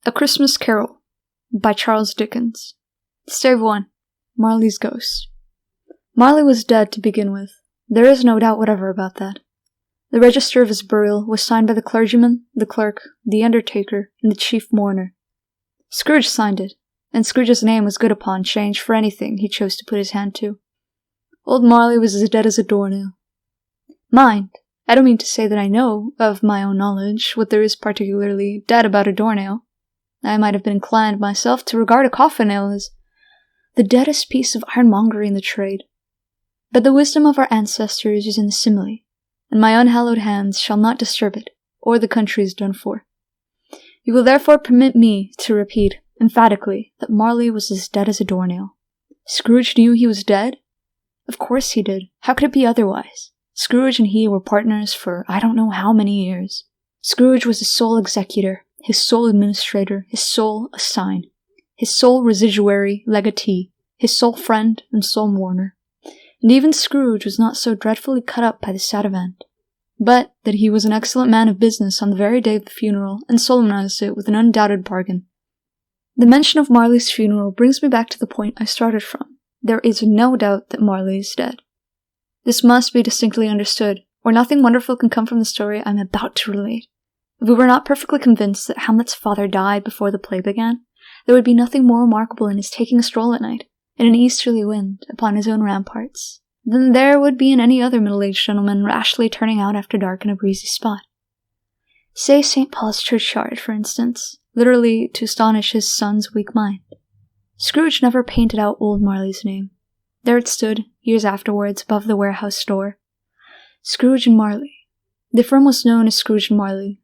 A Christmas Carol by Charles Dickens. Stave 1. Marley's Ghost. Marley was dead to begin with. There is no doubt whatever about that. The register of his burial was signed by the clergyman, the clerk, the undertaker, and the chief mourner. Scrooge signed it, and Scrooge's name was good upon change for anything he chose to put his hand to. Old Marley was as dead as a doornail. Mind, I don't mean to say that I know, of my own knowledge, what there is particularly dead about a doornail. I might have been inclined myself to regard a coffin nail as the deadest piece of ironmongery in the trade. But the wisdom of our ancestors is in the simile, and my unhallowed hands shall not disturb it, or the country is done for. You will therefore permit me to repeat, emphatically, that Marley was as dead as a doornail. Scrooge knew he was dead? Of course he did. How could it be otherwise? Scrooge and he were partners for I don't know how many years. Scrooge was his sole executor, his sole administrator, his sole assign, his sole residuary legatee, his sole friend and sole mourner. And even Scrooge was not so dreadfully cut up by the sad event, but that he was an excellent man of business on the very day of the funeral, and solemnized it with an undoubted bargain. The mention of Marley's funeral brings me back to the point I started from. There is no doubt that Marley is dead. This must be distinctly understood, or nothing wonderful can come from the story I am about to relate. If we were not perfectly convinced that Hamlet's father died before the play began, there would be nothing more remarkable in his taking a stroll at night, in an easterly wind, upon his own ramparts, than there would be in any other middle-aged gentleman rashly turning out after dark in a breezy spot. Say St. Paul's churchyard, for instance, literally to astonish his son's weak mind. Scrooge never painted out old Marley's name. There it stood, years afterwards, above the warehouse door. Scrooge and Marley. The firm was known as Scrooge and Marley.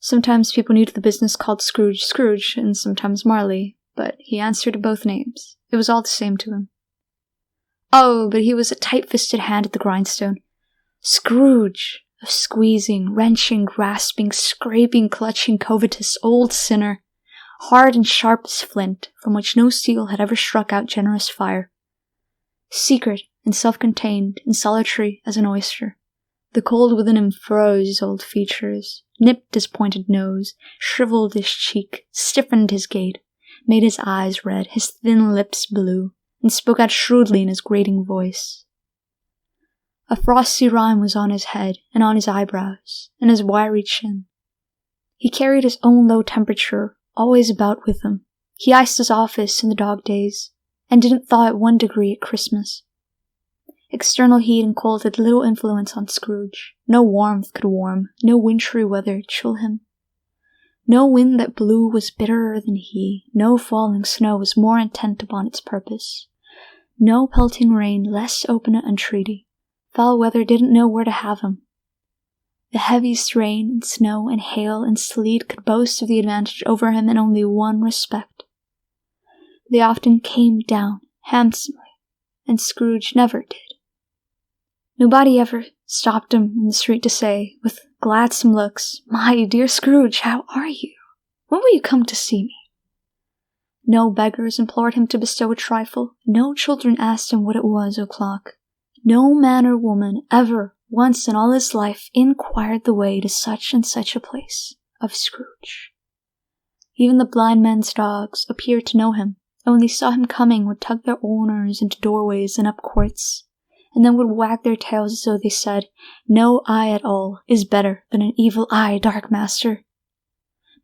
Sometimes people new to the business called Scrooge Scrooge, and sometimes Marley, but he answered to both names. It was all the same to him. Oh, but he was a tight-fisted hand at the grindstone. Scrooge, a squeezing, wrenching, grasping, scraping, clutching, covetous old sinner, hard and sharp as flint, from which no steel had ever struck out generous fire. Secret and self-contained and solitary as an oyster. The cold within him froze his old features, nipped his pointed nose, shriveled his cheek, stiffened his gait, made his eyes red, his thin lips blue, and spoke out shrewdly in his grating voice. A frosty rime was on his head and on his eyebrows and his wiry chin. He carried his own low temperature always about with him. He iced his office in the dog days, and didn't thaw at 1 degree at Christmas. External heat and cold had little influence on Scrooge. No warmth could warm, no wintry weather chill him. No wind that blew was bitterer than he, no falling snow was more intent upon its purpose. No pelting rain less open at entreaty. Foul weather didn't know where to have him. The heaviest rain and snow and hail and sleet could boast of the advantage over him in only one respect. They often came down handsomely, and Scrooge never did. Nobody ever stopped him in the street to say, with gladsome looks, "My dear Scrooge, how are you? When will you come to see me?" No beggars implored him to bestow a trifle. No children asked him what it was o'clock. No man or woman ever, once in all his life, inquired the way to such and such a place of Scrooge. Even the blind men's dogs appeared to know him, and when they saw him coming would tug their owners into doorways and up courts, and then would wag their tails as though they said, "No eye at all is better than an evil eye, dark master."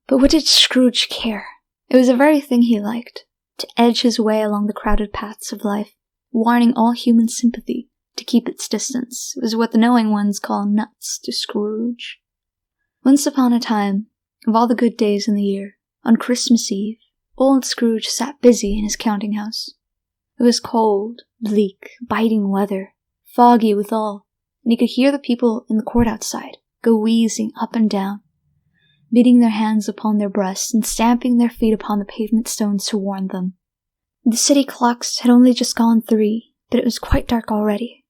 But what did Scrooge care? It was the very thing he liked, to edge his way along the crowded paths of life, warning all human sympathy to keep its distance. It was what the knowing ones call nuts to Scrooge. Once upon a time, of all the good days in the year, on Christmas Eve, old Scrooge sat busy in his counting-house. It was cold, bleak, biting weather, foggy withal, and he could hear the people in the court outside go wheezing up and down, beating their hands upon their breasts and stamping their feet upon the pavement stones to warn them. The city clocks had only just gone 3, but it was quite dark already.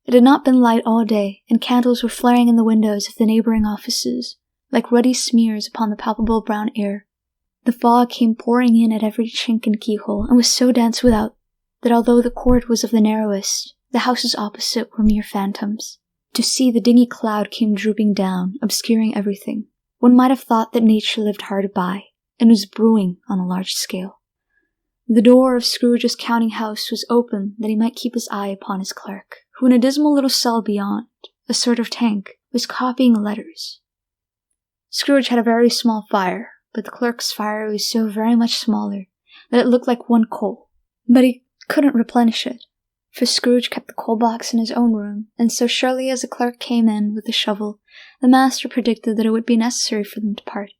It had not been light all day, and candles were flaring in the windows of the neighboring offices, like ruddy smears upon the palpable brown air. The fog came pouring in at every chink and keyhole, and was so dense without that although the court was of the narrowest, the houses opposite were mere phantoms. To see the dingy cloud came drooping down, obscuring everything. One might have thought that nature lived hard by, and was brewing on a large scale. The door of Scrooge's counting-house was open that he might keep his eye upon his clerk, who in a dismal little cell beyond, a sort of tank, was copying letters. Scrooge had a very small fire, but the clerk's fire was so very much smaller that it looked like one coal. But he couldn't replenish it, for Scrooge kept the coal box in his own room, and so surely as the clerk came in with the shovel, the master predicted that it would be necessary for them to part.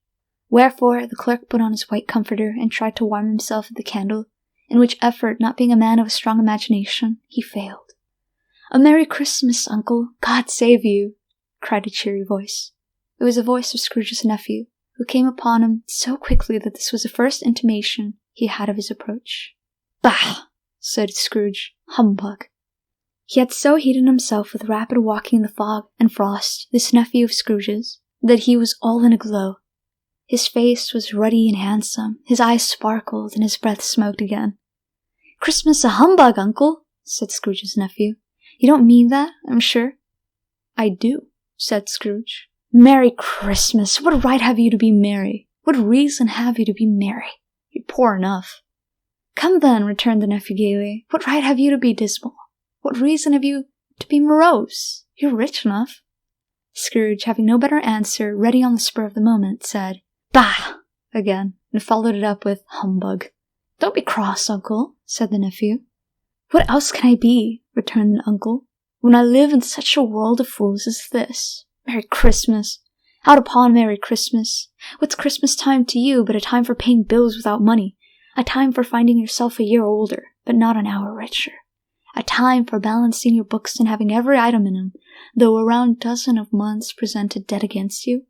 Wherefore the clerk put on his white comforter and tried to warm himself at the candle, in which effort, not being a man of a strong imagination, he failed. "A Merry Christmas, Uncle! God save you!" cried a cheery voice. It was the voice of Scrooge's nephew, who came upon him so quickly that this was the first intimation he had of his approach. "Bah!" said Scrooge. "Humbug!" He had so heated himself with rapid walking in the fog and frost, this nephew of Scrooge's, that he was all in a glow. His face was ruddy and handsome, his eyes sparkled, and his breath smoked again. "Christmas a humbug, Uncle," said Scrooge's nephew. "You don't mean that, I'm sure." "I do," said Scrooge. "Merry Christmas! What right have you to be merry? What reason have you to be merry? You're poor enough." "Come then," returned the nephew gaily, "what right have you to be dismal? What reason have you to be morose? You're rich enough." Scrooge, having no better answer ready on the spur of the moment, said, "Bah!" again, and followed it up with humbug. "Don't be cross, Uncle," said the nephew. "What else can I be," returned the uncle, "when I live in such a world of fools as this? Merry Christmas! Out upon Merry Christmas! What's Christmas time to you but a time for paying bills without money? A time for finding yourself a year older, but not an hour richer? A time for balancing your books and having every item in them, though a round dozen of months present a debt against you?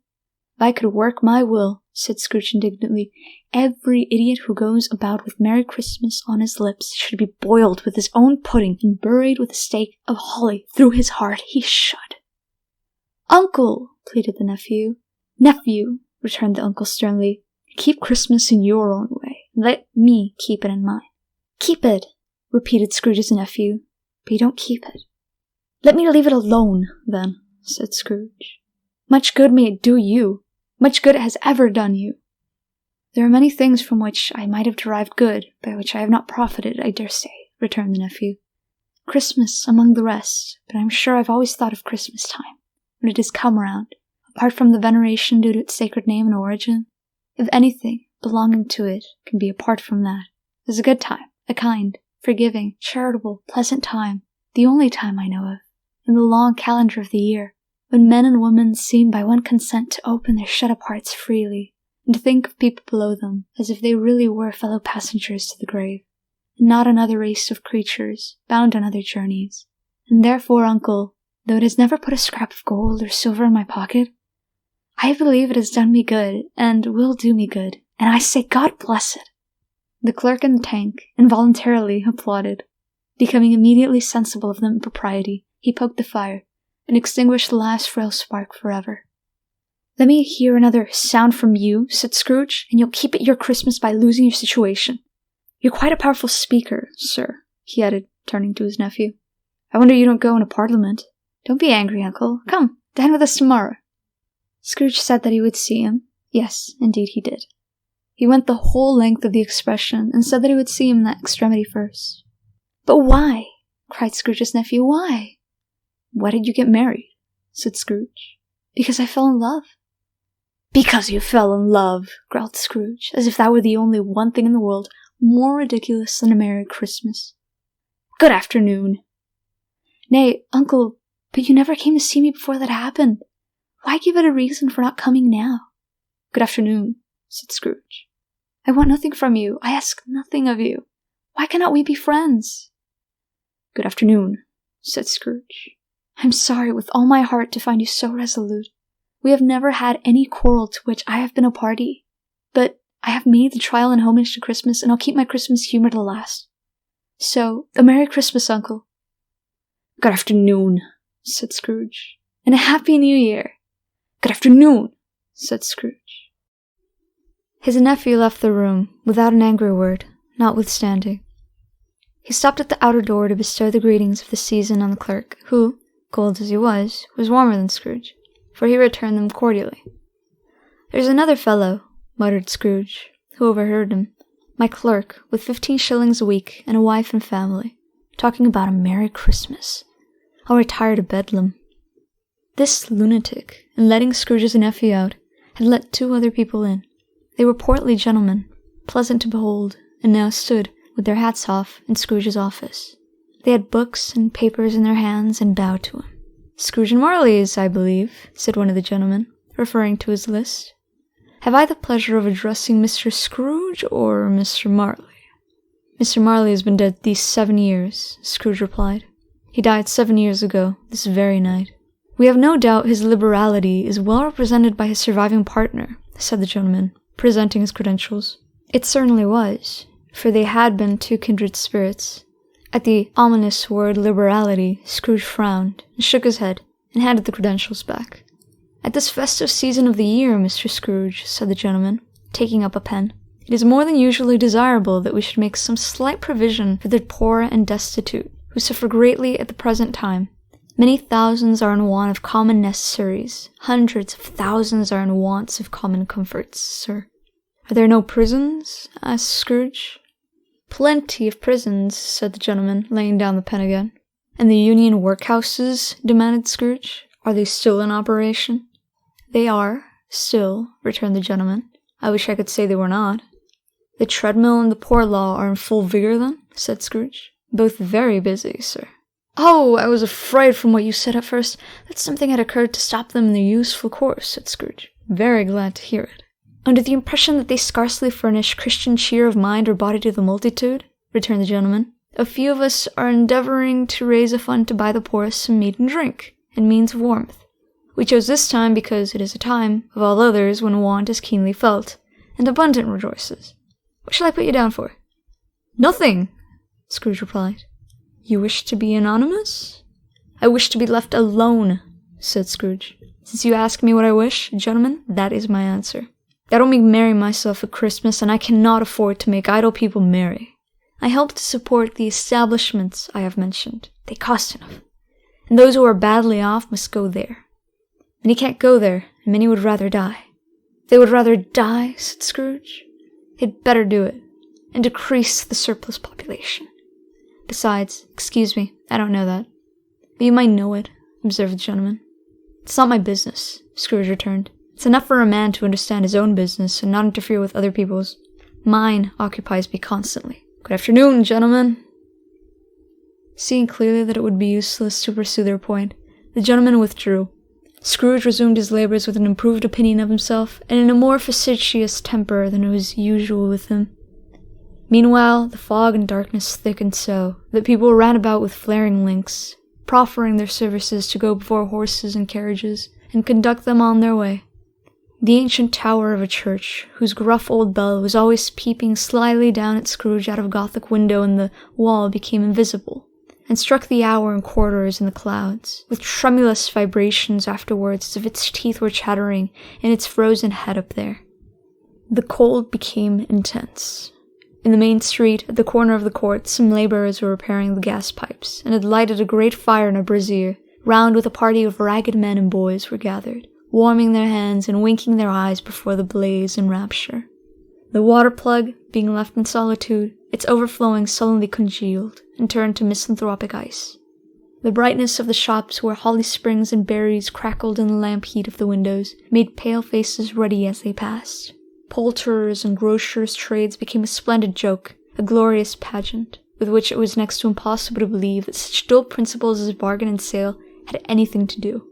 If I could work my will," said Scrooge indignantly, "every idiot who goes about with Merry Christmas on his lips should be boiled with his own pudding and buried with a stake of holly through his heart. He should." "Uncle," pleaded the nephew. "Nephew," returned the uncle sternly, "keep Christmas in your own way. Let me keep it in mine." "Keep it," repeated Scrooge's nephew, "but you don't keep it." "Let me leave it alone, then," said Scrooge. "Much good may it do you. Much good it has ever done you." "There are many things from which I might have derived good, by which I have not profited, I dare say," returned the nephew. "Christmas among the rest, but I am sure I've always thought of Christmas time, when it has come round, apart from the veneration due to its sacred name and origin. If anything belonging to it can be apart from that, it is a good time, a kind, forgiving, charitable, pleasant time, the only time I know of, in the long calendar of the year, when men and women seem by one consent to open their shut-up hearts freely, and to think of people below them as if they really were fellow passengers to the grave, and not another race of creatures bound on other journeys. And therefore, Uncle, though it has never put a scrap of gold or silver in my pocket, I believe it has done me good, and will do me good, and I say God bless it." The clerk in the tank involuntarily applauded. Becoming immediately sensible of the impropriety, he poked the fire, and extinguished the last frail spark forever. "Let me hear another sound from you," said Scrooge, "and you'll keep it your Christmas by losing your situation. You're quite a powerful speaker, sir," he added, turning to his nephew. "I wonder you don't go into Parliament. Don't be angry, Uncle. Come, dine with us tomorrow." Scrooge said that he would see him. Yes, indeed he did. He went the whole length of the expression, and said that he would see him in that extremity first. "But why?" cried Scrooge's nephew. "Why?" "Why did you get married?" said Scrooge. "Because I fell in love." "Because you fell in love," growled Scrooge, as if that were the only one thing in the world more ridiculous than a Merry Christmas. "Good afternoon." "Nay, Uncle, but you never came to see me before that happened. Why give it a reason for not coming now?" "Good afternoon," said Scrooge. "I want nothing from you. I ask nothing of you. Why cannot we be friends?" "Good afternoon," said Scrooge. "I'm sorry with all my heart to find you so resolute. We have never had any quarrel to which I have been a party. But I have made the trial and homage to Christmas, and I'll keep my Christmas humor to the last. So, a Merry Christmas, Uncle." "Good afternoon," said Scrooge. "And a Happy New Year." "Good afternoon," said Scrooge. His nephew left the room, without an angry word, notwithstanding. He stopped at the outer door to bestow the greetings of the season on the clerk, who, cold as he was warmer than Scrooge, for he returned them cordially. "There's another fellow," muttered Scrooge, who overheard him. My clerk, with 15 shillings a week and a wife and family, talking about a Merry Christmas. I'll retire to Bedlam. This lunatic, in letting Scrooge's nephew out, had let 2 other people in. They were portly gentlemen, pleasant to behold, and now stood, with their hats off, in Scrooge's office. They had books and papers in their hands and bowed to him. "Scrooge and Marley's, I believe," said one of the gentlemen, referring to his list. "Have I the pleasure of addressing Mr. Scrooge or Mr. Marley?" "Mr. Marley has been dead these 7 years," Scrooge replied. "He died 7 years ago, this very night." "We have no doubt his liberality is well represented by his surviving partner," said the gentleman, presenting his credentials. It certainly was, for they had been 2 kindred spirits. At the ominous word liberality, Scrooge frowned, and shook his head, and handed the credentials back. "At this festive season of the year, Mr. Scrooge," said the gentleman, taking up a pen, "it is more than usually desirable that we should make some slight provision for the poor and destitute, who suffer greatly at the present time. Many thousands are in want of common necessaries. Hundreds of thousands are in want of common comforts, sir." "Are there no prisons?" asked Scrooge. "Plenty of prisons," said the gentleman, laying down the pen again. "And the Union workhouses?" demanded Scrooge. "Are they still in operation?" "They are, still," returned the gentleman. "I wish I could say they were not." "The treadmill and the poor law are in full vigor, then?" said Scrooge. "Both very busy, sir." "Oh, I was afraid from what you said at first that something had occurred to stop them in their useful course," said Scrooge. "Very glad to hear it." "Under the impression that they scarcely furnish Christian cheer of mind or body to the multitude," returned the gentleman, "a few of us are endeavoring to raise a fund to buy the poorest some meat and drink, and means of warmth. We chose this time because it is a time, of all others, when want is keenly felt, and abundant rejoices. What shall I put you down for?" "Nothing," Scrooge replied. "You wish to be anonymous?" "I wish to be left alone," said Scrooge. "Since you ask me what I wish, gentlemen, that is my answer. I don't make merry myself at Christmas, and I cannot afford to make idle people merry. I help to support the establishments I have mentioned. They cost enough. And those who are badly off must go there. Many can't go there, and many would rather die." "They would rather die," said Scrooge. "They'd better do it, and decrease the surplus population. Besides, excuse me, I don't know that." "But you might know it," observed the gentleman. "It's not my business," Scrooge returned. "It's enough for a man to understand his own business and not interfere with other people's. Mine occupies me constantly. Good afternoon, gentlemen." Seeing clearly that it would be useless to pursue their point, the gentleman withdrew. Scrooge resumed his labors with an improved opinion of himself, and in a more facetious temper than was usual with him. Meanwhile, the fog and darkness thickened so that people ran about with flaring links, proffering their services to go before horses and carriages and conduct them on their way. The ancient tower of a church, whose gruff old bell was always peeping slyly down at Scrooge out of a Gothic window in the wall, became invisible, and struck the hour and quarters in the clouds, with tremulous vibrations afterwards as if its teeth were chattering in its frozen head up there. The cold became intense. In the main street, at the corner of the court, some labourers were repairing the gas pipes, and had lighted a great fire in a brazier, round with a party of ragged men and boys were gathered, warming their hands and winking their eyes before the blaze in rapture. The water plug, being left in solitude, its overflowing sullenly congealed, and turned to misanthropic ice. The brightness of the shops where holly springs and berries crackled in the lamp heat of the windows made pale faces ruddy as they passed. Poulterers' and grocers' trades became a splendid joke, a glorious pageant, with which it was next to impossible to believe that such dull principles as bargain and sale had anything to do.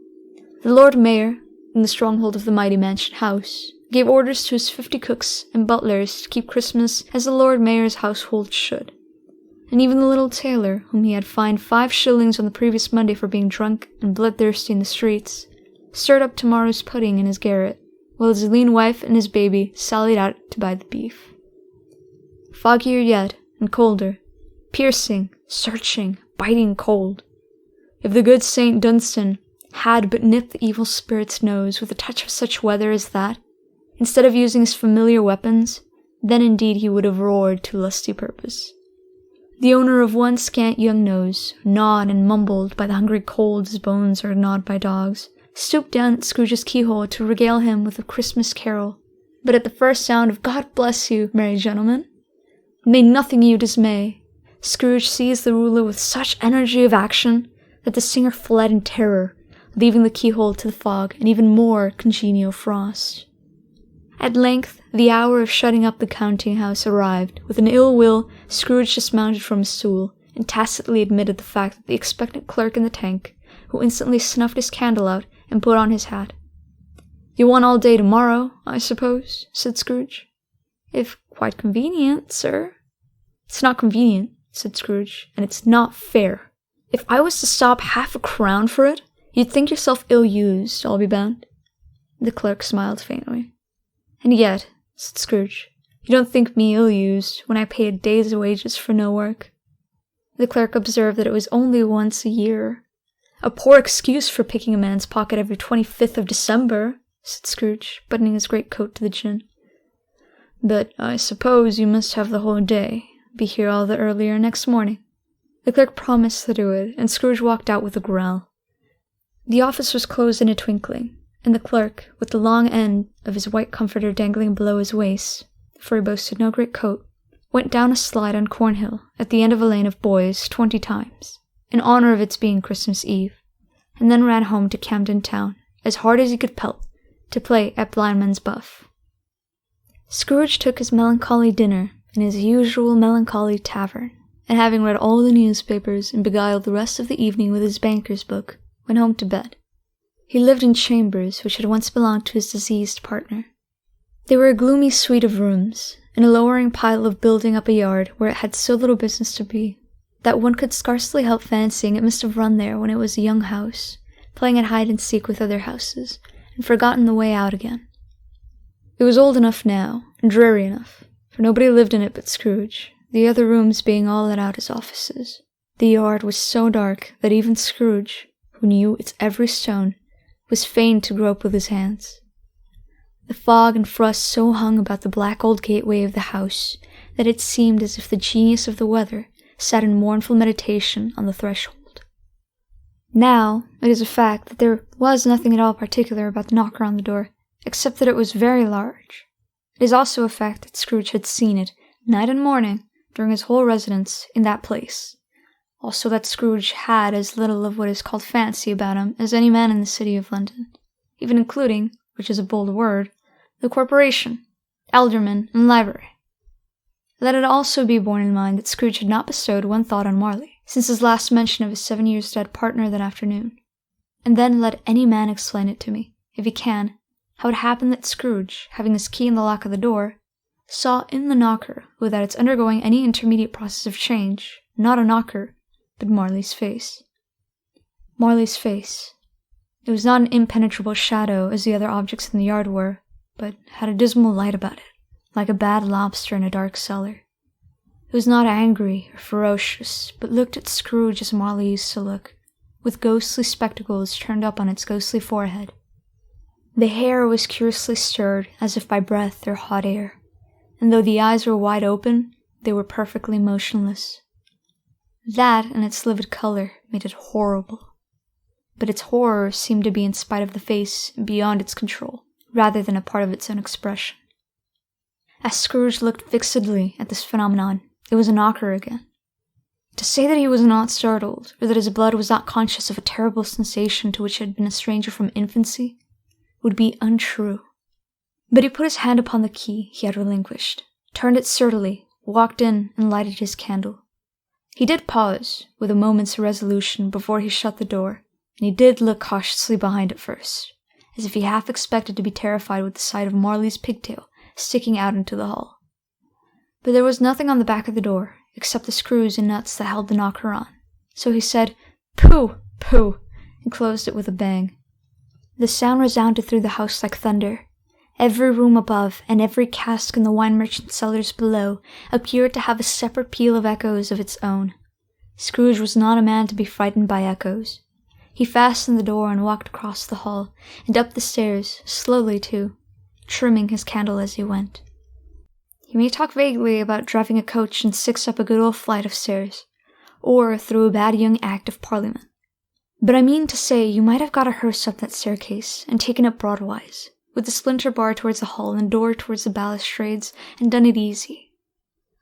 The Lord Mayor, in the stronghold of the mighty mansion house, gave orders to his 50 cooks and butlers to keep Christmas as the Lord Mayor's household should. And even the little tailor, whom he had fined 5 shillings on the previous Monday for being drunk and bloodthirsty in the streets, stirred up tomorrow's pudding in his garret, while his lean wife and his baby sallied out to buy the beef. Foggier yet, and colder, piercing, searching, biting cold. If the good Saint Dunstan had but nipped the evil spirit's nose with a touch of such weather as that, instead of using his familiar weapons, then indeed he would have roared to lusty purpose. The owner of one scant young nose, gnawed and mumbled by the hungry cold as bones are gnawed by dogs, stooped down at Scrooge's keyhole to regale him with a Christmas carol, But at the first sound of "God bless you, merry gentlemen," may nothing you dismay, Scrooge seized the ruler with such energy of action that the singer fled in terror, leaving the keyhole to the fog and even more congenial frost. At length, the hour of shutting up the counting-house arrived. With an ill will, Scrooge dismounted from his stool and tacitly admitted the fact that the expectant clerk in the tank, who instantly snuffed his candle out and put on his hat. "You want all day tomorrow, I suppose?" said Scrooge. "If quite convenient, sir." "It's not convenient," said Scrooge, "and it's not fair. If I was to stop half a crown for it, you'd think yourself ill-used, I'll be bound." The clerk smiled faintly. "And yet," said Scrooge, "you don't think me ill-used when I pay a day's wages for no work." The clerk observed that it was only once a year. "A poor excuse for picking a man's pocket every 25th of December," said Scrooge, buttoning his greatcoat to the chin. "But I suppose you must have the whole day. Be here all the earlier next morning." The clerk promised to do it, and Scrooge walked out with a growl. The office was closed in a twinkling, and the clerk, with the long end of his white comforter dangling below his waist, for he boasted no great coat, went down a slide on Cornhill at the end of a lane of boys 20 times, in honor of its being Christmas Eve, and then ran home to Camden Town, as hard as he could pelt, to play at blindman's buff. Scrooge took his melancholy dinner in his usual melancholy tavern, and having read all the newspapers and beguiled the rest of the evening with his banker's book, went home to bed. He lived in chambers which had once belonged to his deceased partner. They were a gloomy suite of rooms, in a lowering pile of building up a yard where it had so little business to be, that one could scarcely help fancying it must have run there when it was a young house, playing at hide-and-seek with other houses, and forgotten the way out again. It was old enough now, and dreary enough, for nobody lived in it but Scrooge, the other rooms being all let out as offices. The yard was so dark that even Scrooge, who knew its every stone, was fain to grope with his hands. The fog and frost so hung about the black old gateway of the house that it seemed as if the genius of the weather sat in mournful meditation on the threshold. Now, it is a fact that there was nothing at all particular about the knocker on the door, except that it was very large. It is also a fact that Scrooge had seen it, night and morning, during his whole residence in that place. Also that Scrooge had as little of what is called fancy about him as any man in the city of London, even including, which is a bold word, the corporation, aldermen, and library. Let it also be borne in mind that Scrooge had not bestowed one thought on Marley, since his last mention of his 7 years dead partner that afternoon. And then let any man explain it to me, if he can, how it happened that Scrooge, having his key in the lock of the door, saw in the knocker, without its undergoing any intermediate process of change, not a knocker, but Marley's face. Marley's face. It was not an impenetrable shadow as the other objects in the yard were, but had a dismal light about it, like a bad lobster in a dark cellar. It was not angry or ferocious, but looked at Scrooge as Marley used to look, with ghostly spectacles turned up on its ghostly forehead. The hair was curiously stirred, as if by breath or hot air, and though the eyes were wide open, they were perfectly motionless. That and its livid color made it horrible. But its horror seemed to be in spite of the face beyond its control, rather than a part of its own expression. As Scrooge looked fixedly at this phenomenon, it was a knocker again. To say that he was not startled, or that his blood was not conscious of a terrible sensation to which he had been a stranger from infancy, would be untrue. But he put his hand upon the key he had relinquished, turned it sturdily, walked in, and lighted his candle. He did pause, with a moment's irresolution, before he shut the door, and he did look cautiously behind it first, as if he half expected to be terrified with the sight of Marley's pigtail sticking out into the hall. But there was nothing on the back of the door, except the screws and nuts that held the knocker on, so he said, "Pooh, pooh," and closed it with a bang. The sound resounded through the house like thunder. Every room above, and every cask in the wine merchant's cellars below, appeared to have a separate peal of echoes of its own. Scrooge was not a man to be frightened by echoes. He fastened the door and walked across the hall, and up the stairs, slowly too, trimming his candle as he went. He may talk vaguely about driving a coach and 6 up a good old flight of stairs, or through a bad young Act of Parliament. But I mean to say you might have got a hearse up that staircase and taken it broadwise, with the splinter bar towards the hall and the door towards the balustrades, and done it easy.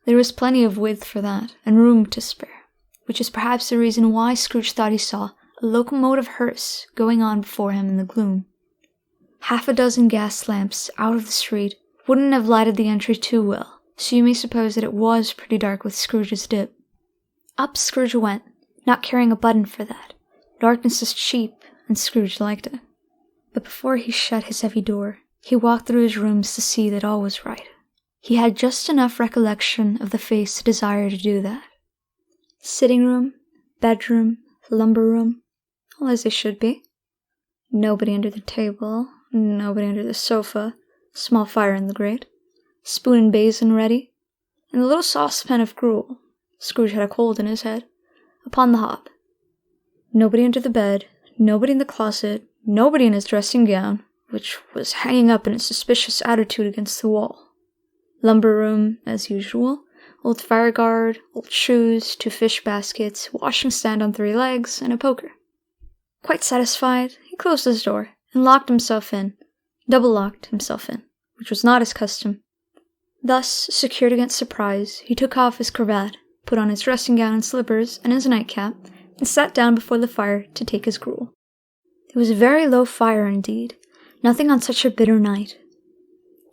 There was plenty of width for that, and room to spare, which is perhaps the reason why Scrooge thought he saw a locomotive hearse going on before him in the gloom. Half a dozen gas lamps out of the street wouldn't have lighted the entry too well, so you may suppose that it was pretty dark with Scrooge's dip. Up Scrooge went, not caring a button for that. Darkness is cheap, and Scrooge liked it. But before he shut his heavy door, he walked through his rooms to see that all was right. He had just enough recollection of the face to desire to do that. Sitting room, bedroom, lumber room, all as they should be. Nobody under the table, nobody under the sofa, small fire in the grate, spoon and basin ready, and a little saucepan of gruel, Scrooge had a cold in his head, upon the hob. Nobody under the bed, nobody in the closet, nobody in his dressing gown, which was hanging up in a suspicious attitude against the wall. Lumber room, as usual, old fire guard, old shoes, 2 fish baskets, washing stand on 3 legs, and a poker. Quite satisfied, he closed his door, and locked himself in, double-locked himself in, which was not his custom. Thus, secured against surprise, he took off his cravat, put on his dressing gown and slippers, and his nightcap, and sat down before the fire to take his gruel. It was a very low fire indeed, nothing on such a bitter night.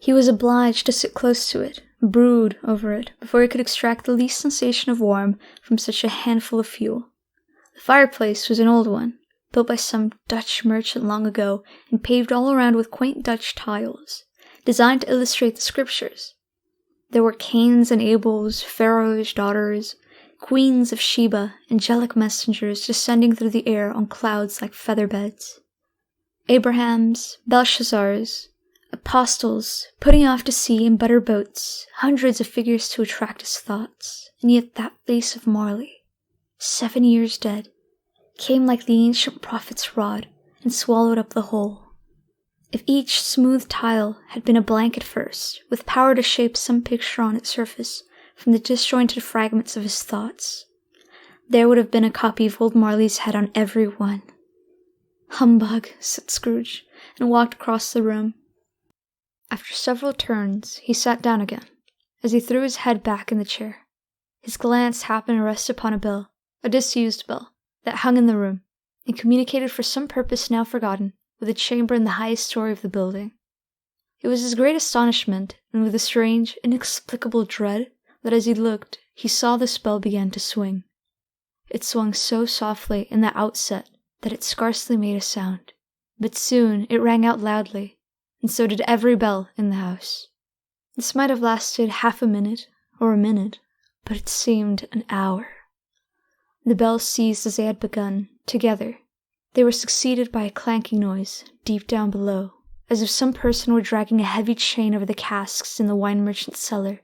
He was obliged to sit close to it, brood over it, before he could extract the least sensation of warmth from such a handful of fuel. The fireplace was an old one, built by some Dutch merchant long ago, and paved all around with quaint Dutch tiles, designed to illustrate the scriptures. There were Cains and Abels, Pharaoh's daughters, queens of Sheba, angelic messengers descending through the air on clouds like feather beds. Abrahams, Belshazzars, apostles, putting off to sea in better boats, hundreds of figures to attract his thoughts, and yet that face of Marley, 7 years dead, came like the ancient prophet's rod, and swallowed up the whole. If each smooth tile had been a blank at first, with power to shape some picture on its surface from the disjointed fragments of his thoughts, there would have been a copy of old Marley's head on every one. "Humbug," said Scrooge, and walked across the room. After several turns, he sat down again, as he threw his head back in the chair. His glance happened to rest upon a bell, a disused bell, that hung in the room, and communicated for some purpose now forgotten with a chamber in the highest story of the building. It was his great astonishment, and with a strange, inexplicable dread, that as he looked, he saw this bell began to swing. It swung so softly in the outset that it scarcely made a sound, but soon it rang out loudly, and so did every bell in the house. This might have lasted half a minute, or a minute, but it seemed an hour. The bells ceased as they had begun, together. They were succeeded by a clanking noise, deep down below, as if some person were dragging a heavy chain over the casks in the wine merchant's cellar.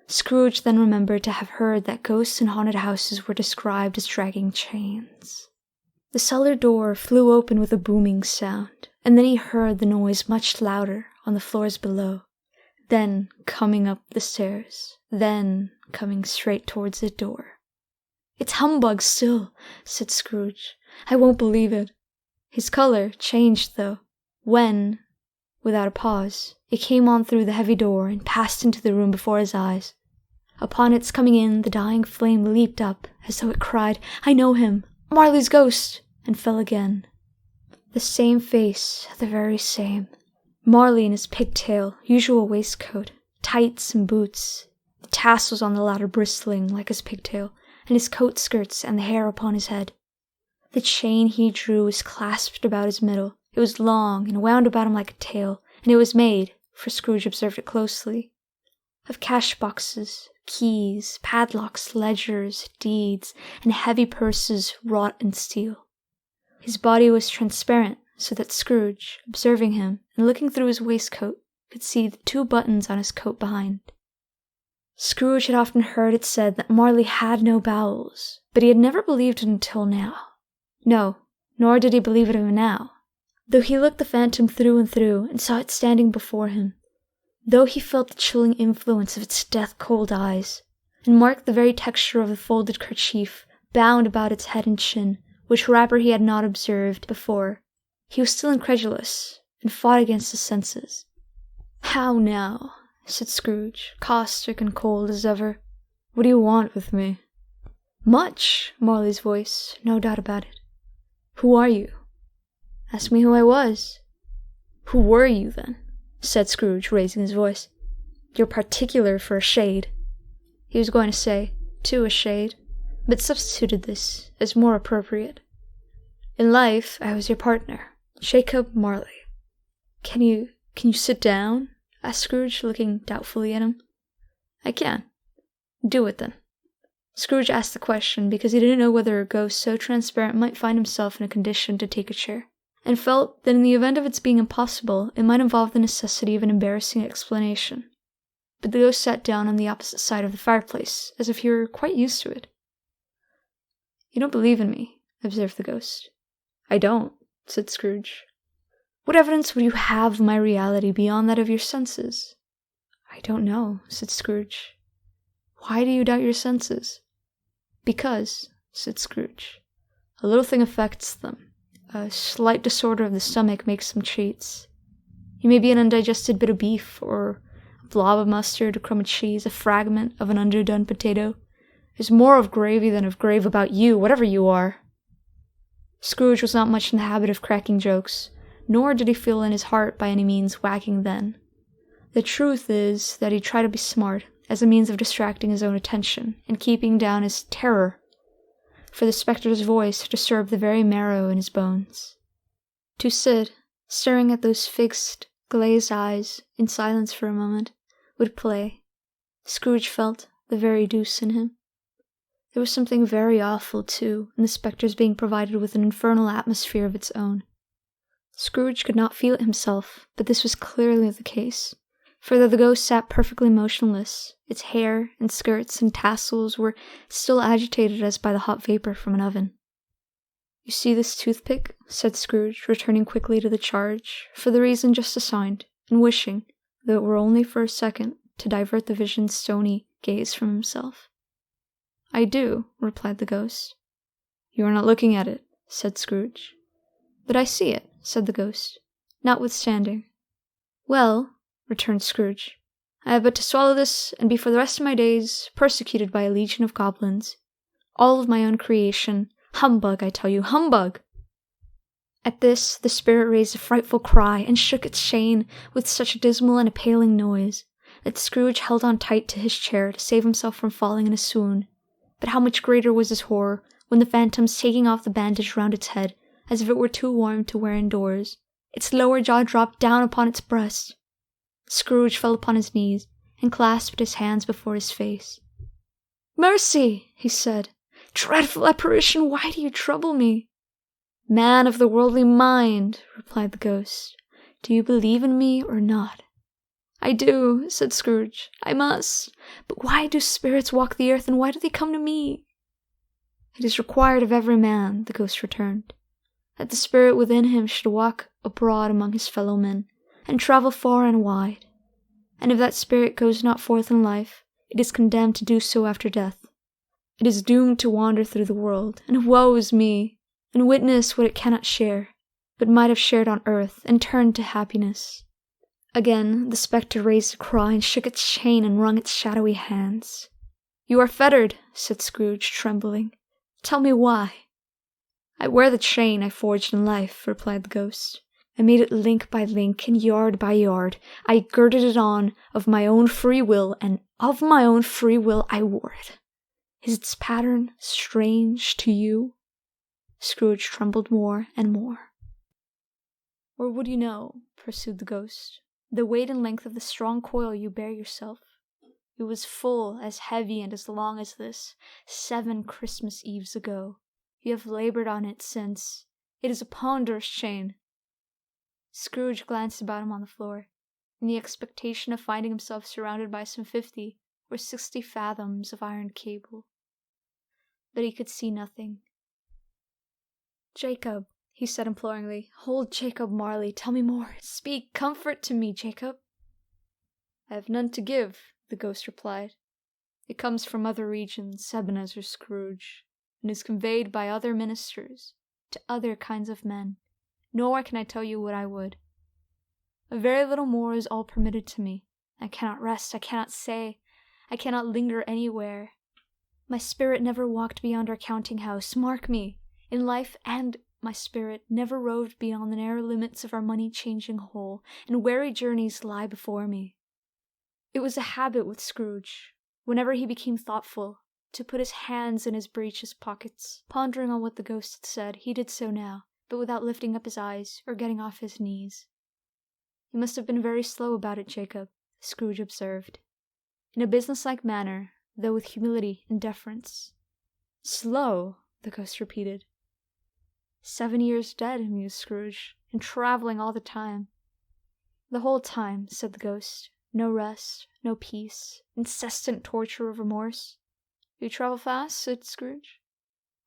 Scrooge then remembered to have heard that ghosts in haunted houses were described as dragging chains. The cellar door flew open with a booming sound, and then he heard the noise much louder on the floors below, then coming up the stairs, then coming straight towards the door. "It's humbug still," said Scrooge. "I won't believe it." His color changed, though, when, without a pause, it came on through the heavy door and passed into the room before his eyes. Upon its coming in, the dying flame leaped up, as though it cried, "I know him! Marley's ghost!" and fell again. The same face, the very same. Marley in his pigtail, usual waistcoat, tights and boots, the tassels on the latter bristling like his pigtail, and his coat skirts and the hair upon his head. The chain he drew was clasped about his middle. It was long and wound about him like a tail, and it was made, for Scrooge observed it closely, of cash boxes, keys, padlocks, ledgers, deeds, and heavy purses wrought in steel. His body was transparent, so that Scrooge, observing him and looking through his waistcoat, could see the 2 buttons on his coat behind. Scrooge had often heard it said that Marley had no bowels, but he had never believed it until now. No, nor did he believe it even now, though he looked the phantom through and through and saw it standing before him, though he felt the chilling influence of its death-cold eyes, and marked the very texture of the folded kerchief bound about its head and chin, which wrapper he had not observed before. He was still incredulous, and fought against his senses. "How now?" said Scrooge, caustic and cold as ever. "What do you want with me?" "Much," Marley's voice, no doubt about it. "Who are you?" "Ask me who I was." "Who were you, then?" said Scrooge, raising his voice. "You're particular for a shade." He was going to say, "to a shade," but substituted this as more appropriate. "In life, I was your partner, Jacob Marley." Can you sit down?" asked Scrooge, looking doubtfully at him. "I can." "Do it, then." Scrooge asked the question because he didn't know whether a ghost so transparent might find himself in a condition to take a chair, and felt that in the event of its being impossible, it might involve the necessity of an embarrassing explanation. But the ghost sat down on the opposite side of the fireplace, as if he were quite used to it. "You don't believe in me," observed the ghost. "I don't," said Scrooge. "What evidence would you have of my reality beyond that of your senses?" "I don't know," said Scrooge. "Why do you doubt your senses?" "Because," said Scrooge, "a little thing affects them. A slight disorder of the stomach makes them cheats. You may be an undigested bit of beef, or a blob of mustard, a crumb of cheese, a fragment of an underdone potato. There's more of gravy than of grave about you, whatever you are." Scrooge was not much in the habit of cracking jokes, nor did he feel in his heart by any means wagging then. The truth is that he tried to be smart, as a means of distracting his own attention, and keeping down his terror, for the spectre's voice disturbed the very marrow in his bones. To sit, staring at those fixed, glazed eyes, in silence for a moment, would play, Scrooge felt, the very deuce in him. There was something very awful, too, in the spectre's being provided with an infernal atmosphere of its own. Scrooge could not feel it himself, but this was clearly the case, for though the ghost sat perfectly motionless, its hair and skirts and tassels were still agitated as by the hot vapor from an oven. "You see this toothpick?" said Scrooge, returning quickly to the charge, for the reason just assigned, and wishing, though it were only for a second, to divert the vision's stony gaze from himself. "I do," replied the ghost. "You are not looking at it," said Scrooge. "But I see it," said the ghost, notwithstanding. "Well," returned Scrooge, "I have but to swallow this, and be for the rest of my days persecuted by a legion of goblins. All of my own creation. Humbug, I tell you, humbug!" At this, the spirit raised a frightful cry, and shook its chain with such a dismal and appalling noise, that Scrooge held on tight to his chair to save himself from falling in a swoon. But how much greater was his horror, when the phantom's taking off the bandage round its head, as if it were too warm to wear indoors, its lower jaw dropped down upon its breast. Scrooge fell upon his knees, and clasped his hands before his face. "Mercy!" he said. "Dreadful apparition, why do you trouble me?" "Man of the worldly mind," replied the ghost, "do you believe in me or not?" "I do," said Scrooge. "I must. But why do spirits walk the earth, and why do they come to me?" "It is required of every man," the ghost returned, "that the spirit within him should walk abroad among his fellow men, and travel far and wide. And if that spirit goes not forth in life, it is condemned to do so after death. It is doomed to wander through the world, and woe is me, and witness what it cannot share, but might have shared on earth, and turned to happiness." Again the spectre raised a cry, and shook its chain, and wrung its shadowy hands. "You are fettered," said Scrooge, trembling. "Tell me why." "I wear the chain I forged in life," replied the ghost. "I made it link by link, and yard by yard. I girded it on of my own free will, and of my own free will I wore it. Is its pattern strange to you?" Scrooge trembled more and more. "Or would you know," pursued the ghost, "the weight and length of the strong coil you bear yourself? It was full, as heavy, and as long as this, 7 Christmas Eves ago. You have labored on it since. It is a ponderous chain." Scrooge glanced about him on the floor, in the expectation of finding himself surrounded by some 50 or 60 fathoms of iron cable. But he could see nothing. "Jacob," he said imploringly, "hold Jacob Marley, tell me more. Speak comfort to me, Jacob." "I have none to give," the ghost replied. "It comes from other regions, Ebenezer Scrooge, and is conveyed by other ministers, to other kinds of men. Nor can I tell you what I would. A very little more is all permitted to me. I cannot rest, I cannot say, I cannot linger anywhere. My spirit never walked beyond our counting-house, mark me! In life and my spirit never roved beyond the narrow limits of our money-changing hole, and weary journeys lie before me. It was a habit with Scrooge, whenever he became thoughtful, to put his hands in his breeches pockets. Pondering on what the ghost had said, he did so now, but without lifting up his eyes or getting off his knees. "You must have been very slow about it, Jacob," Scrooge observed, in a businesslike manner, though with humility and deference. "Slow?" the ghost repeated. 7 years dead," mused Scrooge, "and travelling all the time." "The whole time," said the ghost. "No rest, no peace, incessant torture of remorse." "You travel fast?" said Scrooge.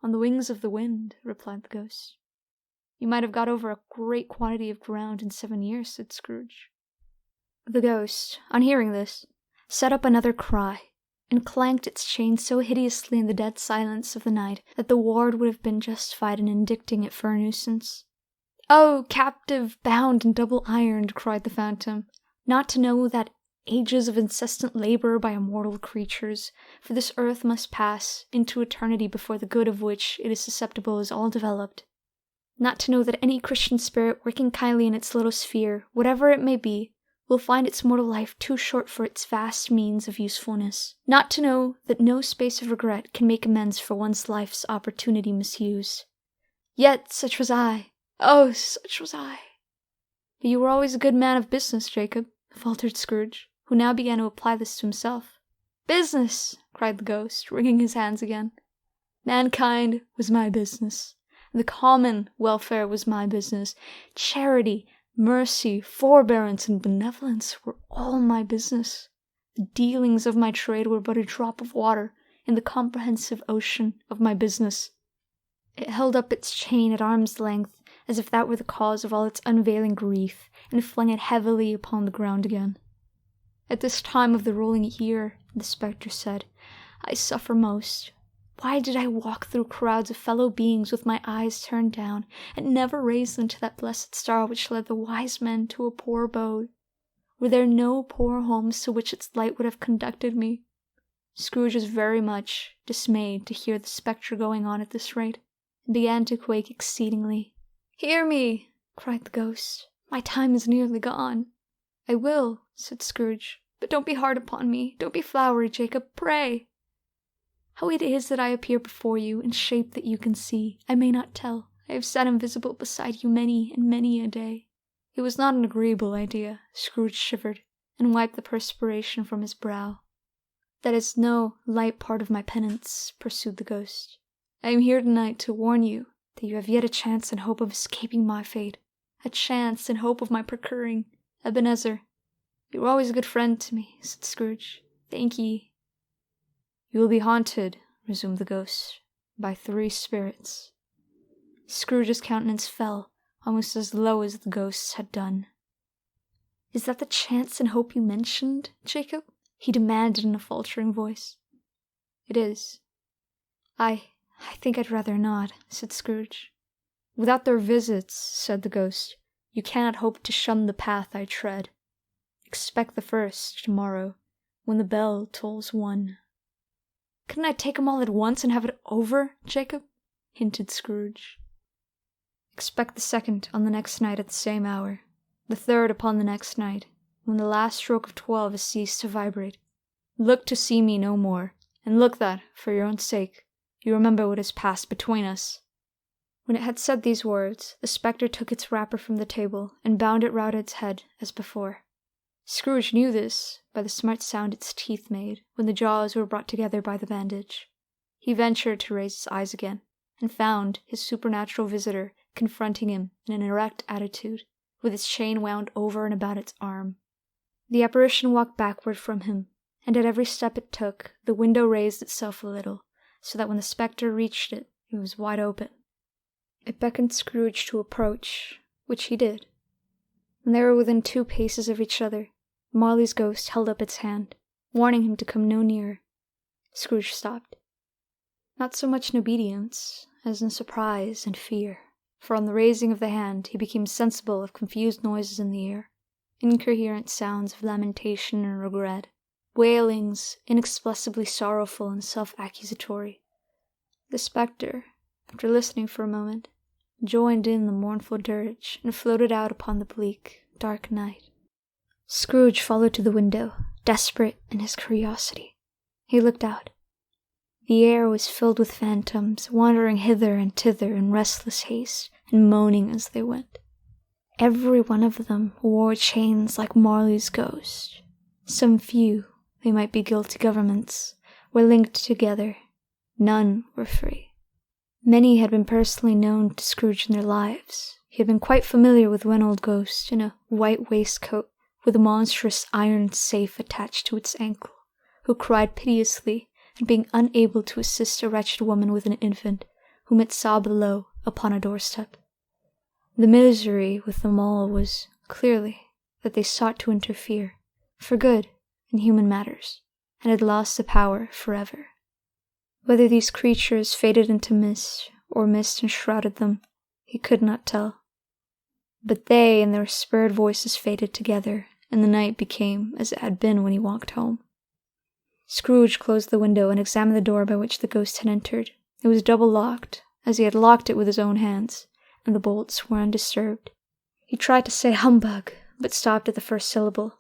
"On the wings of the wind," replied the ghost. "You might have got over a great quantity of ground in 7 years," said Scrooge. The ghost, on hearing this, set up another cry, and clanked its chain so hideously in the dead silence of the night that the ward would have been justified in indicting it for a nuisance. "Oh, captive, bound, and double-ironed," cried the phantom, "not to know that ages of incessant labor by immortal creatures, for this earth must pass into eternity before the good of which it is susceptible is all developed. Not to know that any Christian spirit working kindly in its little sphere, whatever it may be, will find its mortal life too short for its vast means of usefulness. Not to know that no space of regret can make amends for one's life's opportunity misused. Yet such was I. Oh, such was I." "But you were always a good man of business, Jacob," faltered Scrooge, who now began to apply this to himself. "Business!" cried the ghost, wringing his hands again. "Mankind was my business. The common welfare was my business. Charity, mercy, forbearance, and benevolence were all my business. The dealings of my trade were but a drop of water in the comprehensive ocean of my business." It held up its chain at arm's length, as if that were the cause of all its unavailing grief, and flung it heavily upon the ground again. "At this time of the rolling year," the spectre said, "I suffer most. Why did I walk through crowds of fellow beings with my eyes turned down, and never raise them to that blessed star which led the wise men to a poor abode? Were there no poor homes to which its light would have conducted me?" Scrooge was very much dismayed to hear the spectre going on at this rate, and began to quake exceedingly. "Hear me!" cried the ghost. "My time is nearly gone." "I will," said Scrooge, "but don't be hard upon me. Don't be flowery, Jacob, pray. How it is that I appear before you in shape that you can see, I may not tell. I have sat invisible beside you many and many a day." It was not an agreeable idea. Scrooge shivered, and wiped the perspiration from his brow. "That is no light part of my penance," pursued the ghost. "I am here tonight to warn you that you have yet a chance and hope of escaping my fate, a chance and hope of my procuring Ebenezer." "You were always a good friend to me," said Scrooge. "Thank ye." "You will be haunted," resumed the ghost, "by 3 spirits." Scrooge's countenance fell, almost as low as the ghost's had done. "Is that the chance and hope you mentioned, Jacob?" he demanded in a faltering voice. "It is." I think I'd rather not," said Scrooge. "Without their visits," said the ghost, "you cannot hope to shun the path I tread. Expect the first tomorrow, when the bell tolls 1. "Couldn't I take 'em all at once and have it over, Jacob?" hinted Scrooge. "Expect the second on the next night at the same hour, the third upon the next night, when the last stroke of 12 has ceased to vibrate. Look to see me no more, and look that, for your own sake, you remember what has passed between us." When it had said these words, the spectre took its wrapper from the table and bound it round its head as before. Scrooge knew this by the smart sound its teeth made when the jaws were brought together by the bandage. He ventured to raise his eyes again, and found his supernatural visitor confronting him in an erect attitude, with its chain wound over and about its arm. The apparition walked backward from him, and at every step it took, the window raised itself a little, so that when the spectre reached it, it was wide open. It beckoned Scrooge to approach, which he did. When they were within 2 paces of each other, Marley's ghost held up its hand, warning him to come no nearer. Scrooge stopped. Not so much in obedience as in surprise and fear, for on the raising of the hand he became sensible of confused noises in the air. incoherent sounds of lamentation and regret, wailings inexpressibly sorrowful and self-accusatory. The spectre, after listening for a moment, joined in the mournful dirge and floated out upon the bleak, dark night. Scrooge followed to the window, desperate in his curiosity. He looked out. The air was filled with phantoms, wandering hither and thither in restless haste, and moaning as they went. Every one of them wore chains like Marley's ghost. Some few, they might be guilty governments, were linked together. None were free. Many had been personally known to Scrooge in their lives. He had been quite familiar with one old ghost in a white waistcoat with a monstrous iron safe attached to its ankle, who cried piteously at being unable to assist a wretched woman with an infant, whom it saw below upon a doorstep. The misery with them all was, clearly, that they sought to interfere, for good, in human matters, and had lost the power forever. Whether these creatures faded into mist, or mist enshrouded them, he could not tell. But they and their spurred voices faded together, and the night became as it had been when he walked home. Scrooge closed the window and examined the door by which the ghost had entered. It was double-locked, as he had locked it with his own hands, and the bolts were undisturbed. He tried to say humbug, but stopped at the first syllable.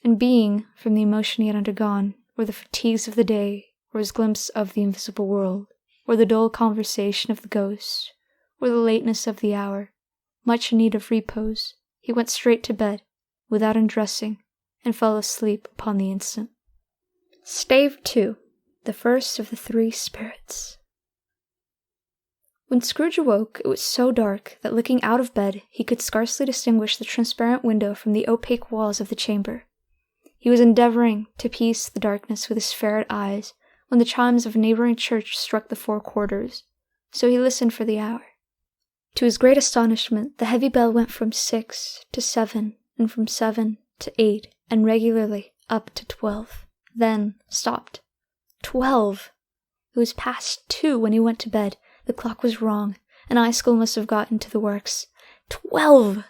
And being, from the emotion he had undergone, or the fatigues of the day, or his glimpse of the invisible world, or the dull conversation of the ghost, or the lateness of the hour, much in need of repose, he went straight to bed, without undressing, and fell asleep upon the instant. Stave 2. The first of the three spirits. When Scrooge awoke, it was so dark that looking out of bed, he could scarcely distinguish the transparent window from the opaque walls of the chamber. He was endeavoring to piece the darkness with his ferret eyes when the chimes of a neighboring church struck the 4 quarters, so he listened for the hour. To his great astonishment, the heavy bell went from 6 to 7, and from 7 to 8, and regularly up to 12. Then stopped. 12! It was past 2 when he went to bed. The clock was wrong. An icicle must have got into the works. 12!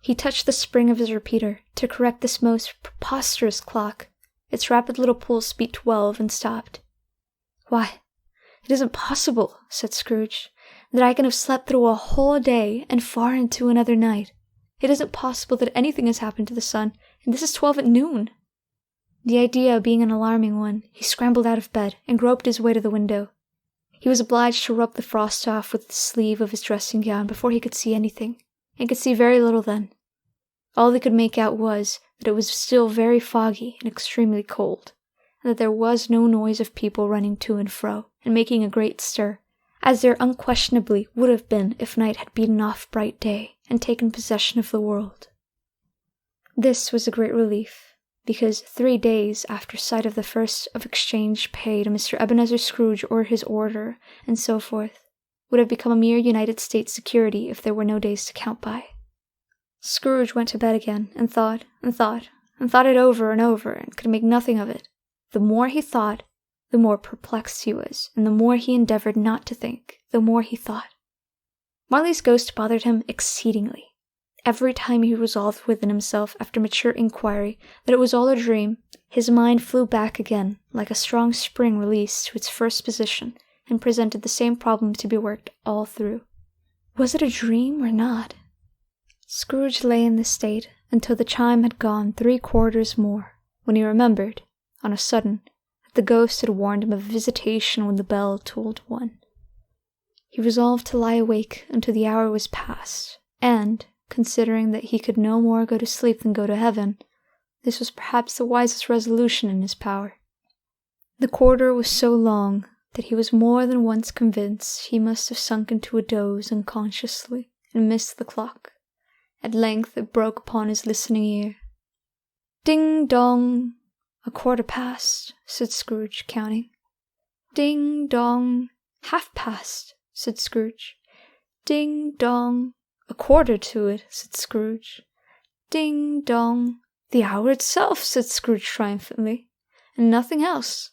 He touched the spring of his repeater to correct this most preposterous clock. Its rapid little pulse beat 12 and stopped. "Why, it isn't possible," said Scrooge, "that I can have slept through a whole day and far into another night. It isn't possible that anything has happened to the sun, and this is 12 at noon." The idea being an alarming one, he scrambled out of bed and groped his way to the window. He was obliged to rub the frost off with the sleeve of his dressing gown before he could see anything, and could see very little then. All he could make out was that it was still very foggy and extremely cold, and that there was no noise of people running to and fro, and making a great stir, as there unquestionably would have been if night had beaten off bright day and taken possession of the world. This was a great relief, because 3 days after sight of the first of exchange paid to Mr. Ebenezer Scrooge or his order, and so forth, would have become a mere United States security if there were no days to count by. Scrooge went to bed again, and thought, and thought, and thought it over and over, and could make nothing of it. The more he thought, the more perplexed he was, and the more he endeavored not to think, the more he thought. Marley's ghost bothered him exceedingly. Every time he resolved within himself, after mature inquiry, that it was all a dream, his mind flew back again, like a strong spring released to its first position, and presented the same problem to be worked all through. Was it a dream or not? Scrooge lay in this state until the chime had gone 3 quarters more, when he remembered, on a sudden, that the ghost had warned him of visitation when the bell tolled 1. He resolved to lie awake until the hour was past, and, considering that he could no more go to sleep than go to heaven, this was perhaps the wisest resolution in his power. The quarter was so long that he was more than once convinced he must have sunk into a doze unconsciously and missed the clock. At length it broke upon his listening ear. "Ding-dong! 1/4 past," said Scrooge, counting. "Ding-dong! 1/2 past," said Scrooge. "Ding-dong! 1/4 to it," said Scrooge. "Ding-dong! The hour itself," said Scrooge triumphantly, "and nothing else."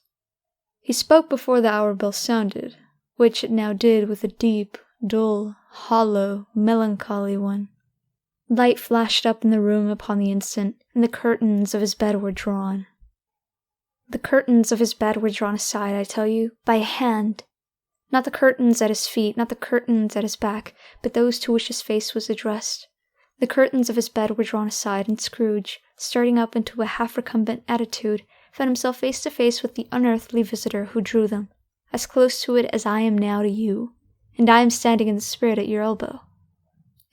He spoke before the hour bell sounded, which it now did with a deep, dull, hollow, melancholy one. Light flashed up in the room upon the instant, and the curtains of his bed were drawn. The curtains of his bed were drawn aside, I tell you, by a hand. Not the curtains at his feet, not the curtains at his back, but those to which his face was addressed. The curtains of his bed were drawn aside, and Scrooge, starting up into a half-recumbent attitude, found himself face to face with the unearthly visitor who drew them, as close to it as I am now to you, and I am standing in the spirit at your elbow.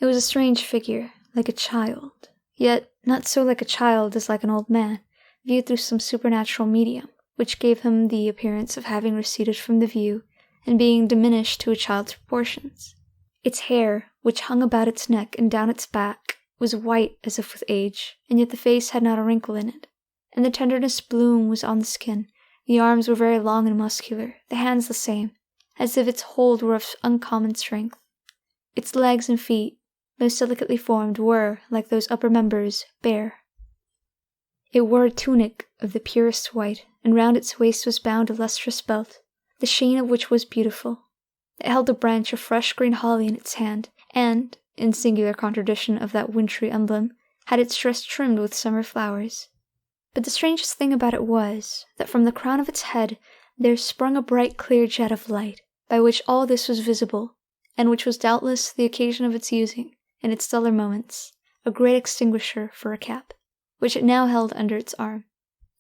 It was a strange figure, like a child, yet not so like a child as like an old man, viewed through some supernatural medium, which gave him the appearance of having receded from the view, and being diminished to a child's proportions. Its hair, which hung about its neck and down its back, was white as if with age, and yet the face had not a wrinkle in it, and the tenderness bloom was on the skin. The arms were very long and muscular, the hands the same, as if its hold were of uncommon strength. Its legs and feet, most delicately formed, were, like those upper members, bare. It wore a tunic of the purest white, and round its waist was bound a lustrous belt, the sheen of which was beautiful. It held a branch of fresh green holly in its hand, and, in singular contradiction of that wintry emblem, had its dress trimmed with summer flowers. But the strangest thing about it was, that from the crown of its head there sprung a bright clear jet of light, by which all this was visible, and which was doubtless the occasion of its using, in its duller moments, a great extinguisher for a cap, which it now held under its arm.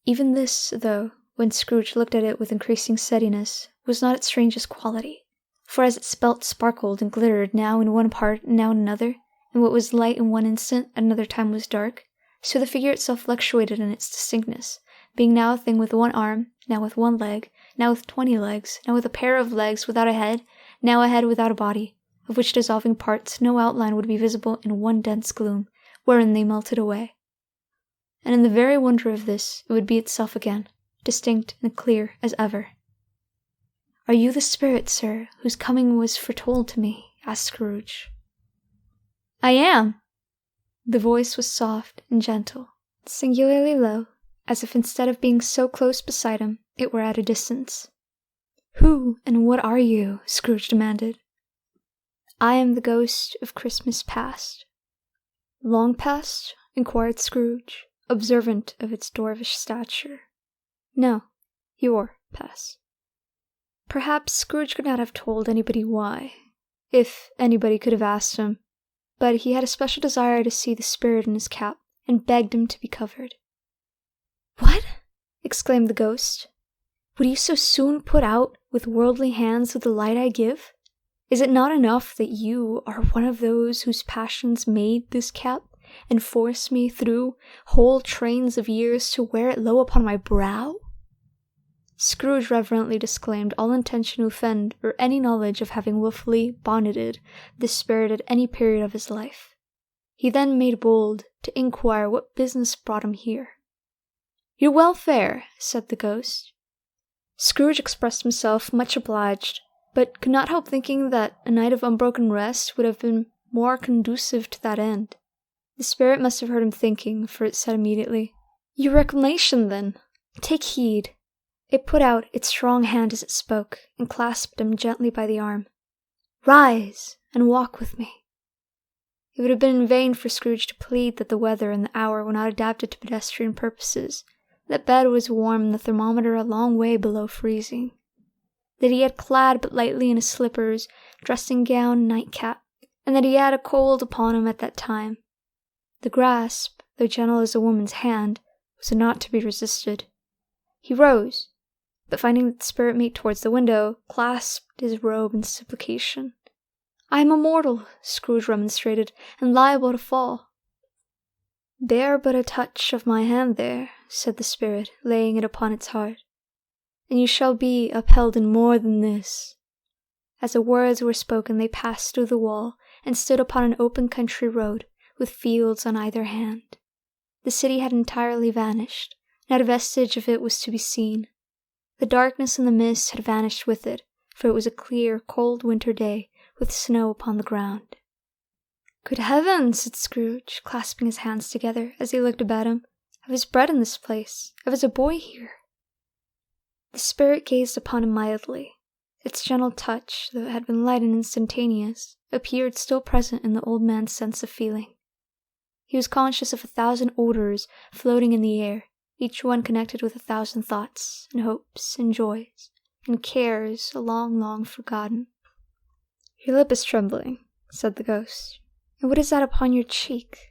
Even this, though, when Scrooge looked at it with increasing steadiness, was not its strangest quality, for as its belt sparkled and glittered now in one part and now in another, and what was light in one instant at another time was dark, so the figure itself fluctuated in its distinctness, being now a thing with one arm, now with one leg, now with 20 legs, now with a pair of legs without a head, now a head without a body, of which dissolving parts no outline would be visible in one dense gloom, wherein they melted away. And in the very wonder of this, it would be itself again, distinct and clear as ever. "Are you the spirit, sir, whose coming was foretold to me?" asked Scrooge. "I am." The voice was soft and gentle, singularly low, as if instead of being so close beside him, it were at a distance. "Who and what are you?" Scrooge demanded. "I am the ghost of Christmas past." "Long past?" inquired Scrooge, observant of its dwarfish stature. "No, your past." Perhaps Scrooge could not have told anybody why, if anybody could have asked him, but he had a special desire to see the spirit in his cap, and begged him to be covered. "What?" exclaimed the ghost. "Would you so soon put out with worldly hands with the light I give? Is it not enough that you are one of those whose passions made this cap, and force me through whole trains of years to wear it low upon my brow?" Scrooge reverently disclaimed all intention to offend or any knowledge of having wilfully bonneted this spirit at any period of his life. He then made bold to inquire what business brought him here. "Your welfare," said the ghost. Scrooge expressed himself much obliged, but could not help thinking that a night of unbroken rest would have been more conducive to that end. The spirit must have heard him thinking, for it said immediately, "Your reclamation, then. Take heed." It put out its strong hand as it spoke, and clasped him gently by the arm. "Rise, and walk with me." It would have been in vain for Scrooge to plead that the weather and the hour were not adapted to pedestrian purposes, that bed was warm and the thermometer a long way below freezing, that he had clad but lightly in his slippers, dressing-gown, and nightcap, and that he had a cold upon him at that time. The grasp, though gentle as a woman's hand, was not to be resisted. He rose, but finding that the spirit made towards the window, clasped his robe in supplication. "I am a mortal," Scrooge remonstrated, "and liable to fall." "Bear but a touch of my hand there," said the spirit, laying it upon its heart, "and you shall be upheld in more than this." As the words were spoken, they passed through the wall, and stood upon an open country road, with fields on either hand. The city had entirely vanished. Not a vestige of it was to be seen. The darkness and the mist had vanished with it, for it was a clear, cold winter day, with snow upon the ground. "Good heavens!" said Scrooge, clasping his hands together, as he looked about him. "I was bred in this place. I was a boy here." The spirit gazed upon him mildly. Its gentle touch, though it had been light and instantaneous, appeared still present in the old man's sense of feeling. He was conscious of 1,000 odors floating in the air, each one connected with 1,000 thoughts, and hopes, and joys, and cares long, long forgotten. "Your lip is trembling," said the ghost. "And what is that upon your cheek?"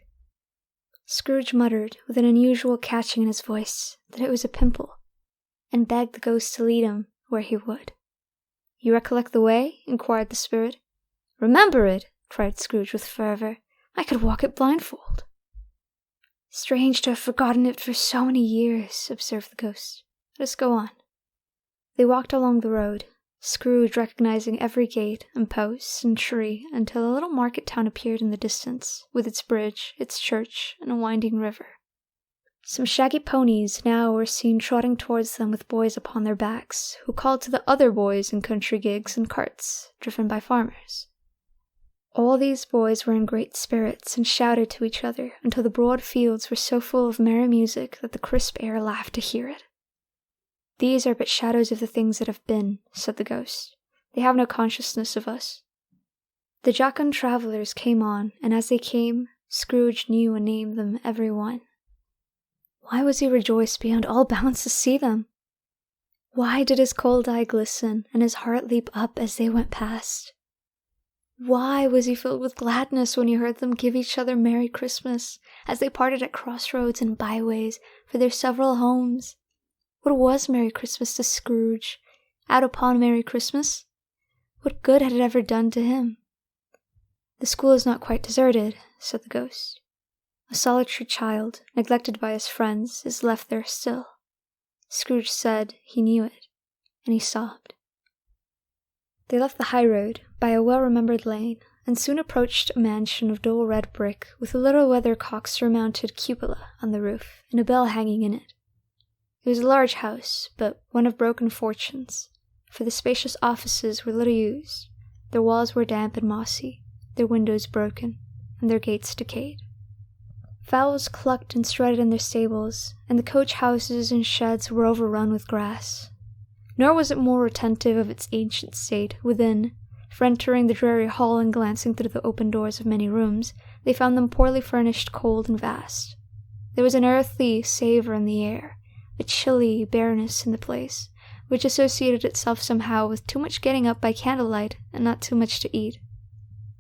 Scrooge muttered, with an unusual catching in his voice, that it was a pimple, and begged the ghost to lead him where he would. "You recollect the way?" inquired the spirit. "Remember it!" cried Scrooge with fervor. "I could walk it blindfold." "Strange to have forgotten it for so many years," observed the ghost. "Let us go on." They walked along the road, Scrooge recognizing every gate and post and tree, until a little market town appeared in the distance, with its bridge, its church, and a winding river. Some shaggy ponies now were seen trotting towards them with boys upon their backs, who called to the other boys in country gigs and carts, driven by farmers. All these boys were in great spirits and shouted to each other until the broad fields were so full of merry music that the crisp air laughed to hear it. "These are but shadows of the things that have been," said the ghost. "They have no consciousness of us." The jocund travelers came on, and as they came, Scrooge knew and named them every one. Why was he rejoiced beyond all bounds to see them? Why did his cold eye glisten and his heart leap up as they went past? Why was he filled with gladness when he heard them give each other Merry Christmas as they parted at crossroads and byways for their several homes? What was Merry Christmas to Scrooge? Out upon Merry Christmas? What good had it ever done to him? "The school is not quite deserted," said the ghost. "A solitary child, neglected by his friends, is left there still." Scrooge said he knew it, and he sobbed. They left the high road by a well-remembered lane, and soon approached a mansion of dull red brick with a little weathercock-surmounted cupola on the roof and a bell hanging in it. It was a large house, but one of broken fortunes, for the spacious offices were little used, their walls were damp and mossy, their windows broken, and their gates decayed. Fowls clucked and strutted in their stables, and the coach-houses and sheds were overrun with grass. Nor was it more retentive of its ancient state within, for entering the dreary hall and glancing through the open doors of many rooms, they found them poorly furnished, cold, and vast. There was an earthy savour in the air, a chilly bareness in the place, which associated itself somehow with too much getting up by candlelight and not too much to eat.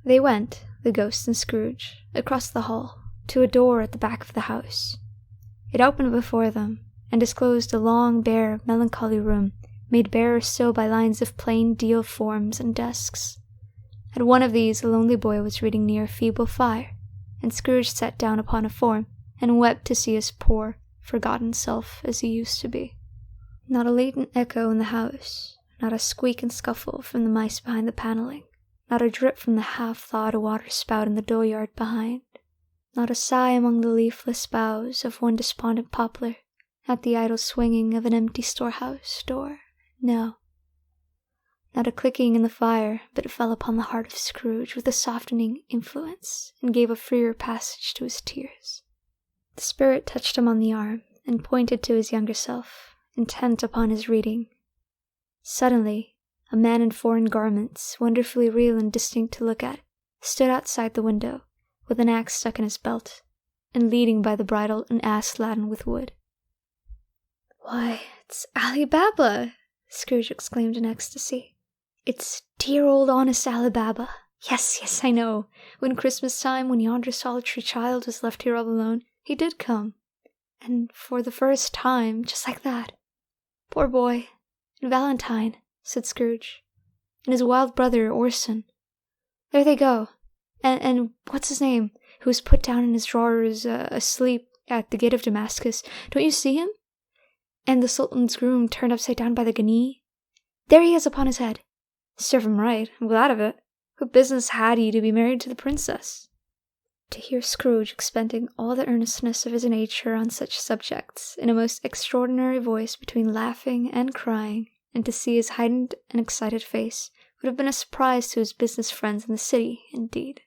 They went, the ghost and Scrooge, across the hall, to a door at the back of the house. It opened before them, and disclosed a long, bare, melancholy room, made barer still by lines of plain deal forms and desks. At one of these a lonely boy was reading near a feeble fire, and Scrooge sat down upon a form, and wept to see his poor, forgotten self as he used to be. Not a latent echo in the house, not a squeak and scuffle from the mice behind the panelling, not a drip from the half-thawed water-spout in the dooryard behind, not a sigh among the leafless boughs of one despondent poplar, not the idle swinging of an empty storehouse door. No, not a clicking in the fire, but it fell upon the heart of Scrooge with a softening influence, and gave a freer passage to his tears. The spirit touched him on the arm, and pointed to his younger self, intent upon his reading. Suddenly, a man in foreign garments, wonderfully real and distinct to look at, stood outside the window, with an axe stuck in his belt, and leading by the bridle an ass laden with wood. "Why, it's Ali Baba!" Scrooge exclaimed in ecstasy. "It's dear old honest Ali Baba. Yes, I know. When Christmas time, when yonder solitary child was left here all alone, he did come. And for the first time, just like that. Poor boy. And Valentine," said Scrooge. "And his wild brother, Orson. There they go. And what's his name, who was put down in his drawers, asleep at the gate of Damascus. Don't you see him? And the Sultan's groom turned upside down by the Ghani. There he is upon his head. Serve him right. I'm glad of it. What business had he to be married to the princess?" To hear Scrooge expending all the earnestness of his nature on such subjects, in a most extraordinary voice between laughing and crying, and to see his heightened and excited face, would have been a surprise to his business friends in the city, indeed.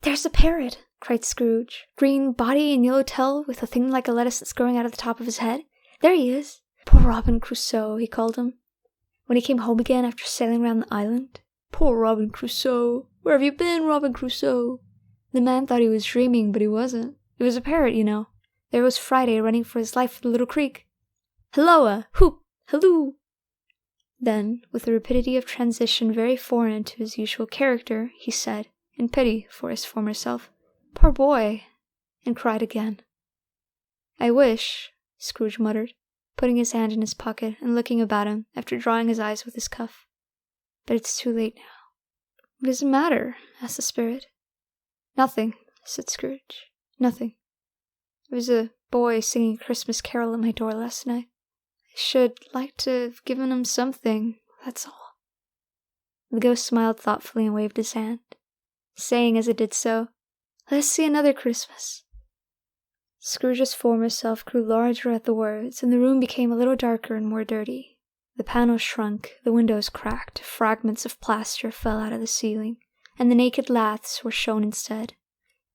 "There's the parrot!" cried Scrooge. "Green body and yellow tail, with a thing like a lettuce that's growing out of the top of his head. There he is. Poor Robin Crusoe, he called him, when he came home again after sailing round the island. Poor Robin Crusoe! Where have you been, Robin Crusoe?" The man thought he was dreaming, but he wasn't. It was a parrot, you know. There was Friday running for his life in the little creek. Halloa! Whoop! Halloo! Then, with a rapidity of transition very foreign to his usual character, he said, in pity for his former self, "Poor boy," and cried again. "I wish," Scrooge muttered, putting his hand in his pocket and looking about him after drying his eyes with his cuff. "But it's too late now." "What does it matter?" asked the spirit. "Nothing," said Scrooge. "Nothing. There was a boy singing a Christmas carol at my door last night. I should like to have given him something, that's all." The ghost smiled thoughtfully and waved his hand, saying as it did so, "Let us see another Christmas." Scrooge's former self grew larger at the words, and the room became a little darker and more dirty. The panels shrunk, the windows cracked, fragments of plaster fell out of the ceiling, and the naked laths were shown instead.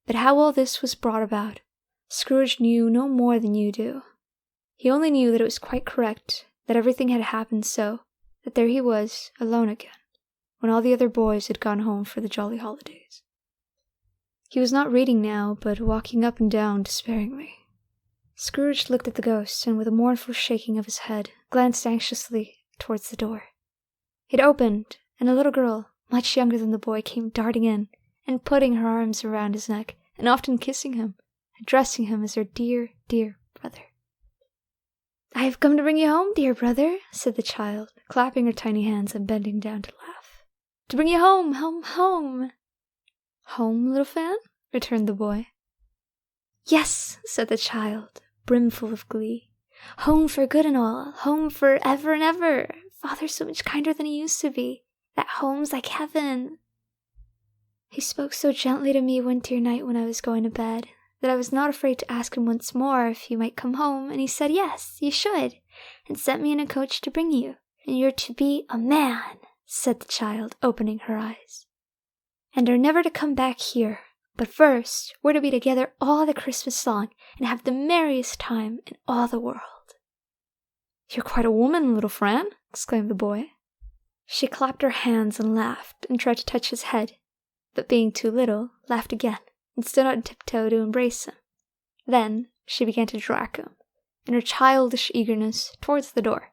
But how all this was brought about, Scrooge knew no more than you do. He only knew that it was quite correct, that everything had happened so, that there he was, alone again, when all the other boys had gone home for the jolly holidays. He was not reading now, but walking up and down despairingly. Scrooge looked at the ghost, and with a mournful shaking of his head, glanced anxiously towards the door. It opened, and a little girl, much younger than the boy, came darting in, and putting her arms around his neck, and often kissing him, addressing him as her dear, dear brother. "I have come to bring you home, dear brother," said the child, clapping her tiny hands and bending down to laugh. "To bring you home, home, home." "Home, little Fan?" returned the boy. "Yes," said the child, brimful of glee. "Home for good and all, home for ever and ever. Father's so much kinder than he used to be. That home's like heaven. He spoke so gently to me one dear night when I was going to bed, that I was not afraid to ask him once more if you might come home, and he said yes, you should, and sent me in a coach to bring you. And you're to be a man," said the child, opening her eyes, "and are never to come back here. But first, we're to be together all the Christmas long, and have the merriest time in all the world." "You're quite a woman, little Fran," exclaimed the boy. She clapped her hands and laughed, and tried to touch his head, but being too little, laughed again, and stood on tiptoe to embrace him. Then she began to drag him, in her childish eagerness, towards the door,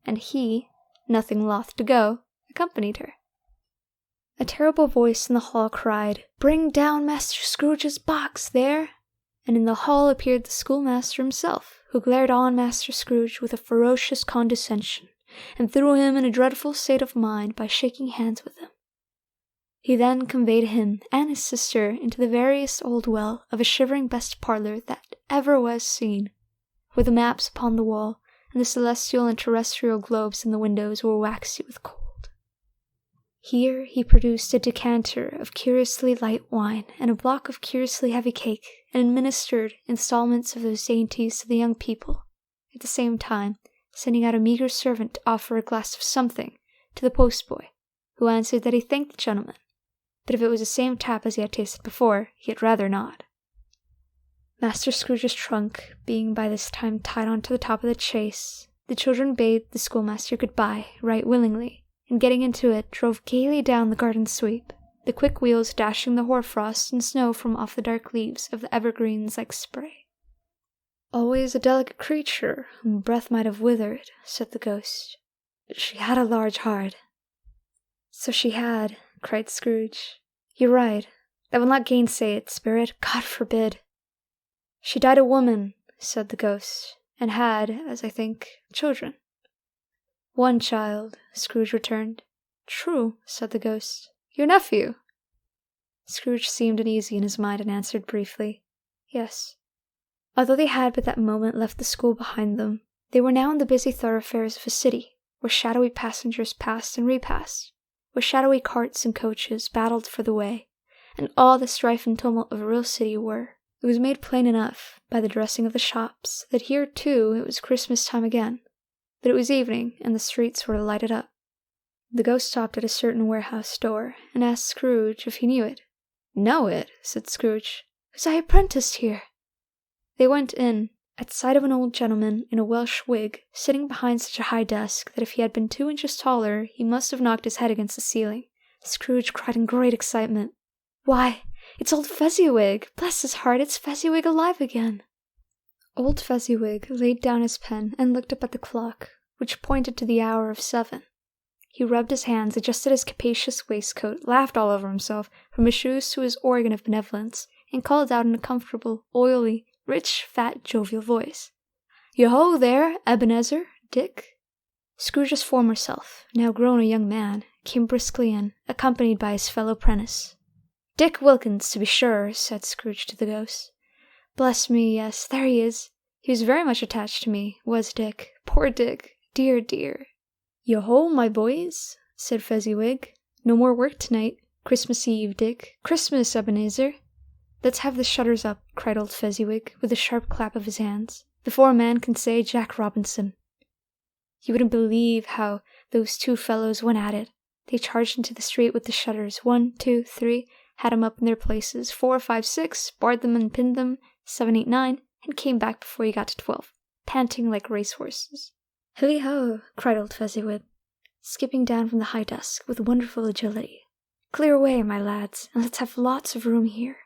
and he, nothing loth to go, accompanied her. A terrible voice in the hall cried, "Bring down Master Scrooge's box there!" And in the hall appeared the schoolmaster himself, who glared on Master Scrooge with a ferocious condescension, and threw him in a dreadful state of mind by shaking hands with him. He then conveyed him and his sister into the veriest old well of a shivering best parlour that ever was seen, where the maps upon the wall and the celestial and terrestrial globes in the windows were waxy with cold. Here he produced a decanter of curiously light wine and a block of curiously heavy cake, and administered installments of those dainties to the young people, at the same time sending out a meagre servant to offer a glass of something to the postboy, who answered that he thanked the gentleman, but if it was the same tap as he had tasted before, he had rather not. Master Scrooge's trunk being by this time tied on to the top of the chaise, the children bade the schoolmaster good-bye right willingly, and getting into it, drove gaily down the garden sweep, the quick wheels dashing the hoarfrost and snow from off the dark leaves of the evergreens like spray. "Always a delicate creature, whom breath might have withered," said the ghost, "but she had a large heart." "So she had," cried Scrooge. "You're right. I will not gainsay it, spirit. God forbid." "She died a woman," said the ghost, "and had, as I think, children." "One child," Scrooge returned. "True," said the ghost. "Your nephew?" Scrooge seemed uneasy in his mind and answered briefly, "Yes." Although they had but that moment left the school behind them, they were now in the busy thoroughfares of a city, where shadowy passengers passed and repassed, where shadowy carts and coaches battled for the way, and all the strife and tumult of a real city were. It was made plain enough, by the dressing of the shops, that here too it was Christmas time again, but it was evening, and the streets were lighted up. The ghost stopped at a certain warehouse door, and asked Scrooge if he knew it. "Know it?" said Scrooge. "Was I apprenticed here?" They went in, at sight of an old gentleman in a Welsh wig, sitting behind such a high desk that if he had been 2 inches taller, he must have knocked his head against the ceiling. Scrooge cried in great excitement, "Why, It's old Fezziwig! Bless his heart, it's Fezziwig alive again! Old Fezziwig laid down his pen and looked up at the clock, which pointed to the hour of 7. He rubbed his hands, adjusted his capacious waistcoat, laughed all over himself, from his shoes to his organ of benevolence, and called out in a comfortable, oily, rich, fat, jovial voice, "Yo-ho there, Ebenezer, Dick." Scrooge's former self, now grown a young man, came briskly in, accompanied by his fellow apprentice. "Dick Wilkins, to be sure," said Scrooge to the ghost. "Bless me, yes, there he is. He was very much attached to me, was Dick. Poor Dick, dear, dear." "Yo-ho, my boys," said Fezziwig. "No more work tonight. Christmas Eve, Dick. Christmas, Ebenezer." "Let's have the shutters up," cried old Fezziwig, with a sharp clap of his hands, "before a man can say Jack Robinson." You wouldn't believe how those two fellows went at it. They charged into the street with the shutters. 1, 2, 3, had 'em up in their places. 4, 5, 6, barred them and pinned them. 7, 8, 9, and came back before you got to 12, panting like racehorses. "Hilly-ho!" cried old Fezziwig, skipping down from the high desk with wonderful agility. "Clear away, my lads, and let's have lots of room here.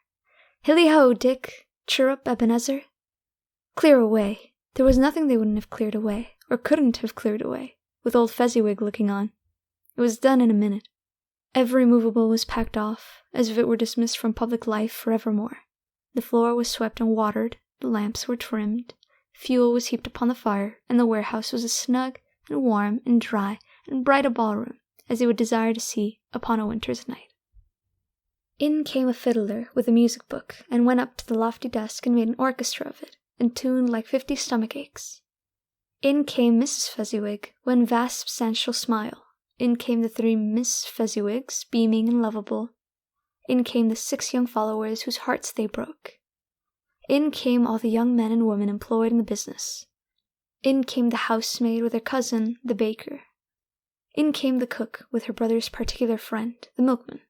Hilly-ho, Dick! Cheer up, Ebenezer!" Clear away! There was nothing they wouldn't have cleared away, or couldn't have cleared away, with old Fezziwig looking on. It was done in a minute. Every movable was packed off, as if it were dismissed from public life forevermore. The floor was swept and watered, the lamps were trimmed, fuel was heaped upon the fire, and the warehouse was as snug and warm and dry and bright a ballroom as you would desire to see upon a winter's night. In came a fiddler with a music book, and went up to the lofty desk and made an orchestra of it, and tuned like 50 stomach aches. In came Mrs. Fezziwig, one vast substantial smile. In came the 3 Miss Fezziwigs, beaming and lovable. In came the 6 young followers whose hearts they broke. In came all the young men and women employed in the business. In came the housemaid with her cousin, the baker. In came the cook with her brother's particular friend, the milkman.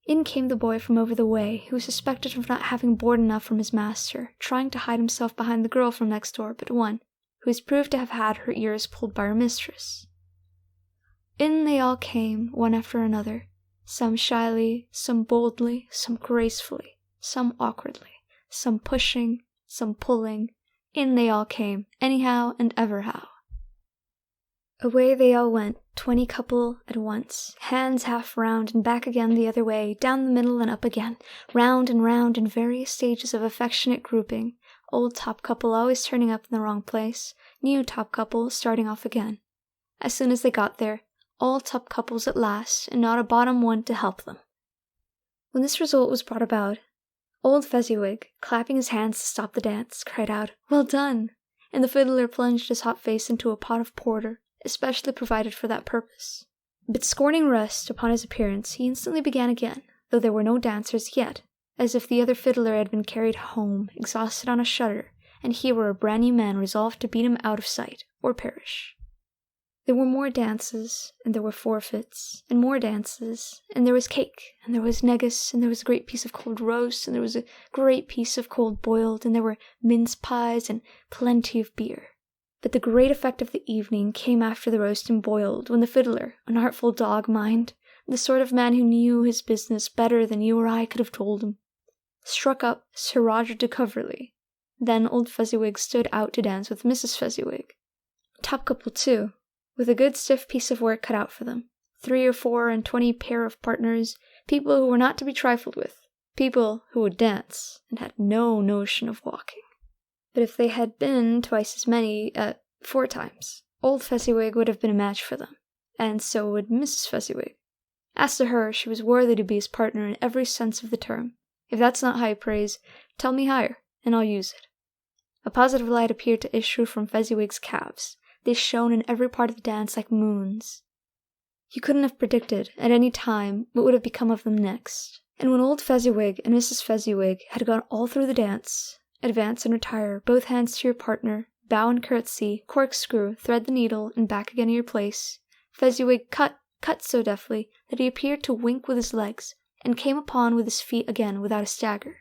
In came the boy from over the way, who was suspected of not having board enough from his master, trying to hide himself behind the girl from next door but one, who was proved to have had her ears pulled by her mistress. In they all came, one after another, some shyly, some boldly, some gracefully, some awkwardly, some pushing, some pulling. In they all came, anyhow and everhow. Away they all went, 20 couple at once, hands half round and back again the other way, down the middle and up again, round and round in various stages of affectionate grouping, old top couple always turning up in the wrong place, new top couple starting off again. As soon as they got there, all top couples at last, and not a bottom one to help them. When this result was brought about, old Fezziwig, clapping his hands to stop the dance, cried out, "Well done!" and the fiddler plunged his hot face into a pot of porter, especially provided for that purpose. But scorning rest upon his appearance, he instantly began again, though there were no dancers yet, as if the other fiddler had been carried home, exhausted on a shutter, and he were a brand new man resolved to beat him out of sight, or perish. There were more dances, and there were forfeits, and more dances, and there was cake, and there was negus, and there was a great piece of cold roast, and there was a great piece of cold boiled, and there were mince pies, and plenty of beer. But the great effect of the evening came after the roast and boiled, when the fiddler, an artful dog, mind, the sort of man who knew his business better than you or I could have told him, struck up Sir Roger de Coverley. Then old Fezziwig stood out to dance with Mrs. Fezziwig. Top couple too, with a good stiff piece of work cut out for them. 3 or 4 and 20 pair of partners, people who were not to be trifled with, people who would dance, and had no notion of walking. But if they had been twice as many, 4 times, old Fezziwig would have been a match for them, and so would Mrs. Fezziwig. As to her, she was worthy to be his partner in every sense of the term. If that's not high praise, tell me higher, and I'll use it. A positive light appeared to issue from Fezziwig's calves. They shone in every part of the dance like moons. You couldn't have predicted, at any time, what would have become of them next. And when old Fezziwig and Mrs. Fezziwig had gone all through the dance, advance and retire, both hands to your partner, bow and curtsy, corkscrew, thread the needle, and back again to your place, Fezziwig cut so deftly that he appeared to wink with his legs, and came upon with his feet again without a stagger.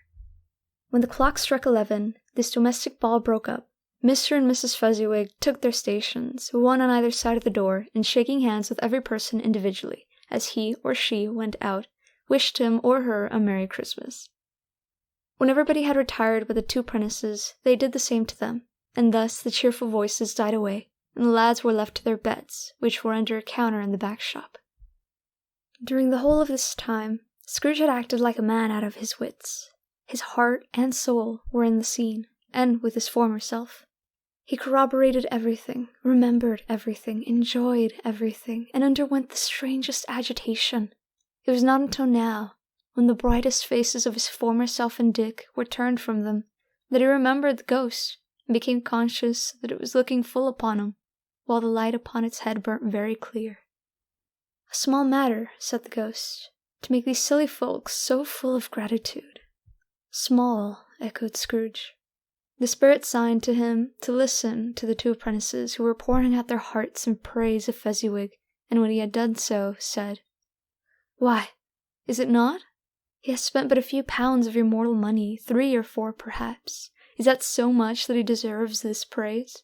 When the clock struck 11, this domestic ball broke up. Mr. and Mrs. Fezziwig took their stations, one on either side of the door, and shaking hands with every person individually, as he or she went out, wished him or her a Merry Christmas. When everybody had retired but the two apprentices, they did the same to them, and thus the cheerful voices died away, and the lads were left to their beds, which were under a counter in the back shop. During the whole of this time, Scrooge had acted like a man out of his wits. His heart and soul were in the scene, and with his former self. He corroborated everything, remembered everything, enjoyed everything, and underwent the strangest agitation. It was not until now, when the brightest faces of his former self and Dick were turned from them, that he remembered the ghost, and became conscious that it was looking full upon him, while the light upon its head burnt very clear. "A small matter," said the ghost, "to make these silly folks so full of gratitude." "Small," echoed Scrooge. The spirit signed to him to listen to the two apprentices who were pouring out their hearts in praise of Fezziwig, and when he had done so, said, "Why, is it not? He has spent but a few pounds of your mortal money, 3 or 4 perhaps. Is that so much that he deserves this praise?"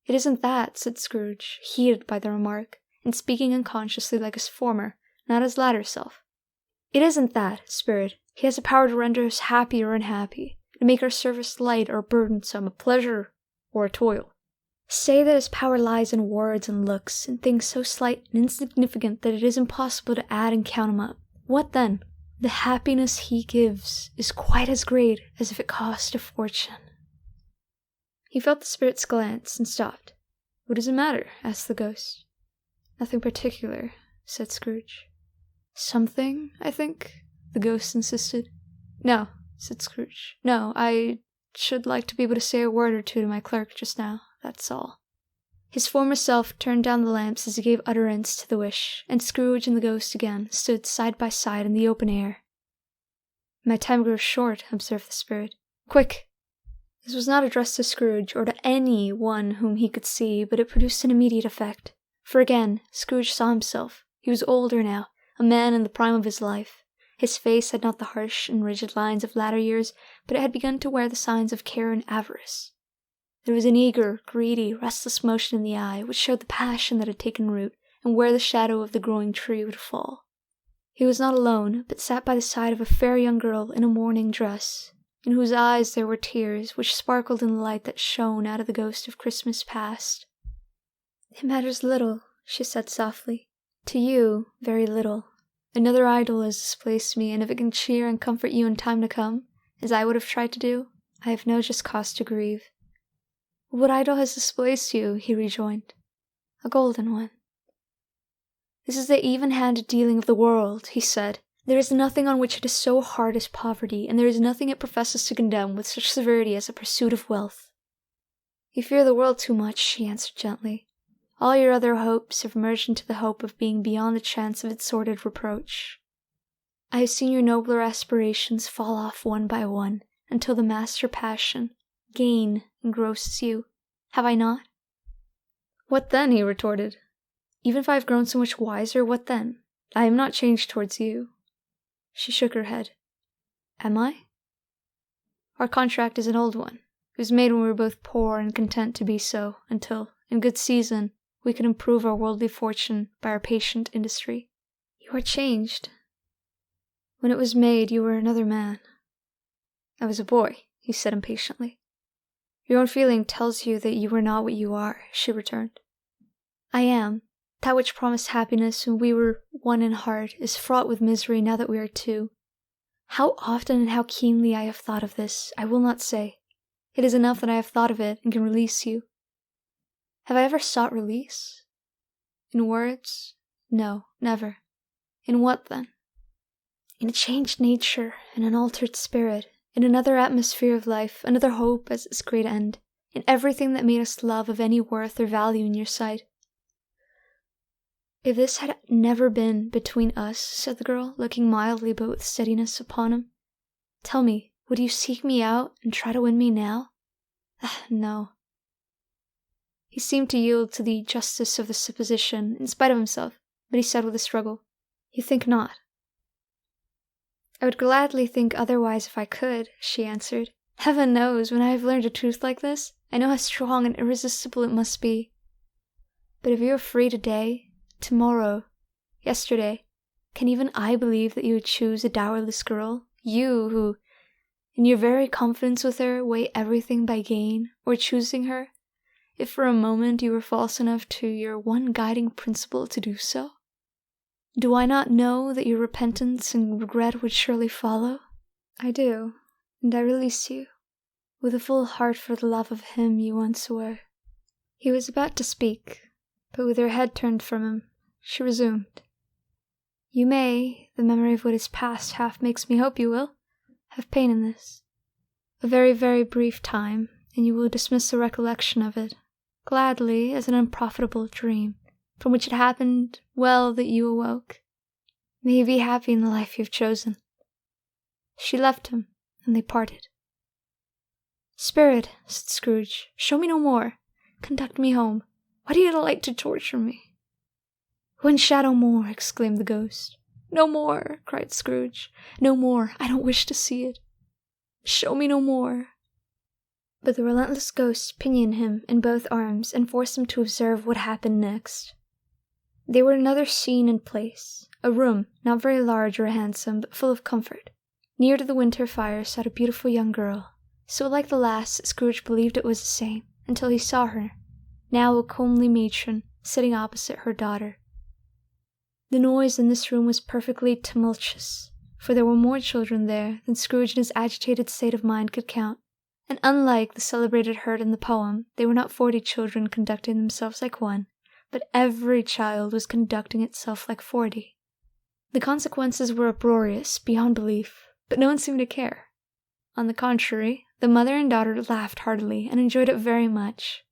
"It isn't that," said Scrooge, heated by the remark, and speaking unconsciously like his former, not his latter self. "It isn't that, spirit. He has the power to render us happy or unhappy, to make our service light or burdensome, a pleasure or a toil. Say that his power lies in words and looks, in things so slight and insignificant that it is impossible to add and count them up. What then? The happiness he gives is quite as great as if it cost a fortune." He felt the spirit's glance and stopped. "What does it matter?" asked the ghost. "Nothing particular," said Scrooge. "Something, I think?" the ghost insisted. "No," said Scrooge. "No, I should like to be able to say a word or two to my clerk just now, that's all." His former self turned down the lamps as he gave utterance to the wish, and Scrooge and the ghost again stood side by side in the open air. "My time grows short," observed the spirit. "Quick!" This was not addressed to Scrooge or to any one whom he could see, but it produced an immediate effect. For again, Scrooge saw himself. He was older now, a man in the prime of his life. His face had not the harsh and rigid lines of latter years, but it had begun to wear the signs of care and avarice. There was an eager, greedy, restless motion in the eye, which showed the passion that had taken root, and where the shadow of the growing tree would fall. He was not alone, but sat by the side of a fair young girl in a mourning dress, in whose eyes there were tears, which sparkled in the light that shone out of the ghost of Christmas past. "It matters little," she said softly. "To you, very little. Another idol has displaced me, and if it can cheer and comfort you in time to come, as I would have tried to do, I have no just cause to grieve." "What idol has displaced you?" he rejoined. "A golden one." "This is the even-handed dealing of the world," he said. "There is nothing on which it is so hard as poverty, and there is nothing it professes to condemn with such severity as the pursuit of wealth." "You fear the world too much," she answered gently. "All your other hopes have merged into the hope of being beyond the chance of its sordid reproach. I have seen your nobler aspirations fall off one by one, until the master passion, gain, engrosses you. Have I not?" "What then?" he retorted. "Even if I have grown so much wiser, what then? I am not changed towards you." She shook her head. "Am I?" "Our contract is an old one. It was made when we were both poor and content to be so, until, in good season, we could improve our worldly fortune by our patient industry. You are changed. When it was made, you were another man." "I was a boy," he said impatiently. "Your own feeling tells you that you were not what you are," she returned. "I am. That which promised happiness when we were one in heart is fraught with misery now that we are two. How often and how keenly I have thought of this, I will not say. It is enough that I have thought of it and can release you. Have I ever sought release? In words? No, never. In what then? In a changed nature, in an altered spirit, in another atmosphere of life, another hope as its great end, in everything that made us love of any worth or value in your sight." "If this had never been between us," said the girl, looking mildly but with steadiness upon him, "tell me, would you seek me out and try to win me now?" "No." He seemed to yield to the justice of the supposition, in spite of himself, but he said with a struggle, "You think not?" "I would gladly think otherwise if I could," she answered. "Heaven knows, when I have learned a truth like this, I know how strong and irresistible it must be. But if you are free today, tomorrow, yesterday, can even I believe that you would choose a dowerless girl, you who, In your very confidence with her, weigh everything by gain, or choosing her, if for a moment you were false enough to your one guiding principle to do so? Do I not know that your repentance and regret would surely follow? I do, and I release you, with a full heart for the love of him you once were. He was about to speak, but with her head turned from him, she resumed. You may, the memory of what is past half makes me hope you will, have pain in this. A very, very brief time, and you will dismiss the recollection of it, gladly as an unprofitable dream, from which it happened well that you awoke. May you be happy in the life you have chosen. She left him, and they parted. Spirit, said Scrooge, show me no more. Conduct me home. Why do you delight to torture me? One shadow more, exclaimed the ghost. No more, cried Scrooge. No more. I don't wish to see it. Show me no more. But the relentless ghost pinioned him in both arms and forced him to observe what happened next. They were in another scene and place, a room not very large or handsome, but full of comfort. Near to the winter fire sat a beautiful young girl, so like the last that Scrooge believed it was the same, until he saw her, now a comely matron, sitting opposite her daughter. The noise in this room was perfectly tumultuous, for there were more children there than Scrooge in his agitated state of mind could count, and unlike the celebrated herd in the poem, they were not 40 children conducting themselves like one, but every child was conducting itself like 40. The consequences were uproarious beyond belief, but no one seemed to care. On the contrary, the mother and daughter laughed heartily and enjoyed it very much,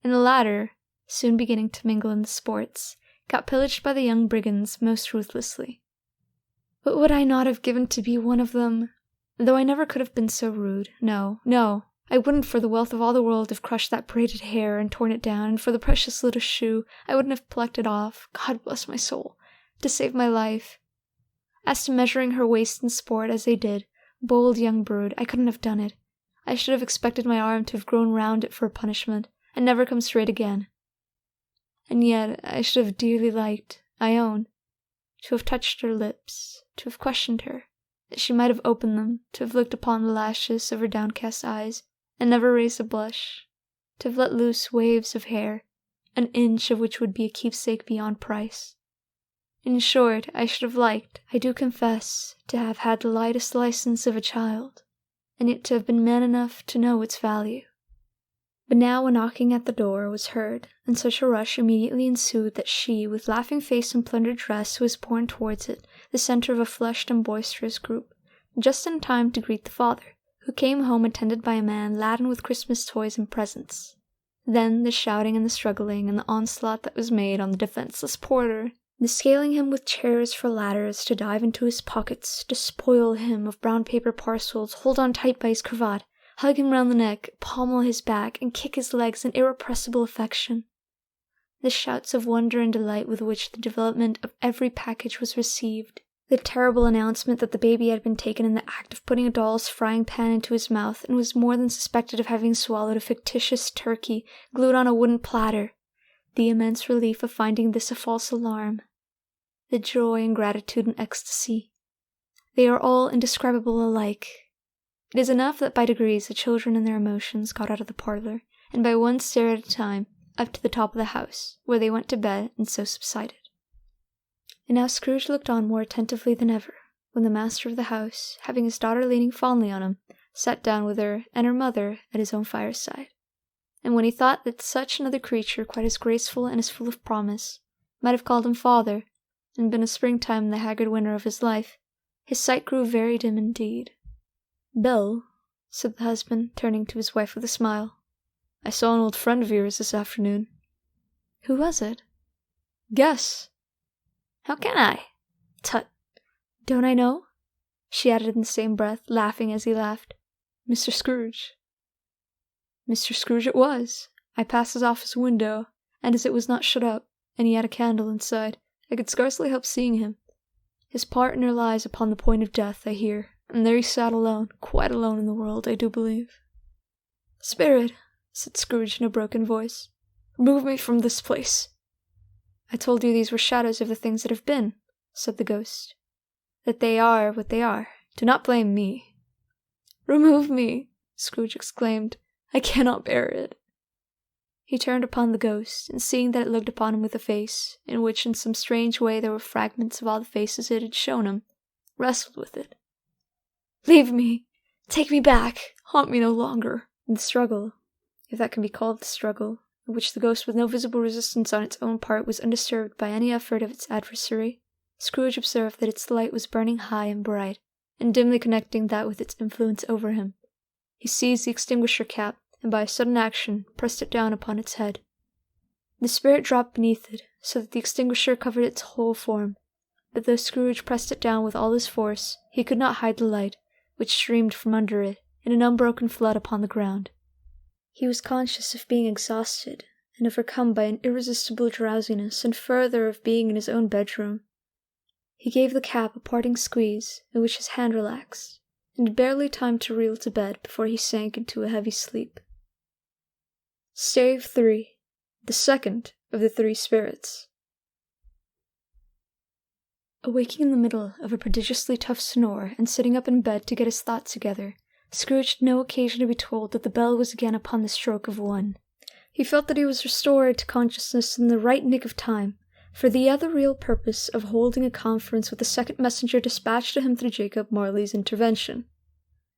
and the latter, soon beginning to mingle in the sports, got pillaged by the young brigands most ruthlessly. But would I not have given to be one of them? Though I never could have been so rude. No, no, I wouldn't for the wealth of all the world have crushed that braided hair and torn it down, and for the precious little shoe I wouldn't have plucked it off, God bless my soul, to save my life. As to measuring her waist in sport as they did, bold young brood, I couldn't have done it. I should have expected my arm to have grown round it for a punishment, and never come straight again. And yet I should have dearly liked, I own, to have touched her lips, to have questioned her, that she might have opened them, to have looked upon the lashes of her downcast eyes, and never raised a blush, to have let loose waves of hair, an inch of which would be a keepsake beyond price. In short, I should have liked, I do confess, to have had the lightest license of a child, and yet to have been man enough to know its value. But now a knocking at the door was heard, and such a rush immediately ensued that she, with laughing face and plundered dress, was borne towards it, the centre of a flushed and boisterous group, just in time to greet the father, who came home attended by a man laden with Christmas toys and presents. Then the shouting and the struggling, and the onslaught that was made on the defenceless porter, the scaling him with chairs for ladders to dive into his pockets, to spoil him of brown paper parcels, hold on tight by his cravat, hug him round the neck, pommel his back, and kick his legs in irrepressible affection. The shouts of wonder and delight with which the development of every package was received, the terrible announcement that the baby had been taken in the act of putting a doll's frying pan into his mouth and was more than suspected of having swallowed a fictitious turkey glued on a wooden platter, the immense relief of finding this a false alarm, the joy and gratitude and ecstasy, they are all indescribable alike. It is enough that by degrees the children and their emotions got out of the parlor, and by one stair at a time, up to the top of the house, where they went to bed and so subsided. And now Scrooge looked on more attentively than ever, when the master of the house, having his daughter leaning fondly on him, sat down with her and her mother at his own fireside. And when he thought that such another creature, quite as graceful and as full of promise, might have called him father, and been a springtime in the haggard winter of his life, his sight grew very dim indeed. "Belle," said the husband, turning to his wife with a smile, "I saw an old friend of yours this afternoon." "Who was it?" "Guess." "How can I?" "Tut! Don't I know?" she added in the same breath, laughing as he laughed. "Mr. Scrooge." "Mr. Scrooge it was. I passed his office window, and as it was not shut up, and he had a candle inside, I could scarcely help seeing him. His partner lies upon the point of death, I hear, and there he sat alone, quite alone in the world, I do believe." "Spirit," said Scrooge in a broken voice, "remove me from this place." "I told you these were shadows of the things that have been," said the ghost. "That they are what they are. Do not blame me." "Remove me!" Scrooge exclaimed. "I cannot bear it." He turned upon the ghost, and seeing that it looked upon him with a face, in which in some strange way there were fragments of all the faces it had shown him, wrestled with it. "Leave me! Take me back! Haunt me no longer!" The struggle, if that can be called the struggle, in which the ghost with no visible resistance on its own part was undisturbed by any effort of its adversary, Scrooge observed that its light was burning high and bright, and dimly connecting that with its influence over him. He seized the extinguisher cap, and by a sudden action pressed it down upon its head. The spirit dropped beneath it, so that the extinguisher covered its whole form, but though Scrooge pressed it down with all his force, he could not hide the light, which streamed from under it in an unbroken flood upon the ground. He was conscious of being exhausted, and overcome by an irresistible drowsiness, and further of being in his own bedroom. He gave the cap a parting squeeze, in which his hand relaxed, and had barely time to reel to bed before he sank into a heavy sleep. Stave 3. The second of the three spirits. Awaking in the middle of a prodigiously tough snore, and sitting up in bed to get his thoughts together, Scrooge had no occasion to be told that the bell was again upon the stroke of 1. He felt that he was restored to consciousness in the right nick of time, for the other real purpose of holding a conference with the second messenger dispatched to him through Jacob Marley's intervention.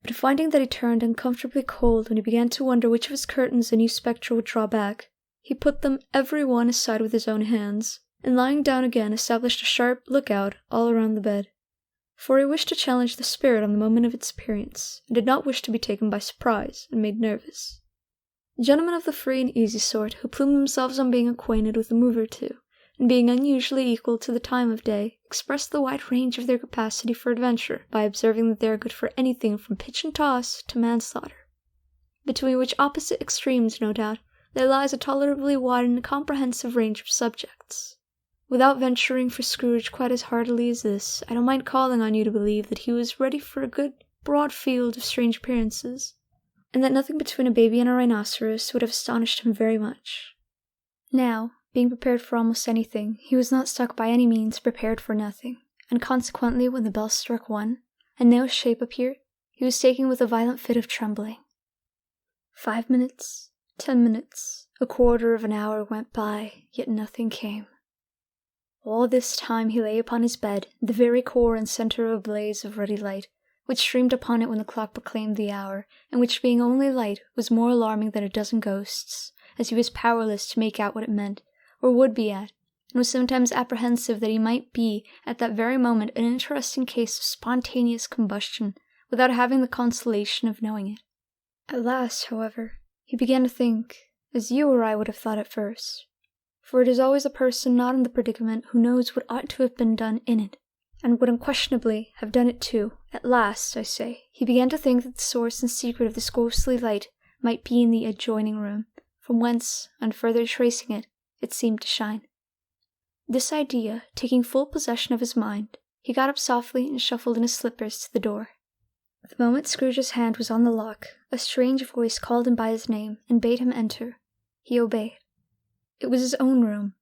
But finding that he turned uncomfortably cold when he began to wonder which of his curtains the new spectre would draw back, he put them every one aside with his own hands, and lying down again established a sharp lookout all around the bed. For he wished to challenge the spirit on the moment of its appearance, and did not wish to be taken by surprise and made nervous. Gentlemen of the free and easy sort, who plume themselves on being acquainted with a move or two, and being unusually equal to the time of day, express the wide range of their capacity for adventure by observing that they are good for anything from pitch and toss to manslaughter. Between which opposite extremes, no doubt, there lies a tolerably wide and comprehensive range of subjects. Without venturing for Scrooge quite as heartily as this, I don't mind calling on you to believe that he was ready for a good, broad field of strange appearances, and that nothing between a baby and a rhinoceros would have astonished him very much. Now, being prepared for almost anything, he was not stuck by any means prepared for nothing, and consequently when the bell struck 1, and no shape appeared, he was taken with a violent fit of trembling. 5 minutes, 10 minutes, a quarter of an hour went by, yet nothing came. All this time he lay upon his bed, the very core and center of a blaze of ruddy light, which streamed upon it when the clock proclaimed the hour, and which being only light was more alarming than a dozen ghosts, as he was powerless to make out what it meant, or would be at, and was sometimes apprehensive that he might be, at that very moment, an interesting case of spontaneous combustion, without having the consolation of knowing it. At last, however, he began to think, as you or I would have thought at first, for it is always a person not in the predicament who knows what ought to have been done in it, and would unquestionably have done it too. At last, I say, he began to think that the source and secret of this ghostly light might be in the adjoining room, from whence, on further tracing it, it seemed to shine. This idea, taking full possession of his mind, he got up softly and shuffled in his slippers to the door. The moment Scrooge's hand was on the lock, a strange voice called him by his name and bade him enter. He obeyed. It was his own room.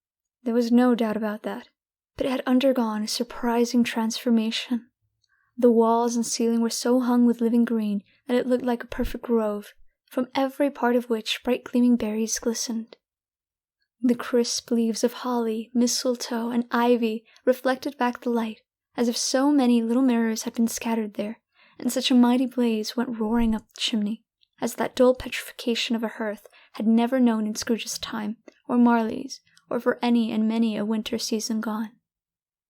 There was no doubt about that, but it had undergone a surprising transformation. The walls and ceiling were so hung with living green that it looked like a perfect grove, from every part of which bright gleaming berries glistened. The crisp leaves of holly, mistletoe, and ivy reflected back the light, as if so many little mirrors had been scattered there, and such a mighty blaze went roaring up the chimney, as that dull petrification of a hearth had never known in Scrooge's time, or Marley's, or for any and many a winter season gone.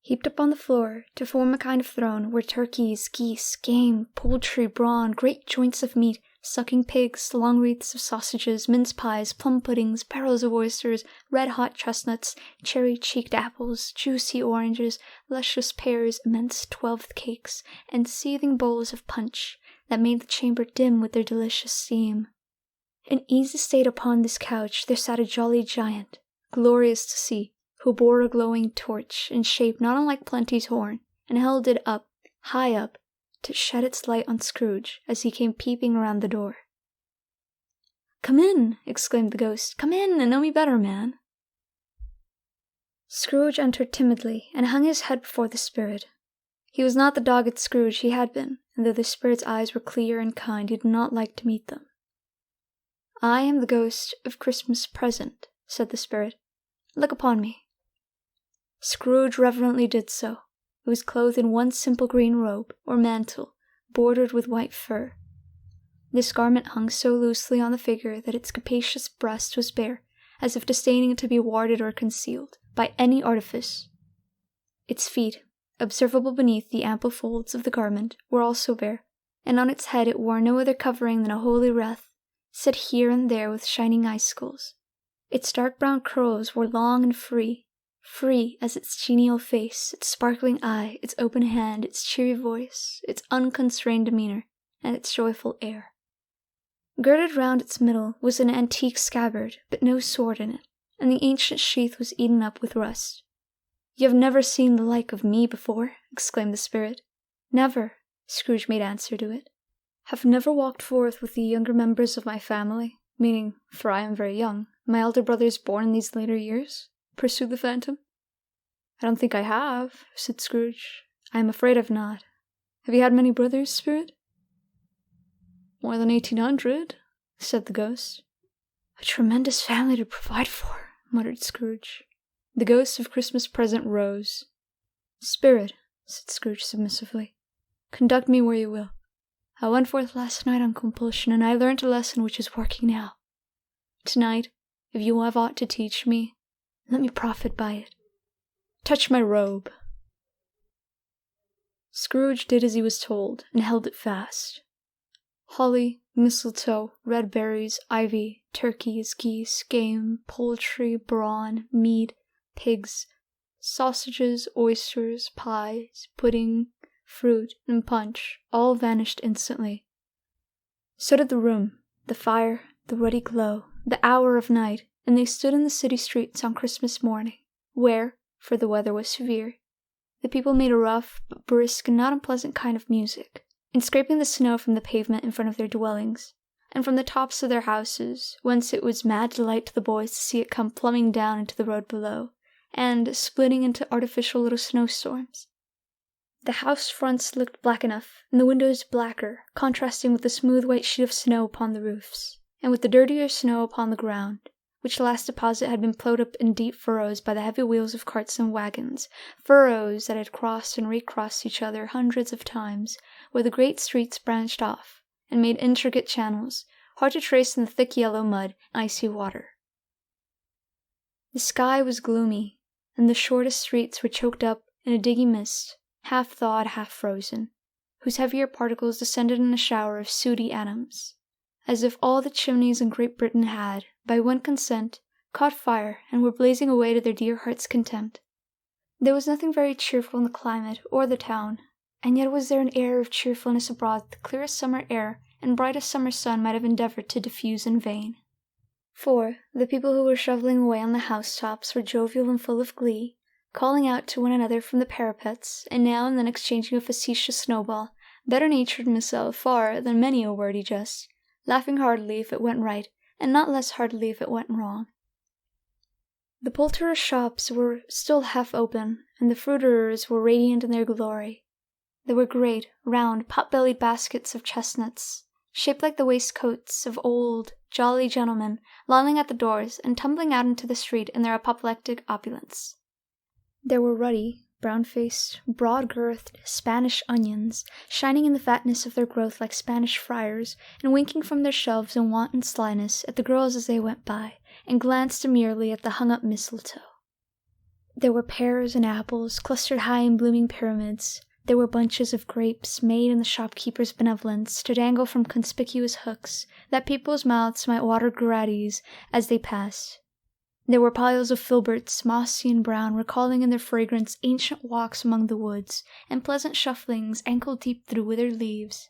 Heaped up on the floor, to form a kind of throne, were turkeys, geese, game, poultry, brawn, great joints of meat, sucking pigs, long wreaths of sausages, mince pies, plum puddings, barrels of oysters, red-hot chestnuts, cherry-cheeked apples, juicy oranges, luscious pears, immense 12th cakes, and seething bowls of punch, that made the chamber dim with their delicious steam. In easy state upon this couch there sat a jolly giant, glorious to see, who bore a glowing torch, in shape not unlike Plenty's horn, and held it up, high up, to shed its light on Scrooge as he came peeping around the door. "Come in!" exclaimed the ghost. "Come in and know me better, man." Scrooge entered timidly, and hung his head before the spirit. He was not the dogged Scrooge he had been, and though the spirit's eyes were clear and kind, he did not like to meet them. "I am the ghost of Christmas present," said the spirit. "Look upon me." Scrooge reverently did so. It was clothed in one simple green robe, or mantle, bordered with white fur. This garment hung so loosely on the figure that its capacious breast was bare, as if disdaining to be warded or concealed by any artifice. Its feet, observable beneath the ample folds of the garment, were also bare, and on its head it wore no other covering than a holy wreath, set here and there with shining icicles. Its dark brown curls were long and free as its genial face, its sparkling eye, its open hand, its cheery voice, its unconstrained demeanor, and its joyful air. Girded round its middle was an antique scabbard, but no sword in it, and the ancient sheath was eaten up with rust. "You have never seen the like of me before," exclaimed the spirit. "Never," Scrooge made answer to it. "Have never walked forth with the younger members of my family, meaning, for I am very young, my elder brothers born in these later years?" pursued the phantom. "I don't think I have," said Scrooge. "I am afraid I've not. Have you had many brothers, spirit?" "More than 1800, said the ghost. "A tremendous family to provide for," muttered Scrooge. The ghost of Christmas present rose. "Spirit," said Scrooge submissively, "conduct me where you will. I went forth last night on compulsion, and I learnt a lesson which is working now. Tonight, if you have aught to teach me, let me profit by it. Touch my robe." Scrooge did as he was told, and held it fast. Holly, mistletoe, red berries, ivy, turkeys, geese, game, poultry, brawn, meat, pigs, sausages, oysters, pies, pudding, fruit, and punch all vanished instantly. So did the room, the fire, the ruddy glow, the hour of night, and they stood in the city streets on Christmas morning, where, for the weather was severe, the people made a rough but brisk and not unpleasant kind of music, in scraping the snow from the pavement in front of their dwellings, and from the tops of their houses, whence it was mad delight to the boys to see it come plumbing down into the road below, and splitting into artificial little snowstorms. The house fronts looked black enough, and the windows blacker, contrasting with the smooth white sheet of snow upon the roofs, and with the dirtier snow upon the ground, which last deposit had been plowed up in deep furrows by the heavy wheels of carts and wagons, furrows that had crossed and recrossed each other hundreds of times, where the great streets branched off, and made intricate channels, hard to trace in the thick yellow mud and icy water. The sky was gloomy, and the shortest streets were choked up in a diggy mist, half thawed, half frozen, whose heavier particles descended in a shower of sooty atoms, as if all the chimneys in Great Britain had, by one consent, caught fire and were blazing away to their dear hearts' content. There was nothing very cheerful in the climate or the town, and yet was there an air of cheerfulness abroad that the clearest summer air and brightest summer sun might have endeavored to diffuse in vain. For the people who were shoveling away on the housetops were jovial and full of glee, calling out to one another from the parapets, and now and then exchanging a facetious snowball, better-natured missile far than many a wordy jest, laughing heartily if it went right, and not less heartily if it went wrong. The poulterers' shops were still half open, and the fruiterers were radiant in their glory. There were great, round, pot-bellied baskets of chestnuts, shaped like the waistcoats of old, jolly gentlemen, lolling at the doors and tumbling out into the street in their apoplectic opulence. There were ruddy, brown-faced, broad-girthed Spanish onions, shining in the fatness of their growth like Spanish friars, and winking from their shelves in wanton slyness at the girls as they went by, and glanced demurely at the hung-up mistletoe. There were pears and apples clustered high in blooming pyramids. There were bunches of grapes made in the shopkeeper's benevolence to dangle from conspicuous hooks, that people's mouths might water gratis as they passed. There were piles of filberts, mossy and brown, recalling in their fragrance ancient walks among the woods, and pleasant shufflings ankle-deep through withered leaves.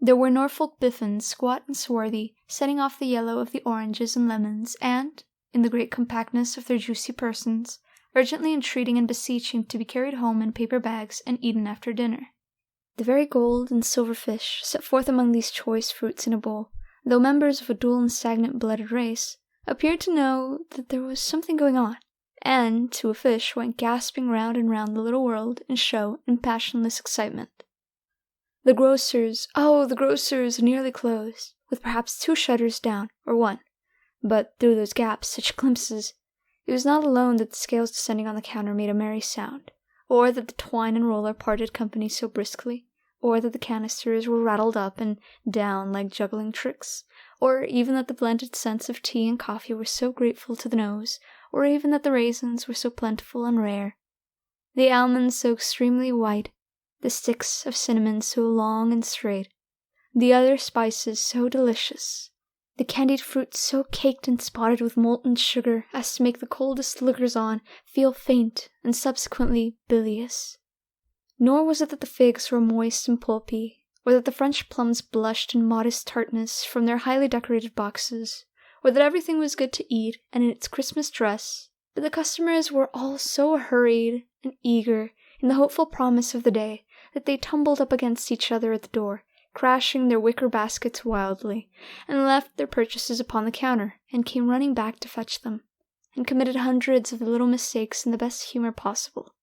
There were Norfolk biffins, squat and swarthy, setting off the yellow of the oranges and lemons, and, in the great compactness of their juicy persons, urgently entreating and beseeching to be carried home in paper bags and eaten after dinner. The very gold and silver fish set forth among these choice fruits in a bowl, though members of a dual and stagnant-blooded race, appeared to know that there was something going on, and, to a fish, went gasping round and round the little world in show and passionless excitement. The grocers, oh, the grocers, nearly closed, with perhaps 2 shutters down, or 1. But through those gaps, such glimpses! It was not alone that the scales descending on the counter made a merry sound, or that the twine and roller parted company so briskly, or that the canisters were rattled up and down like juggling tricks, or even that the blended scents of tea and coffee were so grateful to the nose, or even that the raisins were so plentiful and rare, the almonds so extremely white, the sticks of cinnamon so long and straight, the other spices so delicious, the candied fruit so caked and spotted with molten sugar as to make the coldest lookers-on feel faint and subsequently bilious. Nor was it that the figs were moist and pulpy, or that the French plums blushed in modest tartness from their highly decorated boxes, or that everything was good to eat and in its Christmas dress, but the customers were all so hurried and eager in the hopeful promise of the day that they tumbled up against each other at the door, crashing their wicker baskets wildly, and left their purchases upon the counter, and came running back to fetch them, and committed hundreds of little mistakes in the best humor possible.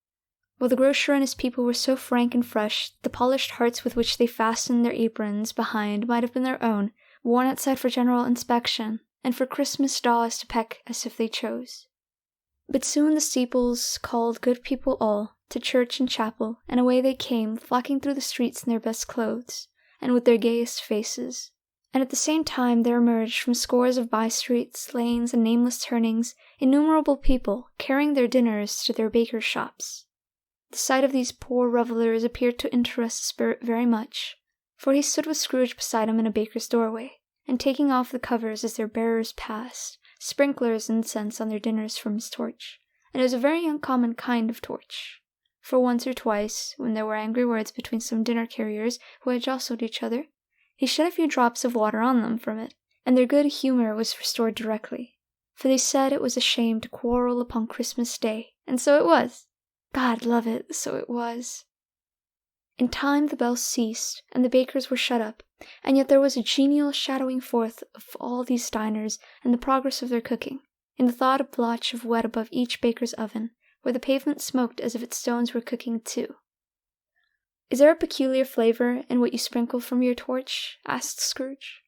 While the grocer and his people were so frank and fresh, the polished hearts with which they fastened their aprons behind might have been their own, worn outside for general inspection, and for Christmas dolls to peck as if they chose. But soon the steeples called good people all, to church and chapel, and away they came, flocking through the streets in their best clothes, and with their gayest faces. And at the same time there emerged from scores of by-streets, lanes, and nameless turnings, innumerable people, carrying their dinners to their bakers' shops. The sight of these poor revellers appeared to interest the spirit very much, for he stood with Scrooge beside him in a baker's doorway, and taking off the covers as their bearers passed, sprinklers incense on their dinners from his torch, and it was a very uncommon kind of torch. For once or twice, when there were angry words between some dinner-carriers who had jostled each other, he shed a few drops of water on them from it, and their good humour was restored directly, for they said it was a shame to quarrel upon Christmas Day, and so it was. God love it, so it was. In time the bells ceased, and the bakers were shut up, and yet there was a genial shadowing forth of all these diners and the progress of their cooking, in the thought of blotch of wet above each baker's oven, where the pavement smoked as if its stones were cooking too. "Is there a peculiar flavour in what you sprinkle from your torch?" asked Scrooge.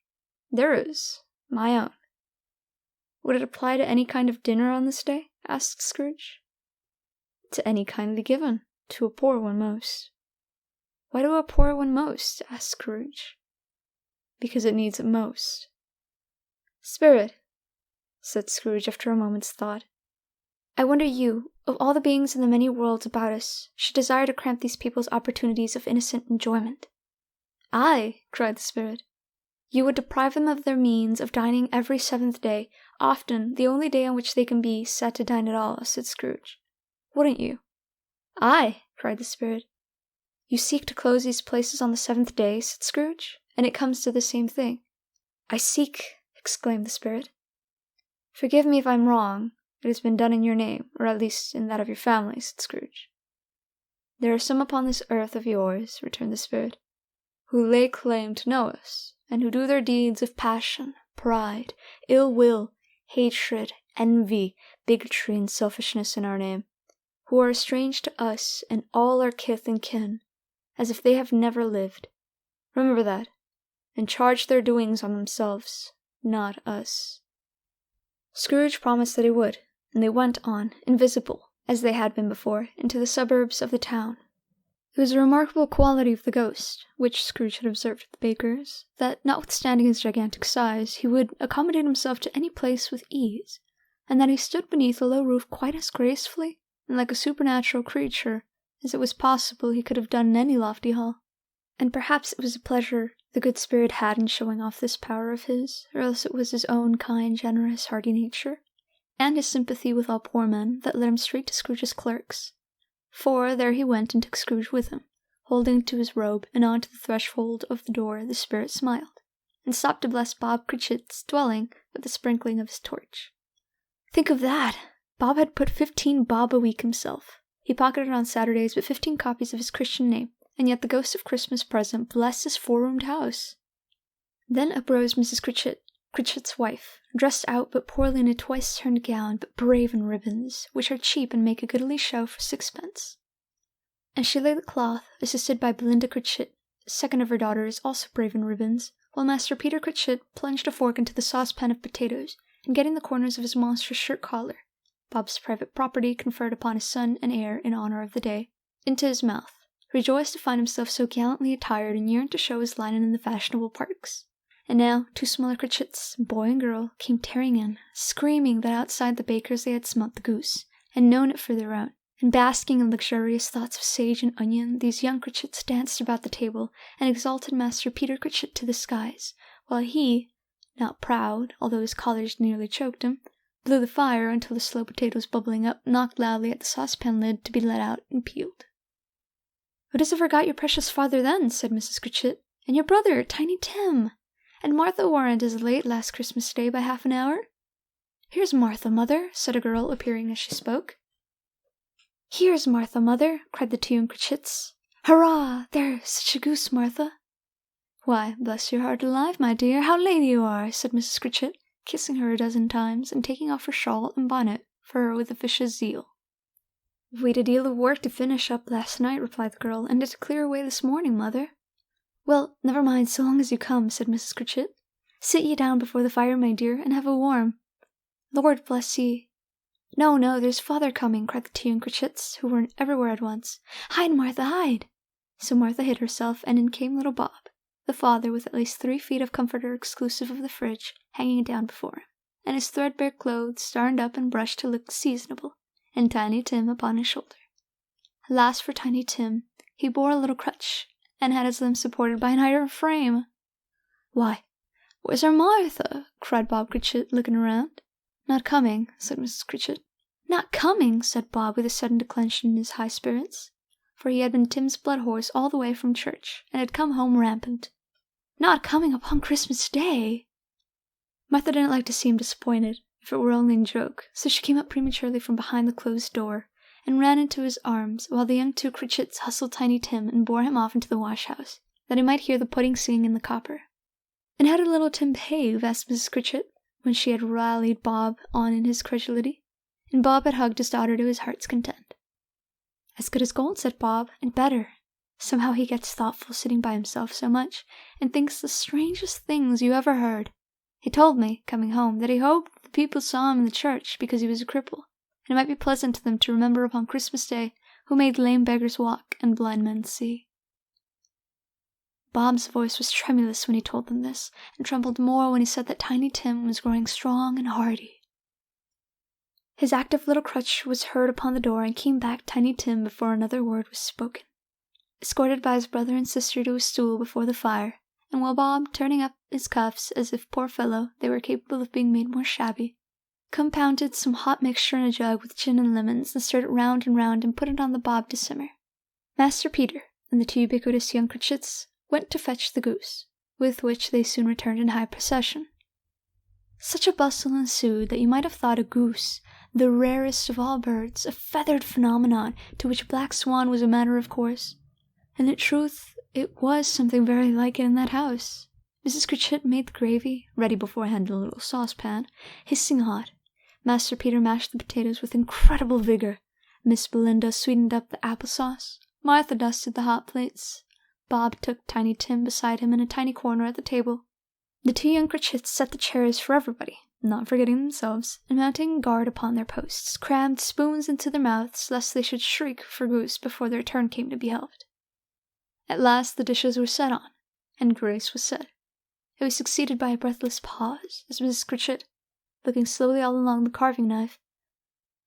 "There is. My own." "Would it apply to any kind of dinner on this day?" asked Scrooge. "To any kindly given. To a poor one most." "Why to a poor one most?" asked Scrooge. "Because it needs it most." "Spirit," said Scrooge after a moment's thought, "I wonder you, of all the beings in the many worlds about us, should desire to cramp these people's opportunities of innocent enjoyment." "Aye," cried the spirit. "You would deprive them of their means of dining every 7th day, often the only day on which they can be said to dine at all," said Scrooge. "Wouldn't you?" "Aye," cried the spirit. "You seek to close these places on the 7th day," said Scrooge, "and it comes to the same thing." "I seek," exclaimed the spirit. "Forgive me if I'm wrong. It has been done in your name, or at least in that of your family," said Scrooge. "There are some upon this earth of yours," returned the spirit, "who lay claim to know us, and who do their deeds of passion, pride, ill will, hatred, envy, bigotry, and selfishness in our name, who are strange to us and all our kith and kin, as if they have never lived. Remember that, and charge their doings on themselves, not us." Scrooge promised that he would, and they went on, invisible, as they had been before, into the suburbs of the town. It was a remarkable quality of the ghost, which Scrooge had observed at the baker's, that, notwithstanding his gigantic size, he would accommodate himself to any place with ease, and that he stood beneath a low roof quite as gracefully and like a supernatural creature as it was possible he could have done in any lofty hall. And perhaps it was a pleasure the good spirit had in showing off this power of his, or else it was his own kind, generous, hearty nature, and his sympathy with all poor men, that led him straight to Scrooge's clerks. For there he went and took Scrooge with him, holding to his robe, and on to the threshold of the door the spirit smiled, and stopped to bless Bob Cratchit's dwelling with the sprinkling of his torch. Think of that! Bob had put 15 bob a week himself. He pocketed on Saturdays but 15 copies of his Christian name, and yet the ghost of Christmas present blessed his 4-roomed house. Then uprose Mrs. Cratchit's wife, dressed out but poorly in a twice-turned gown, but brave in ribbons, which are cheap and make a goodly show for 6 pence. And she laid the cloth, assisted by Belinda Cratchit, second of her daughters, also brave in ribbons, while Master Peter Critchit plunged a fork into the saucepan of potatoes, and getting the corners of his monstrous shirt collar, Bob's private property conferred upon his son and heir in honor of the day, into his mouth, rejoiced to find himself so gallantly attired and yearned to show his linen in the fashionable parks. And now 2 smaller Critchits, boy and girl, came tearing in, screaming that outside the baker's they had smelt the goose, and known it for their own. And basking in luxurious thoughts of sage and onion, these young Critchits danced about the table, and exalted Master Peter Critchit to the skies, while he, not proud, although his collars nearly choked him, blew the fire until the slow potatoes bubbling up knocked loudly at the saucepan lid to be let out and peeled. "Who does ever got your precious father then?" said Mrs. Critchit. "And your brother, Tiny Tim? And Martha warn't as late last Christmas Day by half an hour?" "Here's Martha, mother," said a girl, appearing as she spoke. "Here's Martha, mother," cried the 2 young Critchits. "Hurrah! There's such a goose, Martha." "Why, bless your heart alive, my dear, how late you are," said Mrs. Critchit, kissing her a dozen times, and taking off her shawl and bonnet for her with officious zeal. "We'd a deal of work to finish up last night," replied the girl, "and to clear away this morning, mother." "Well, never mind, so long as you come," said Mrs. Critchit. "Sit ye down before the fire, my dear, and have a warm. Lord bless ye." "No, no, there's father coming," cried the 2 young Critchits, who were everywhere at once. "Hide, Martha, hide!" So Martha hid herself, and in came little Bob, the father, with at least 3 feet of comforter exclusive of the fridge hanging down before him, and his threadbare clothes darned up and brushed to look seasonable, and Tiny Tim upon his shoulder. Alas for Tiny Tim, he bore a little crutch, and had his limbs supported by an iron frame. "Why, where's our Martha?" cried Bob Critchit, looking around. "Not coming," said Mrs. Critchit. "Not coming," said Bob, with a sudden declension in his high spirits, for he had been Tim's blood horse all the way from church, and had come home rampant. "Not coming upon Christmas Day!" Martha didn't like to seem disappointed, if it were only in joke, so she came up prematurely from behind the closed door, and ran into his arms, while the young 2 Critchits hustled Tiny Tim and bore him off into the wash-house, that he might hear the pudding singing in the copper. "And how did little Tim behave?" asked Mrs. Critchit, when she had rallied Bob on in his credulity, and Bob had hugged his daughter to his heart's content. "As good as gold," said Bob, "and better. Somehow he gets thoughtful sitting by himself so much, and thinks the strangest things you ever heard. He told me, coming home, that he hoped the people saw him in the church because he was a cripple, and it might be pleasant to them to remember upon Christmas Day who made lame beggars walk and blind men see." Bob's voice was tremulous when he told them this, and trembled more when he said that Tiny Tim was growing strong and hardy. His active little crutch was heard upon the door, and came back Tiny Tim before another word was spoken, escorted by his brother and sister to a stool before the fire, and while Bob, turning up his cuffs as if, poor fellow, they were capable of being made more shabby, compounded some hot mixture in a jug with gin and lemons, and stirred it round and put it on the Bob to simmer, Master Peter and the 2 ubiquitous young Critchits went to fetch the goose, with which they soon returned in high procession. Such a bustle ensued that you might have thought a goose, the rarest of all birds, a feathered phenomenon to which Black Swan was a matter of course, and in truth it was something very like it in that house. Mrs. Critchit made the gravy, ready beforehand in a little saucepan, hissing hot. Master Peter mashed the potatoes with incredible vigor. Miss Belinda sweetened up the applesauce. Martha dusted the hot plates. Bob took Tiny Tim beside him in a tiny corner at the table. The 2 young Critchits set the chairs for everybody, not forgetting themselves, and mounting guard upon their posts, crammed spoons into their mouths lest they should shriek for goose before their turn came to be helped. At last the dishes were set on, and grace was said. It was succeeded by a breathless pause, as Mrs. Critchit, looking slowly all along the carving knife,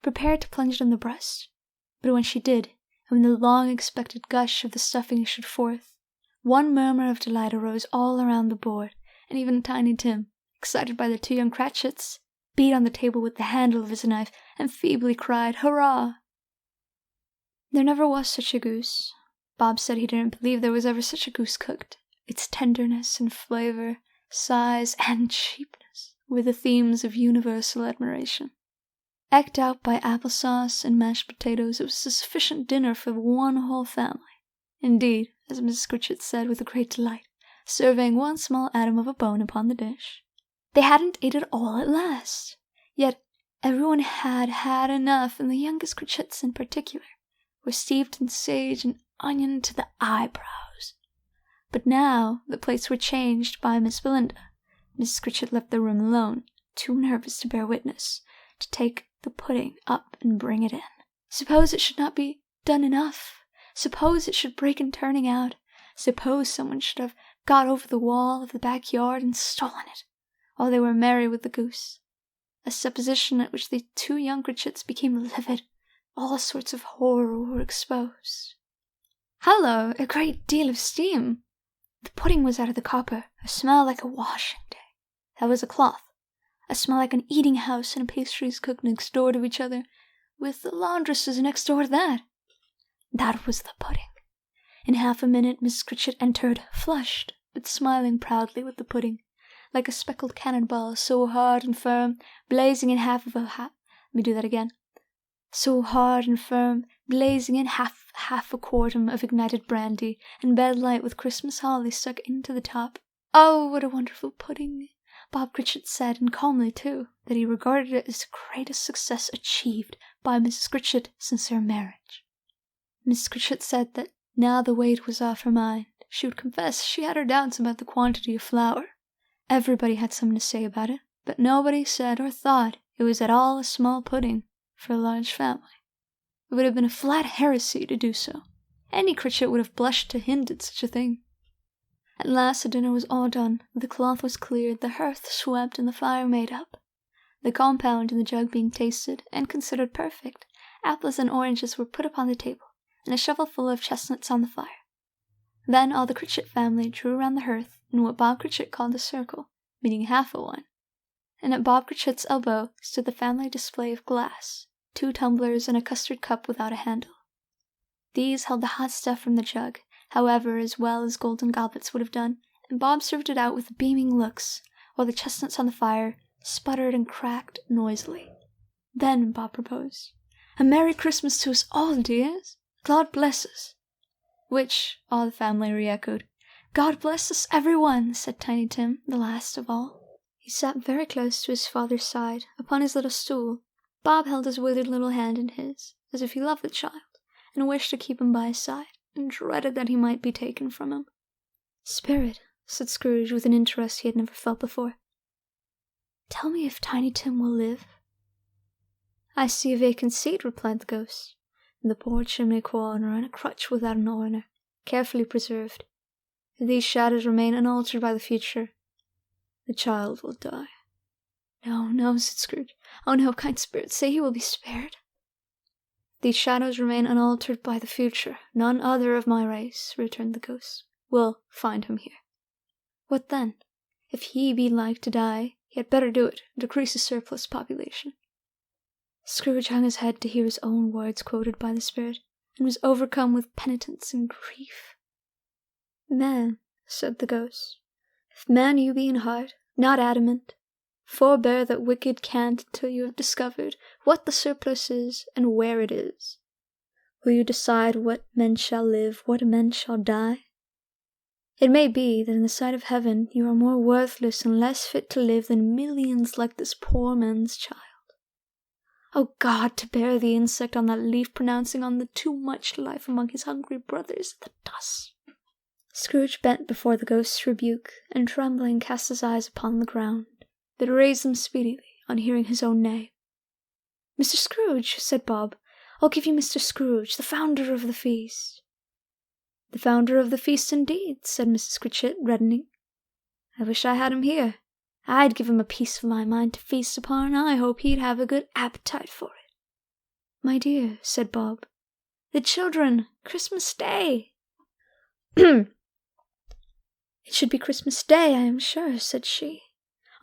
prepared to plunge it in the breast. But when she did, and when the long-expected gush of the stuffing issued forth, one murmur of delight arose all around the board, and even Tiny Tim, excited by the 2 young Cratchits, beat on the table with the handle of his knife, and feebly cried, "Hurrah!" There never was such a goose. Bob said he didn't believe there was ever such a goose cooked. Its tenderness and flavor, size, and cheapness were the themes of universal admiration. Egged out by applesauce and mashed potatoes, it was a sufficient dinner for one whole family. Indeed, as Mrs. Critchit said with great delight, surveying one small atom of a bone upon the dish, they hadn't ate it all at last. Yet everyone had had enough, and the youngest Critchits in particular were steeped in sage and onion to the eyebrows. But now the plates were changed by Miss Belinda. Mrs. Cratchit left the room alone, too nervous to bear witness, to take the pudding up and bring it in. Suppose it should not be done enough? Suppose it should break in turning out? Suppose someone should have got over the wall of the backyard and stolen it, while they were merry with the goose? A supposition at which the two young Cratchits became livid. All sorts of horror were exposed. Hallo! A great deal of steam! The pudding was out of the copper, a smell like a washing day. That was a cloth, a smell like an eating house and a pastries cook next door to each other, with the laundresses next door to that. That was the pudding. In half a minute Mrs. Cratchit entered, flushed, but smiling proudly with the pudding, like a speckled cannonball, so hard and firm, blazing in half a quartern of ignited brandy, and bed light with Christmas holly stuck into the top. Oh, what a wonderful pudding! Bob Cratchit said, and calmly too, that he regarded it as the greatest success achieved by Mrs. Cratchit since their marriage. Mrs. Cratchit said that now the weight was off her mind, she would confess she had her doubts about the quantity of flour. Everybody had something to say about it, but nobody said or thought it was at all a small pudding for a large family. It would have been a flat heresy to do so. Any Cratchit would have blushed to hint at such a thing. At last the dinner was all done, the cloth was cleared, the hearth swept, and the fire made up. The compound in the jug being tasted and considered perfect, apples and oranges were put upon the table, and a shovelful of chestnuts on the fire. Then all the Cratchit family drew round the hearth in what Bob Cratchit called a circle, meaning half a one, and at Bob Cratchit's elbow stood the family display of glass, 2 tumblers and a custard cup without a handle. These held the hot stuff from the jug, however, as well as golden goblets would have done, and Bob served it out with beaming looks, while the chestnuts on the fire sputtered and cracked noisily. Then Bob proposed, "A Merry Christmas to us all, dears! God bless us!" Which all the family re-echoed. "God bless us, everyone!" said Tiny Tim, the last of all. He sat very close to his father's side, upon his little stool. Bob held his withered little hand in his, as if he loved the child, and wished to keep him by his side, and dreaded that he might be taken from him. "Spirit," said Scrooge, with an interest he had never felt before, "tell me if Tiny Tim will live." "I see a vacant seat," replied the ghost, "in the poor chimney corner, and a crutch without an orner, carefully preserved. If these shadows remain unaltered by the future, the child will die." "No, no," said Scrooge. "Oh no, kind spirit, say he will be spared." "If these shadows remain unaltered by the future, none other of my race," returned the ghost, "will find him here." "What then? If he be like to die, he had better do it, and decrease his surplus population." Scrooge hung his head to hear his own words quoted by the spirit, and was overcome with penitence and grief. "Man," said the ghost, "if man you be in heart, not adamant, forbear that wicked cant till you have discovered what the surplus is and where it is. Will you decide what men shall live, what men shall die? It may be that in the sight of heaven you are more worthless and less fit to live than millions like this poor man's child. O God, to bear the insect on that leaf pronouncing on the too much life among his hungry brothers the dust." Scrooge bent before the ghost's rebuke, and trembling cast his eyes upon the ground, but raised them speedily on hearing his own name. "Mr. Scrooge," said Bob, "I'll give you Mr. Scrooge, the founder of the feast." "The founder of the feast, indeed," said Mrs. Cratchit, reddening. "I wish I had him here. I'd give him a piece of my mind to feast upon, and I hope he'd have a good appetite for it." "My dear," said Bob, "the children, Christmas Day." "It should be Christmas Day, I am sure," said she,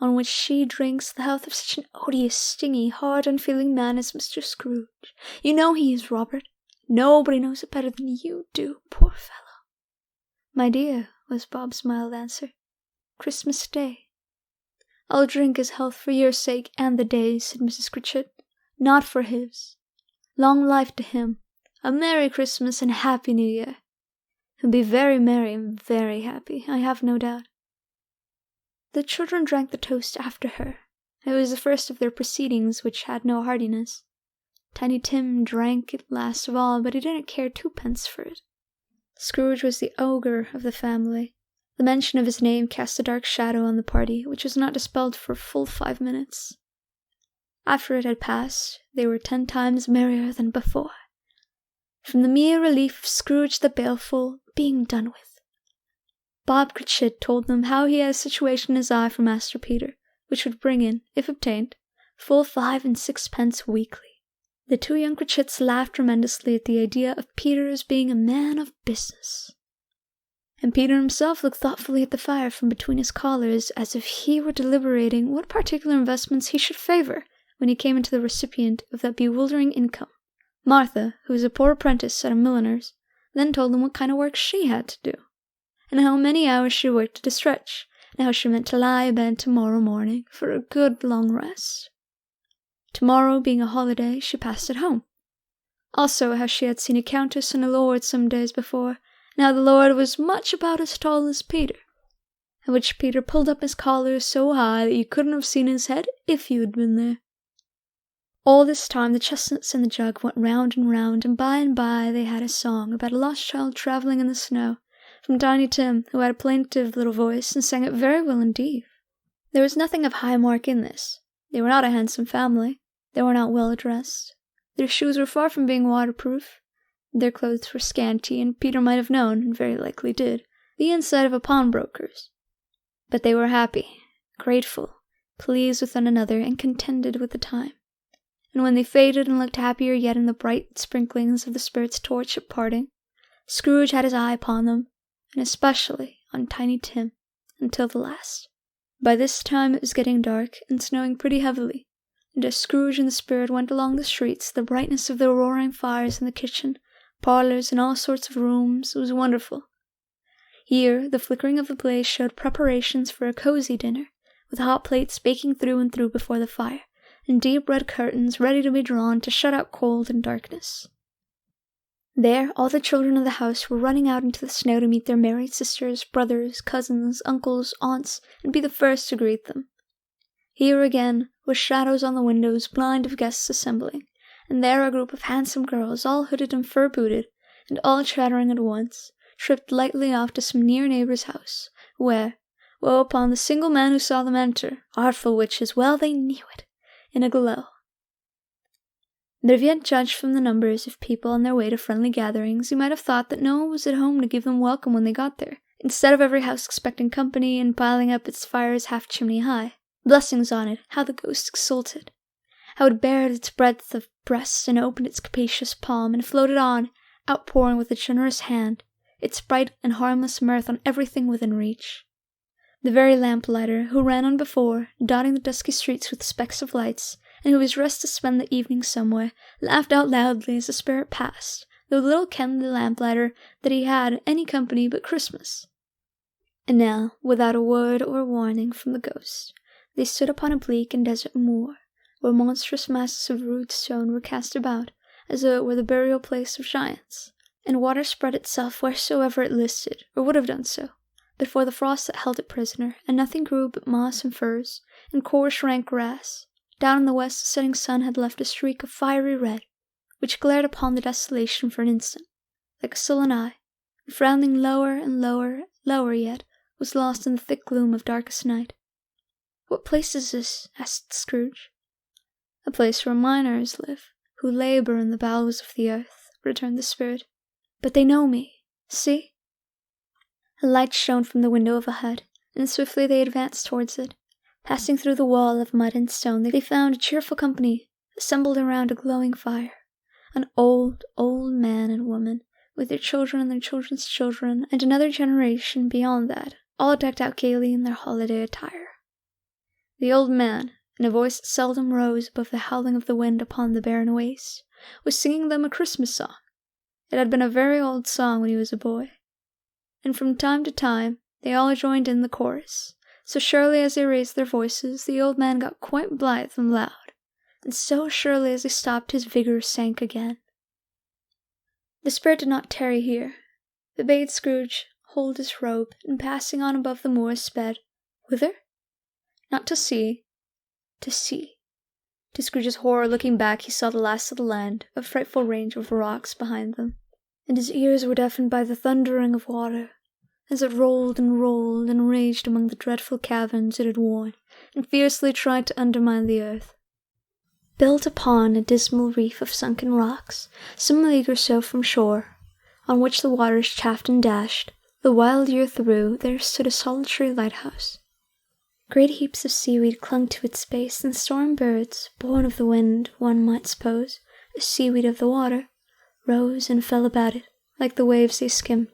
"on which she drinks the health of such an odious, stingy, hard, unfeeling man as Mr. Scrooge. You know he is, Robert. Nobody knows it better than you do, poor fellow." "My dear," was Bob's mild answer, "Christmas Day." "I'll drink his health for your sake and the day's," said Mrs. Cratchit, "not for his. Long life to him, a Merry Christmas and a Happy New Year. He'll be very merry and very happy, I have no doubt." The children drank the toast after her. It was the first of their proceedings which had no heartiness. Tiny Tim drank it last of all, but he didn't care twopence for it. Scrooge was the ogre of the family. The mention of his name cast a dark shadow on the party, which was not dispelled for a full 5 minutes. After it had passed, they were 10 times merrier than before, from the mere relief of Scrooge the Baleful being done with. Bob Cratchit told them how he had a situation in his eye for Master Peter, which would bring in, if obtained, full 5 and 6 weekly. The 2 young Cratchits laughed tremendously at the idea of Peter's being a man of business. And Peter himself looked thoughtfully at the fire from between his collars, as if he were deliberating what particular investments he should favor when he came into the recipient of that bewildering income. Martha, who was a poor apprentice at a milliner's, then told him what kind of work she had to do, and how many hours she worked at a stretch, and how she meant to lie abed tomorrow morning for a good long rest. Tomorrow being a holiday, she passed at home. Also how she had seen a countess and a lord some days before, and how the lord was much about as tall as Peter, at which Peter pulled up his collar so high that you couldn't have seen his head if you had been there. All this time the chestnuts in the jug went round and by they had a song about a lost child travelling in the snow, from Tiny Tim, who had a plaintive little voice and sang it very well indeed. There was nothing of high mark in this. They were not a handsome family. They were not well dressed. Their shoes were far from being waterproof. Their clothes were scanty, and Peter might have known, and very likely did, the inside of a pawnbroker's. But they were happy, grateful, pleased with one another, and contented with the time. And when they faded and looked happier yet in the bright sprinklings of the spirit's torch at parting, Scrooge had his eye upon them, and especially on Tiny Tim, until the last. By this time it was getting dark, and snowing pretty heavily, and as Scrooge and the spirit went along the streets, the brightness of the roaring fires in the kitchen, parlors, and all sorts of rooms was wonderful. Here the flickering of the blaze showed preparations for a cozy dinner, with hot plates baking through and through before the fire, and deep red curtains ready to be drawn to shut out cold and darkness. There all the children of the house were running out into the snow to meet their married sisters, brothers, cousins, uncles, aunts, and be the first to greet them. Here again were shadows on the windows, blind of guests assembling, and there a group of handsome girls, all hooded and fur-booted, and all chattering at once, tripped lightly off to some near neighbor's house, where, woe upon the single man who saw them enter, artful witches, well they knew it, in a glow. But if you had judged from the numbers of people on their way to friendly gatherings, you might have thought that no one was at home to give them welcome when they got there, instead of every house expecting company and piling up its fires half chimney high. Blessings on it, how the ghost exulted! How it bared its breadth of breast and opened its capacious palm, and floated on, outpouring with a generous hand, its bright and harmless mirth on everything within reach. The very lamplighter, who ran on before, dotting the dusky streets with specks of lights, and who was dressed to spend the evening somewhere, laughed out loudly as the spirit passed, though little kenned the lamplighter that he had any company but Christmas. And now, without a word or warning from the ghost, they stood upon a bleak and desert moor, where monstrous masses of rude stone were cast about, as though it were the burial place of giants, and water spread itself wheresoever it listed, or would have done so, but for the frost that held it prisoner, and nothing grew but moss and furze, and coarse rank grass. Down in the west the setting sun had left a streak of fiery red, which glared upon the desolation for an instant, like a sullen eye, and frowning lower and lower yet, was lost in the thick gloom of darkest night. "What place is this?" asked Scrooge. "A place where miners live, who labor in the bowels of the earth," returned the spirit. "But they know me. See!" A light shone from the window of a hut, and swiftly they advanced towards it. Passing through the wall of mud and stone, they found a cheerful company assembled around a glowing fire. An old, old man and woman, with their children and their children's children, and another generation beyond that, all decked out gaily in their holiday attire. The old man, in a voice that seldom rose above the howling of the wind upon the barren waste, was singing them a Christmas song. It had been a very old song when he was a boy, and from time to time they all joined in the chorus. So surely as they raised their voices, the old man got quite blithe and loud, and so surely as they stopped, his vigor sank again. The spirit did not tarry here, but bade Scrooge hold his robe, and passing on above the moor sped, whither? Not to see, to sea. To Scrooge's horror, looking back, he saw the last of the land, a frightful range of rocks behind them. and his ears were deafened by the thundering of water, as it rolled and raged among the dreadful caverns it had worn, and fiercely tried to undermine the earth. Built upon a dismal reef of sunken rocks, some league or so from shore, on which the waters chafed and dashed, the wild year through, there stood a solitary lighthouse. Great heaps of seaweed clung to its base, and storm birds, born of the wind, one might suppose, the seaweed of the water, rose and fell about it, like the waves they skimmed.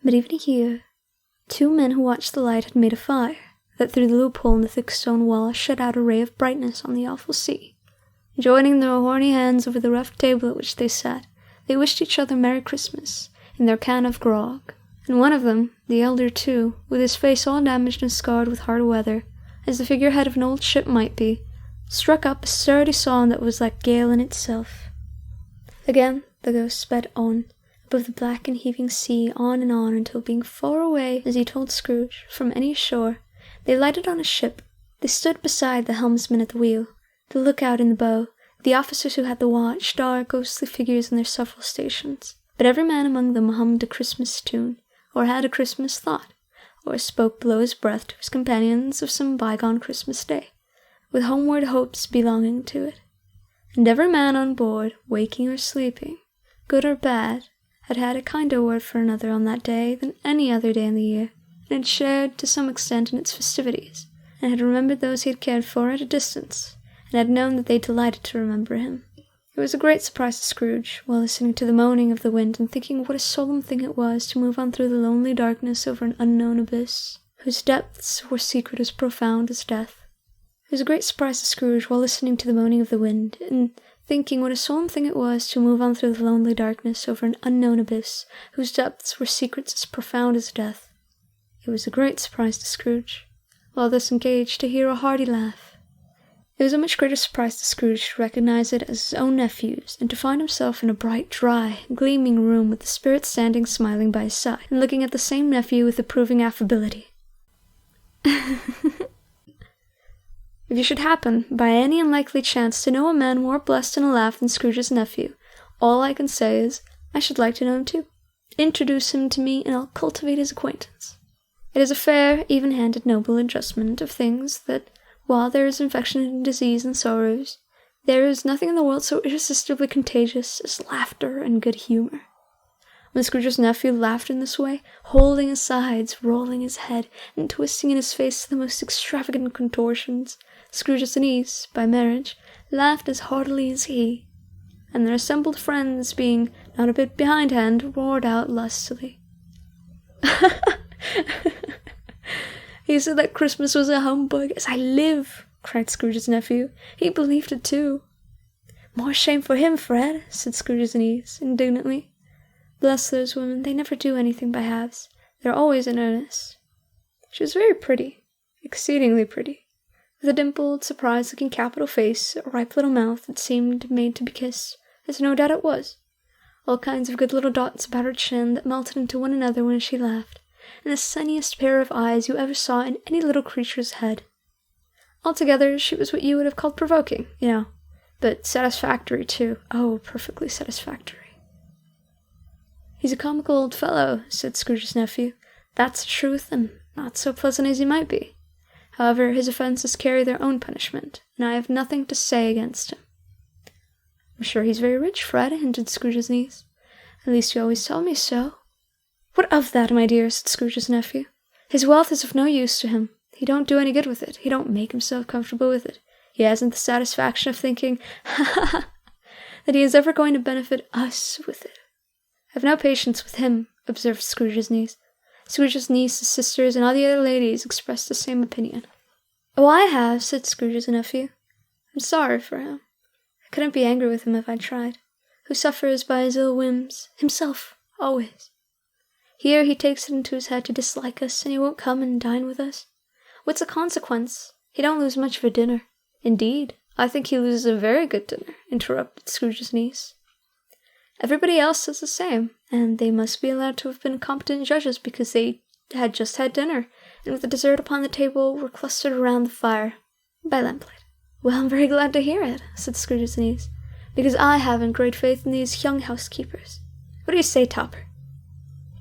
But even here, 2 men who watched the light had made a fire, that through the loophole in the thick stone wall shed out a ray of brightness on the awful sea. Joining their horny hands over the rough table at which they sat, they wished each other Merry Christmas, in their can of grog, and one of them, the elder too, with his face all damaged and scarred with hard weather, as the figurehead of an old ship might be, struck up a sturdy song that was like gale in itself. Again the ghost sped on, above the black and heaving sea, on and on, until being far away, as he told Scrooge, from any shore, they lighted on a ship. They stood beside the helmsman at the wheel, the lookout in the bow, the officers who had the watch, dark, ghostly figures in their several stations. But every man among them hummed a Christmas tune, or had a Christmas thought, or spoke below his breath to his companions of some bygone Christmas day, with homeward hopes belonging to it. And every man on board, waking or sleeping, good or bad, had had a kinder word for another on that day than any other day in the year, and had shared to some extent in its festivities, and had remembered those he had cared for at a distance, and had known that they delighted to remember him. It was a great surprise to Scrooge, while listening to the moaning of the wind and thinking what a solemn thing it was to move on through the lonely darkness over an unknown abyss, whose depths were secret as profound as death. It was a great surprise to Scrooge, while listening to the moaning of the wind, and thinking what a solemn thing it was to move on through the lonely darkness over an unknown abyss, whose depths were secrets as profound as death. It was a great surprise to Scrooge, while thus engaged, to hear a hearty laugh. It was a much greater surprise to Scrooge to recognize it as his own nephew's, and to find himself in a bright, dry, gleaming room with the Spirit standing smiling by his side, and looking at the same nephew with approving affability. If you should happen, by any unlikely chance, to know a man more blessed in a laugh than Scrooge's nephew, all I can say is, I should like to know him too. Introduce him to me, and I'll cultivate his acquaintance. It is a fair, even-handed, noble adjustment of things that, while there is infection and disease and sorrows, there is nothing in the world so irresistibly contagious as laughter and good humor. When Scrooge's nephew laughed in this way, holding his sides, rolling his head, and twisting in his face the most extravagant contortions, Scrooge's niece, by marriage, laughed as heartily as he, and their assembled friends, being not a bit behindhand, roared out lustily. He said that Christmas was a humbug, as I live, cried Scrooge's nephew. He believed it too. More shame for him, Fred, said Scrooge's niece, indignantly. Bless those women, they never do anything by halves. They're always in earnest. She was very pretty, exceedingly pretty, with a dimpled, surprised-looking capital face, a ripe little mouth that seemed made to be kissed, as no doubt it was, all kinds of good little dots about her chin that melted into one another when she laughed, and the sunniest pair of eyes you ever saw in any little creature's head. Altogether, she was what you would have called provoking, you know, but satisfactory, too. Oh, perfectly satisfactory. He's a comical old fellow, said Scrooge's nephew. That's the truth, and not so pleasant as he might be. However, his offences carry their own punishment, and I have nothing to say against him. I'm sure he's very rich, Fred, hinted Scrooge's niece. At least you always tell me so. What of that, my dear, said Scrooge's nephew. His wealth is of no use to him. He don't do any good with it. He don't make himself comfortable with it. He hasn't the satisfaction of thinking, that he is ever going to benefit us with it. I've no patience with him, observed Scrooge's niece. Scrooge's niece, his sisters, and all the other ladies expressed the same opinion. Oh, I have, said Scrooge's nephew. I'm sorry for him. I couldn't be angry with him if I tried. Who suffers by his ill whims? Himself, always. Here he takes it into his head to dislike us, and he won't come and dine with us. What's the consequence? He don't lose much of a dinner. Indeed, I think he loses a very good dinner, interrupted Scrooge's niece. Everybody else says the same, and they must be allowed to have been competent judges because they had just had dinner, and with the dessert upon the table were clustered around the fire by lamplight. Well, I'm very glad to hear it, said Scrooge's niece, because I haven't great faith in these young housekeepers. What do you say, Topper?"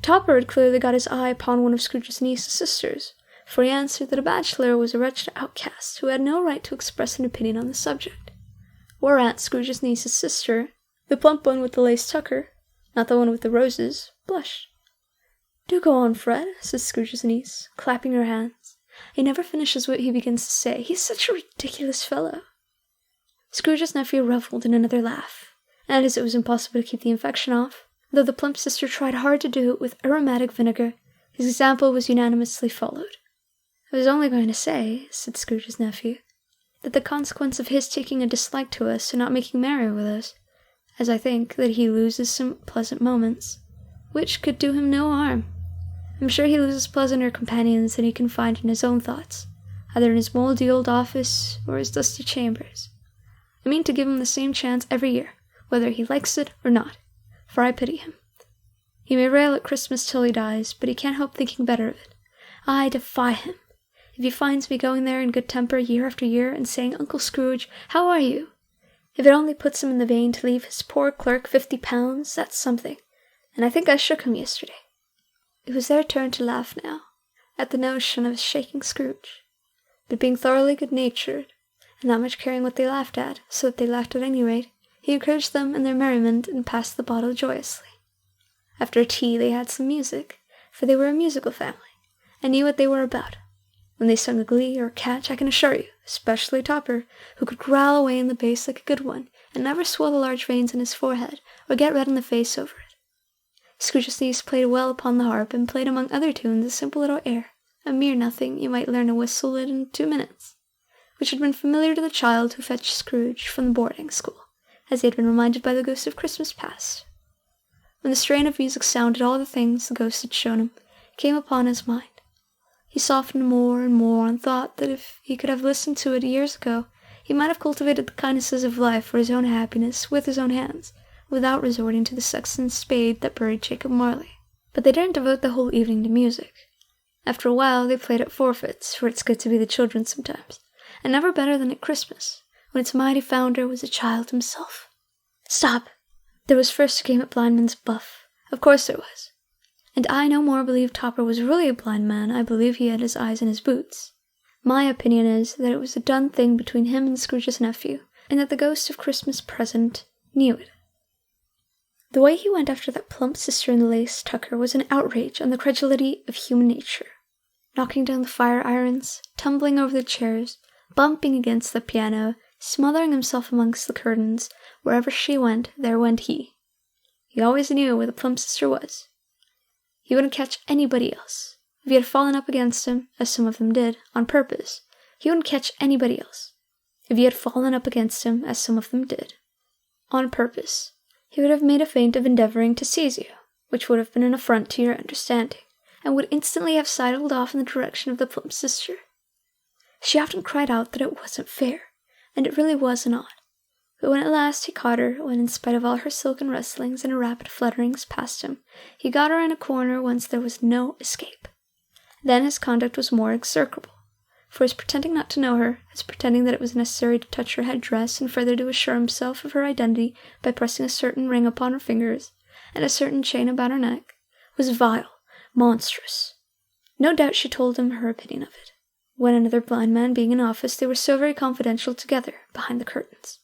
Topper had clearly got his eye upon one of Scrooge's niece's sisters, for he answered that a bachelor was a wretched outcast who had no right to express an opinion on the subject. Whereat Scrooge's niece's sister, the plump one with the lace tucker, not the one with the roses, blushed. "Do go on, Fred," said Scrooge's niece, clapping her hands. "He never finishes what he begins to say. He's such a ridiculous fellow." Scrooge's nephew revelled in another laugh, and as it was impossible to keep the infection off, though the plump sister tried hard to do it with aromatic vinegar, his example was unanimously followed. "I was only going to say," said Scrooge's nephew, "that the consequence of his taking a dislike to us and not making merry with us, as I think that he loses some pleasant moments, which could do him no harm. I'm sure he loses pleasanter companions than he can find in his own thoughts, either in his mouldy old office or his dusty chambers. I mean to give him the same chance every year, whether he likes it or not, for I pity him. He may rail at Christmas till he dies, but he can't help thinking better of it. I defy him. If he finds me going there in good temper year after year and saying, 'Uncle Scrooge, how are you?' if it only puts him in the vein to leave his poor clerk £50, that's something, and I think I shook him yesterday." It was their turn to laugh now, at the notion of shaking Scrooge. But being thoroughly good-natured, and not much caring what they laughed at, so that they laughed at any rate, he encouraged them in their merriment and passed the bottle joyously. After tea they had some music, for they were a musical family, and knew what they were about. When they sung a glee or a catch, I can assure you, especially Topper, who could growl away in the bass like a good one, and never swell the large veins in his forehead, or get red in the face over it. Scrooge's niece played well upon the harp, and played among other tunes a simple little air, a mere nothing you might learn to whistle it in 2 minutes, which had been familiar to the child who fetched Scrooge from the boarding school, as he had been reminded by the ghost of Christmas past. When the strain of music sounded, all the things the ghost had shown him came upon his mind. He softened more and more, and thought that if he could have listened to it years ago, he might have cultivated the kindnesses of life for his own happiness with his own hands, without resorting to the sexton's spade that buried Jacob Marley. But they didn't devote the whole evening to music. After a while they played at forfeits, for it's good to be the children sometimes, and never better than at Christmas, when its mighty founder was a child himself. Stop! There was first a game at blindman's buff. Of course there was. And I no more believe Topper was really a blind man, I believe he had his eyes in his boots. My opinion is that it was a done thing between him and Scrooge's nephew, and that the ghost of Christmas present knew it. The way he went after that plump sister in the lace tucker was an outrage on the credulity of human nature. Knocking down the fire irons, tumbling over the chairs, bumping against the piano, smothering himself amongst the curtains, wherever she went, there went he. He always knew where the plump sister was. He wouldn't catch anybody else. If he had fallen up against him, as some of them did, on purpose, he wouldn't catch anybody else. If he had fallen up against him, as some of them did, on purpose, he would have made a feint of endeavoring to seize you, which would have been an affront to your understanding, and would instantly have sidled off in the direction of the plump sister. She often cried out that it wasn't fair, and it really was not. But when at last he caught her, when in spite of all her silken rustlings and her rapid flutterings past him, he got her in a corner whence there was no escape. Then his conduct was more execrable, for his pretending not to know her, his pretending that it was necessary to touch her head-dress and further to assure himself of her identity by pressing a certain ring upon her fingers, and a certain chain about her neck, was vile, monstrous. No doubt she told him her opinion of it, when another blind man being in office, they were so very confidential together behind the curtains.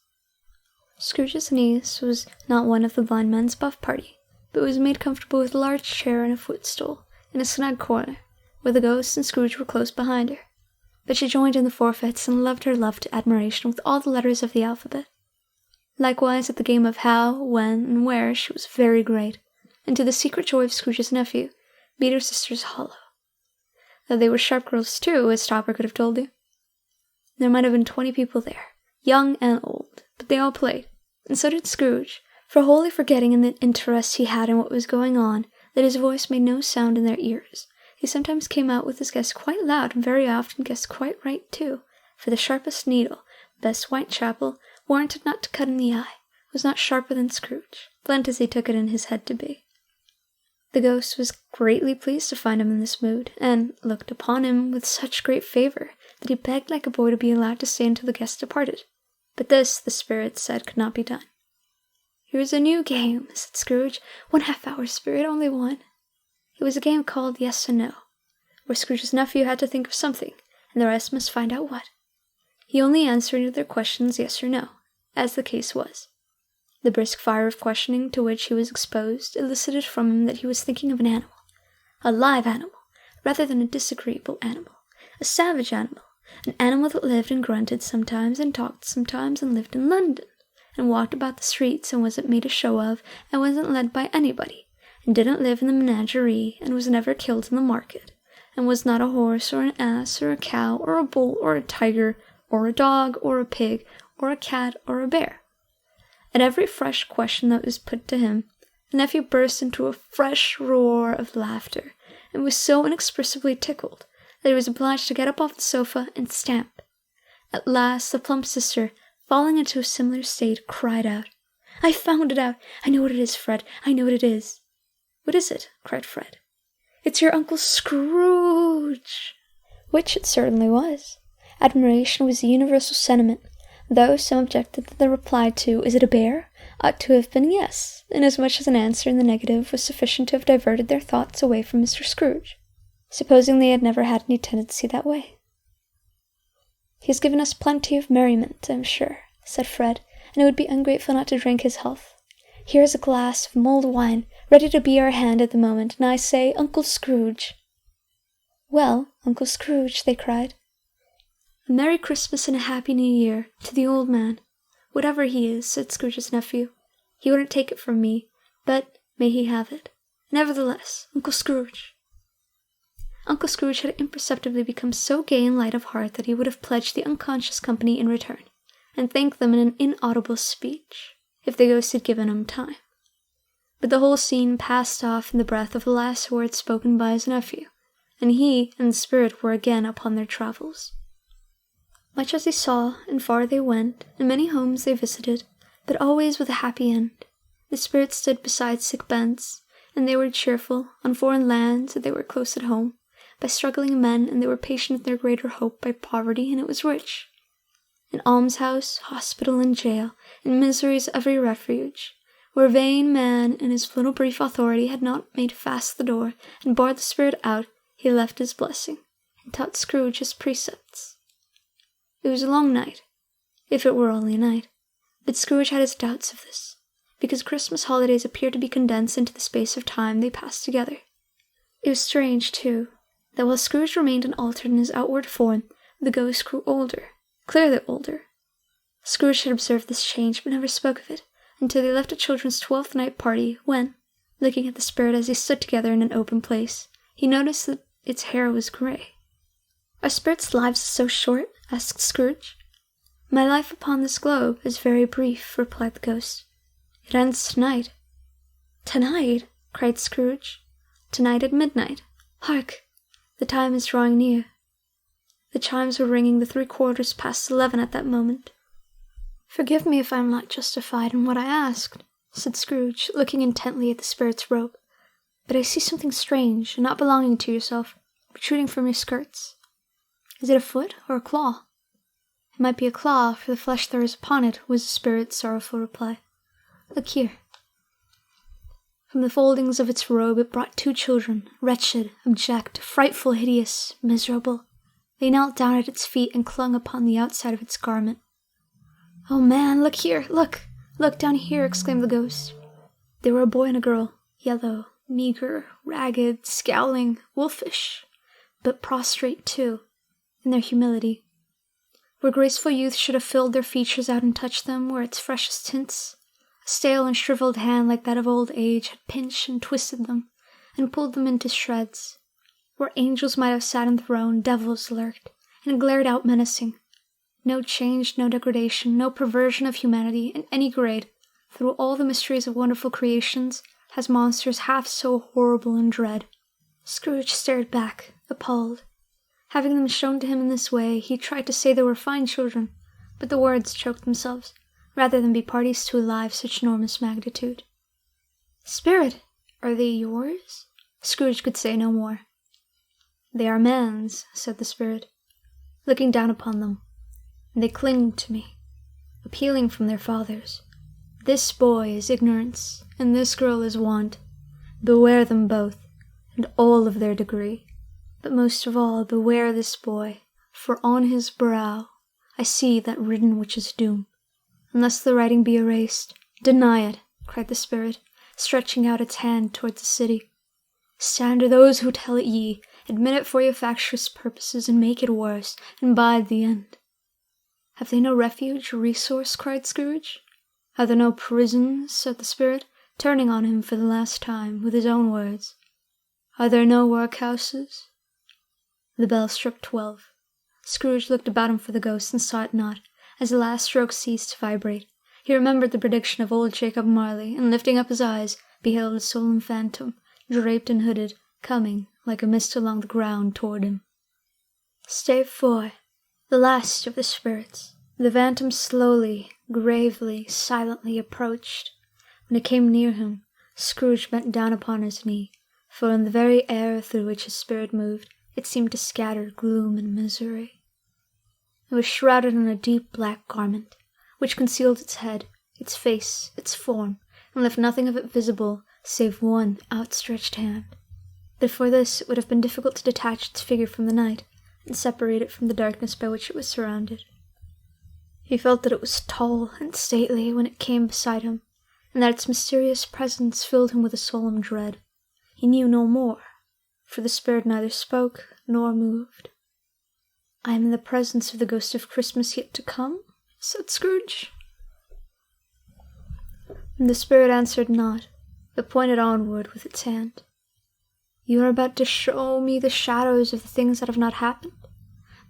Scrooge's niece was not one of the blind man's buff party, but was made comfortable with a large chair and a footstool, in a snug corner, where the ghost and Scrooge were close behind her. But she joined in the forfeits and loved her love to admiration with all the letters of the alphabet. Likewise at the game of how, when, and where she was very great, and to the secret joy of Scrooge's nephew, beat her sisters hollow. Though they were sharp girls too, as Topper could have told you. There might have been 20 people there, young and old, but they all played, and so did Scrooge, for wholly forgetting in the interest he had in what was going on, that his voice made no sound in their ears. He sometimes came out with his guess quite loud, and very often guessed quite right too, for the sharpest needle, best Whitechapel, warranted not to cut in the eye, was not sharper than Scrooge, blunt as he took it in his head to be. The ghost was greatly pleased to find him in this mood, and looked upon him with such great favour that he begged like a boy to be allowed to stay until the guest departed. But this, the spirit said, could not be done. "Here's a new game," said Scrooge. "1 half-hour, Spirit, only one." It was a game called Yes and No, where Scrooge's nephew had to think of something, and the rest must find out what. He only answered their questions yes or no, as the case was. The brisk fire of questioning to which he was exposed elicited from him that he was thinking of an animal, a live animal, rather than a disagreeable animal, a savage animal, an animal that lived and grunted sometimes, and talked sometimes, and lived in London, and walked about the streets, and wasn't made a show of, and wasn't led by anybody, and didn't live in the menagerie, and was never killed in the market, and was not a horse, or an ass, or a cow, or a bull, or a tiger, or a dog, or a pig, or a cat, or a bear. At every fresh question that was put to him, the nephew burst into a fresh roar of laughter, and was so inexpressibly tickled that he was obliged to get up off the sofa and stamp. At last the plump sister, falling into a similar state, cried out, "I found it out! I know what it is, Fred! I know what it is!" "What is it?" cried Fred. "It's your Uncle Scrooge!" Which it certainly was. Admiration was the universal sentiment, though some objected that the reply to "Is it a bear?" ought to have been yes, inasmuch as an answer in the negative was sufficient to have diverted their thoughts away from Mr. Scrooge, supposing they had never had any tendency that way. "He has given us plenty of merriment, I am sure," said Fred, "and it would be ungrateful not to drink his health. Here is a glass of mulled wine, ready to be our hand at the moment, and I say, Uncle Scrooge." "Well, Uncle Scrooge," they cried. "A Merry Christmas and a Happy New Year to the old man, whatever he is," said Scrooge's nephew. "He wouldn't take it from me, but may he have it. Nevertheless, Uncle Scrooge." Uncle Scrooge had imperceptibly become so gay and light of heart that he would have pledged the unconscious company in return, and thanked them in an inaudible speech, if the ghost had given him time. But the whole scene passed off in the breath of the last words spoken by his nephew, and he and the spirit were again upon their travels. Much as they saw, and far they went, and many homes they visited, but always with a happy end. The spirit stood beside sick beds, and they were cheerful; on foreign lands, and they were close at home; by struggling men, and they were patient in their greater hope; by poverty, and it was rich. In almshouse, hospital, and jail, in misery's every refuge, where vain man in his little brief authority had not made fast the door, and barred the spirit out, he left his blessing, and taught Scrooge his precepts. It was a long night, if it were only a night, but Scrooge had his doubts of this, because Christmas holidays appeared to be condensed into the space of time they passed together. It was strange, too, that while Scrooge remained unaltered in his outward form, the ghost grew older, clearly older. Scrooge had observed this change, but never spoke of it, until they left a children's 12th night party, when, looking at the spirit as they stood together in an open place, he noticed that its hair was gray. "Are spirits' lives so short?" asked Scrooge. "My life upon this globe is very brief," replied the ghost. "It ends tonight." "Tonight?" cried Scrooge. "Tonight at midnight. Hark! The time is drawing near." The chimes were ringing the 11:75 at that moment. "Forgive me if I am not justified in what I asked," said Scrooge, looking intently at the spirit's robe, "but I see something strange, and not belonging to yourself, protruding from your skirts. Is it a foot or a claw?" "It might be a claw, for the flesh there is upon it," was the spirit's sorrowful reply. "Look here." From the foldings of its robe it brought 2 children, wretched, abject, frightful, hideous, miserable. They knelt down at its feet and clung upon the outside of its garment. "Oh, man, look here! Look! Look down here!" exclaimed the ghost. They were a boy and a girl, yellow, meager, ragged, scowling, wolfish, but prostrate, too, in their humility. Where graceful youth should have filled their features out and touched them were its freshest tints, a stale and shriveled hand like that of old age had pinched and twisted them, and pulled them into shreds. Where angels might have sat enthroned, devils lurked, and glared out menacing. No change, no degradation, no perversion of humanity in any grade, through all the mysteries of wonderful creations, has monsters half so horrible and dread. Scrooge stared back, appalled. Having them shown to him in this way, he tried to say they were fine children, but the words choked themselves, rather than be parties to a lie of such enormous magnitude. "Spirit, are they yours?" Scrooge could say no more. "They are man's," said the spirit, looking down upon them, "and they cling to me, appealing from their fathers. This boy is ignorance, and this girl is want. Beware them both, and all of their degree. But most of all, beware this boy, for on his brow I see that written which is doom. Unless the writing be erased, deny it, cried the spirit, stretching out its hand towards the city. Stand are those who tell it ye, admit it for your factious purposes, and make it worse, and bide the end. Have they no refuge or resource? Cried Scrooge. Are there no prisons? Said the spirit, turning on him for the last time, with his own words. Are there no workhouses? The bell struck 12. Scrooge looked about him for the ghost, and saw it not. As the last stroke ceased to vibrate, he remembered the prediction of old Jacob Marley, and lifting up his eyes, beheld a solemn phantom, draped and hooded, coming, like a mist along the ground, toward him. Stave 4. The last of the spirits. The phantom slowly, gravely, silently approached. When it came near him, Scrooge bent down upon his knee, for in the very air through which his spirit moved, it seemed to scatter gloom and misery. It was shrouded in a deep black garment, which concealed its head, its face, its form, and left nothing of it visible save one outstretched hand. But for this it would have been difficult to detach its figure from the night, and separate it from the darkness by which it was surrounded. He felt that it was tall and stately when it came beside him, and that its mysterious presence filled him with a solemn dread. He knew no more, for the spirit neither spoke nor moved. I am in the presence of the ghost of Christmas yet to come, said Scrooge. And the spirit answered not, but pointed onward with its hand. You are about to show me the shadows of the things that have not happened,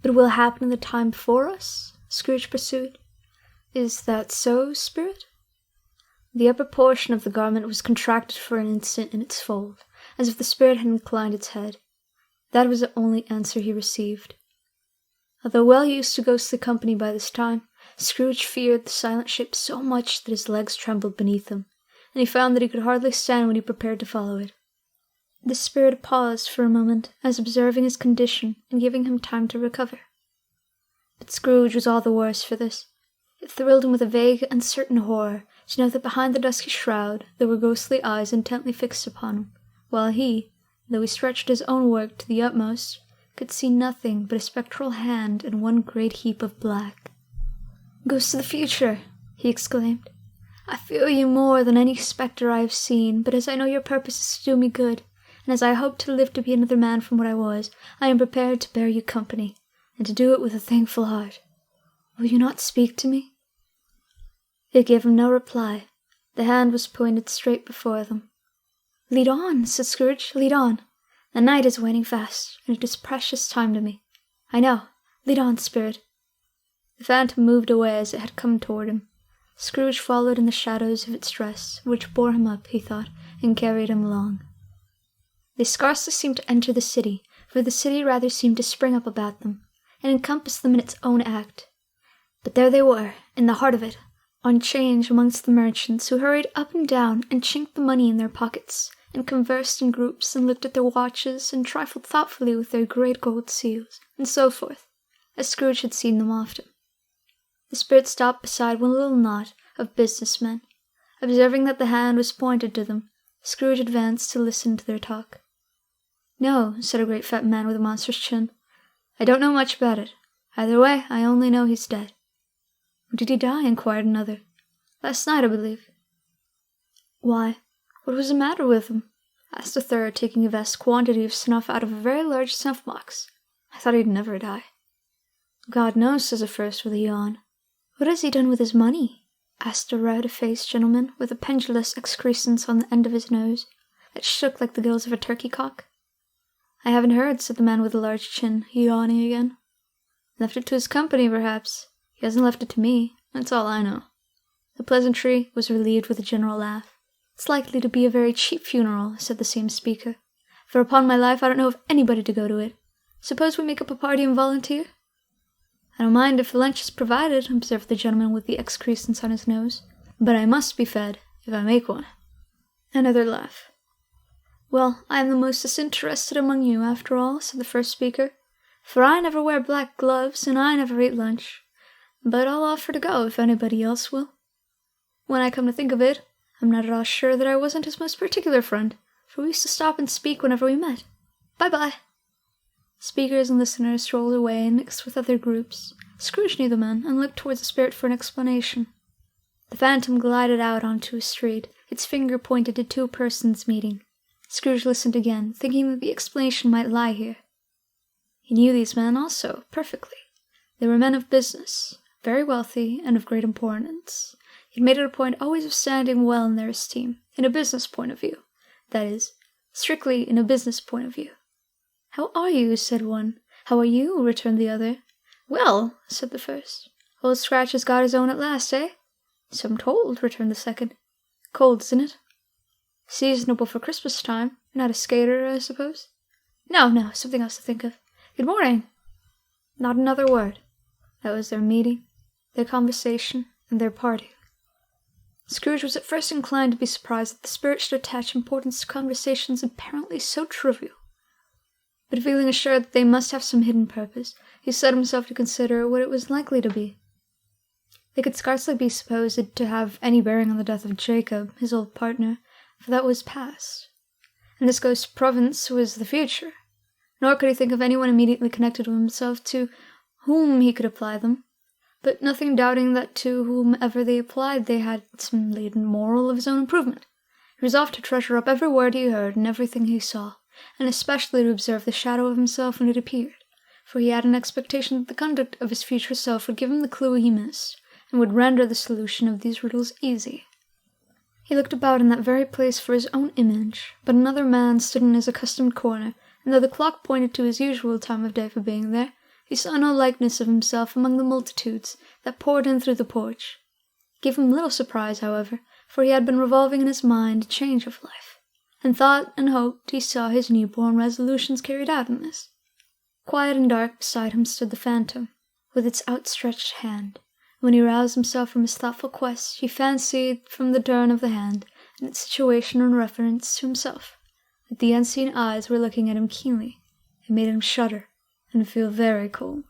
but will happen in the time before us? Scrooge pursued. Is that so, spirit? The upper portion of the garment was contracted for an instant in its fold, as if the spirit had inclined its head. That was the only answer he received. Although well used to ghostly company by this time, Scrooge feared the silent shape so much that his legs trembled beneath him, and he found that he could hardly stand when he prepared to follow it. The spirit paused for a moment, as observing his condition and giving him time to recover. But Scrooge was all the worse for this. It thrilled him with a vague, uncertain horror to know that behind the dusky shroud there were ghostly eyes intently fixed upon him, while he, though he stretched his own work to the utmost, could see nothing but a spectral hand and one great heap of black. "Ghost of the future!" he exclaimed. "I fear you more than any spectre I have seen, but as I know your purpose is to do me good, and as I hope to live to be another man from what I was, I am prepared to bear you company, and to do it with a thankful heart. Will you not speak to me?" They gave him no reply. The hand was pointed straight before them. "Lead on," said Scrooge, "lead on. The night is waning fast, and it is precious time to me. I know. Lead on, spirit." The phantom moved away as it had come toward him. Scrooge followed in the shadows of its dress, which bore him up, he thought, and carried him along. They scarcely seemed to enter the city, for the city rather seemed to spring up about them, and encompass them in its own act. But there they were, in the heart of it, on change amongst the merchants, who hurried up and down and chinked the money in their pockets, and conversed in groups, and looked at their watches, and trifled thoughtfully with their great gold seals, and so forth, as Scrooge had seen them often. The spirit stopped beside one little knot of business men. Observing that the hand was pointed to them, Scrooge advanced to listen to their talk. "No," said a great fat man with a monstrous chin. "I don't know much about it. Either way, I only know he's dead." "When did he die?" inquired another. "Last night, I believe." "Why, what was the matter with him?" asked a third, taking a vast quantity of snuff out of a very large snuff-box. "I thought he'd never die." "God knows," says the first with a yawn. "What has he done with his money?" asked a red-faced gentleman with a pendulous excrescence on the end of his nose that shook like the gills of a turkey-cock. "I haven't heard," said the man with the large chin, yawning again. "Left it to his company, perhaps. He hasn't left it to me. That's all I know." The pleasantry was relieved with a general laugh. "It's likely to be a very cheap funeral," said the same speaker, "for upon my life I don't know of anybody to go to it. Suppose we make up a party and volunteer?" "I don't mind if the lunch is provided," observed the gentleman with the excrescence on his nose, "but I must be fed, if I make one." Another laugh. "Well, I am the most disinterested among you, after all," said the first speaker, "for I never wear black gloves, and I never eat lunch. But I'll offer to go if anybody else will." When I come to think of it, I'm not at all sure that I wasn't his most particular friend, for we used to stop and speak whenever we met. Bye-bye." Speakers and listeners strolled away and mixed with other groups. Scrooge knew the man, and looked towards the spirit for an explanation. The phantom glided out onto a street, its finger pointed to two persons meeting. Scrooge listened again, thinking that the explanation might lie here. He knew these men also, perfectly. They were men of business, very wealthy, and of great importance. He had made it a point always of standing well in their esteem, in a business point of view. That is, strictly in a business point of view. "How are you?" said one. "How are you?" returned the other. "Well," said the first. "Old Scratch has got his own at last, eh?" "So I'm told," returned the second. "Cold, isn't it?" "Seasonable for Christmas time. Not a skater, I suppose?" No, something else to think of. Good morning." Not another word. That was their meeting, their conversation, and their parting. Scrooge was at first inclined to be surprised that the spirit should attach importance to conversations apparently so trivial. But feeling assured that they must have some hidden purpose, he set himself to consider what it was likely to be. They could scarcely be supposed to have any bearing on the death of Jacob, his old partner, for that was past. And this ghost province was the future. Nor could he think of anyone immediately connected with himself to whom he could apply them, but nothing doubting that to whomever they applied they had some latent moral of his own improvement. He resolved to treasure up every word he heard and everything he saw, and especially to observe the shadow of himself when it appeared, for he had an expectation that the conduct of his future self would give him the clue he missed, and would render the solution of these riddles easy. He looked about in that very place for his own image, but another man stood in his accustomed corner, and though the clock pointed to his usual time of day for being there, he saw no likeness of himself among the multitudes that poured in through the porch. It gave him little surprise, however, for he had been revolving in his mind a change of life, and thought and hoped he saw his new-born resolutions carried out in this. Quiet and dark beside him stood the phantom, with its outstretched hand. When he roused himself from his thoughtful quest, he fancied from the turn of the hand and its situation in reference to himself, that the unseen eyes were looking at him keenly. It made him shudder and feel very cold.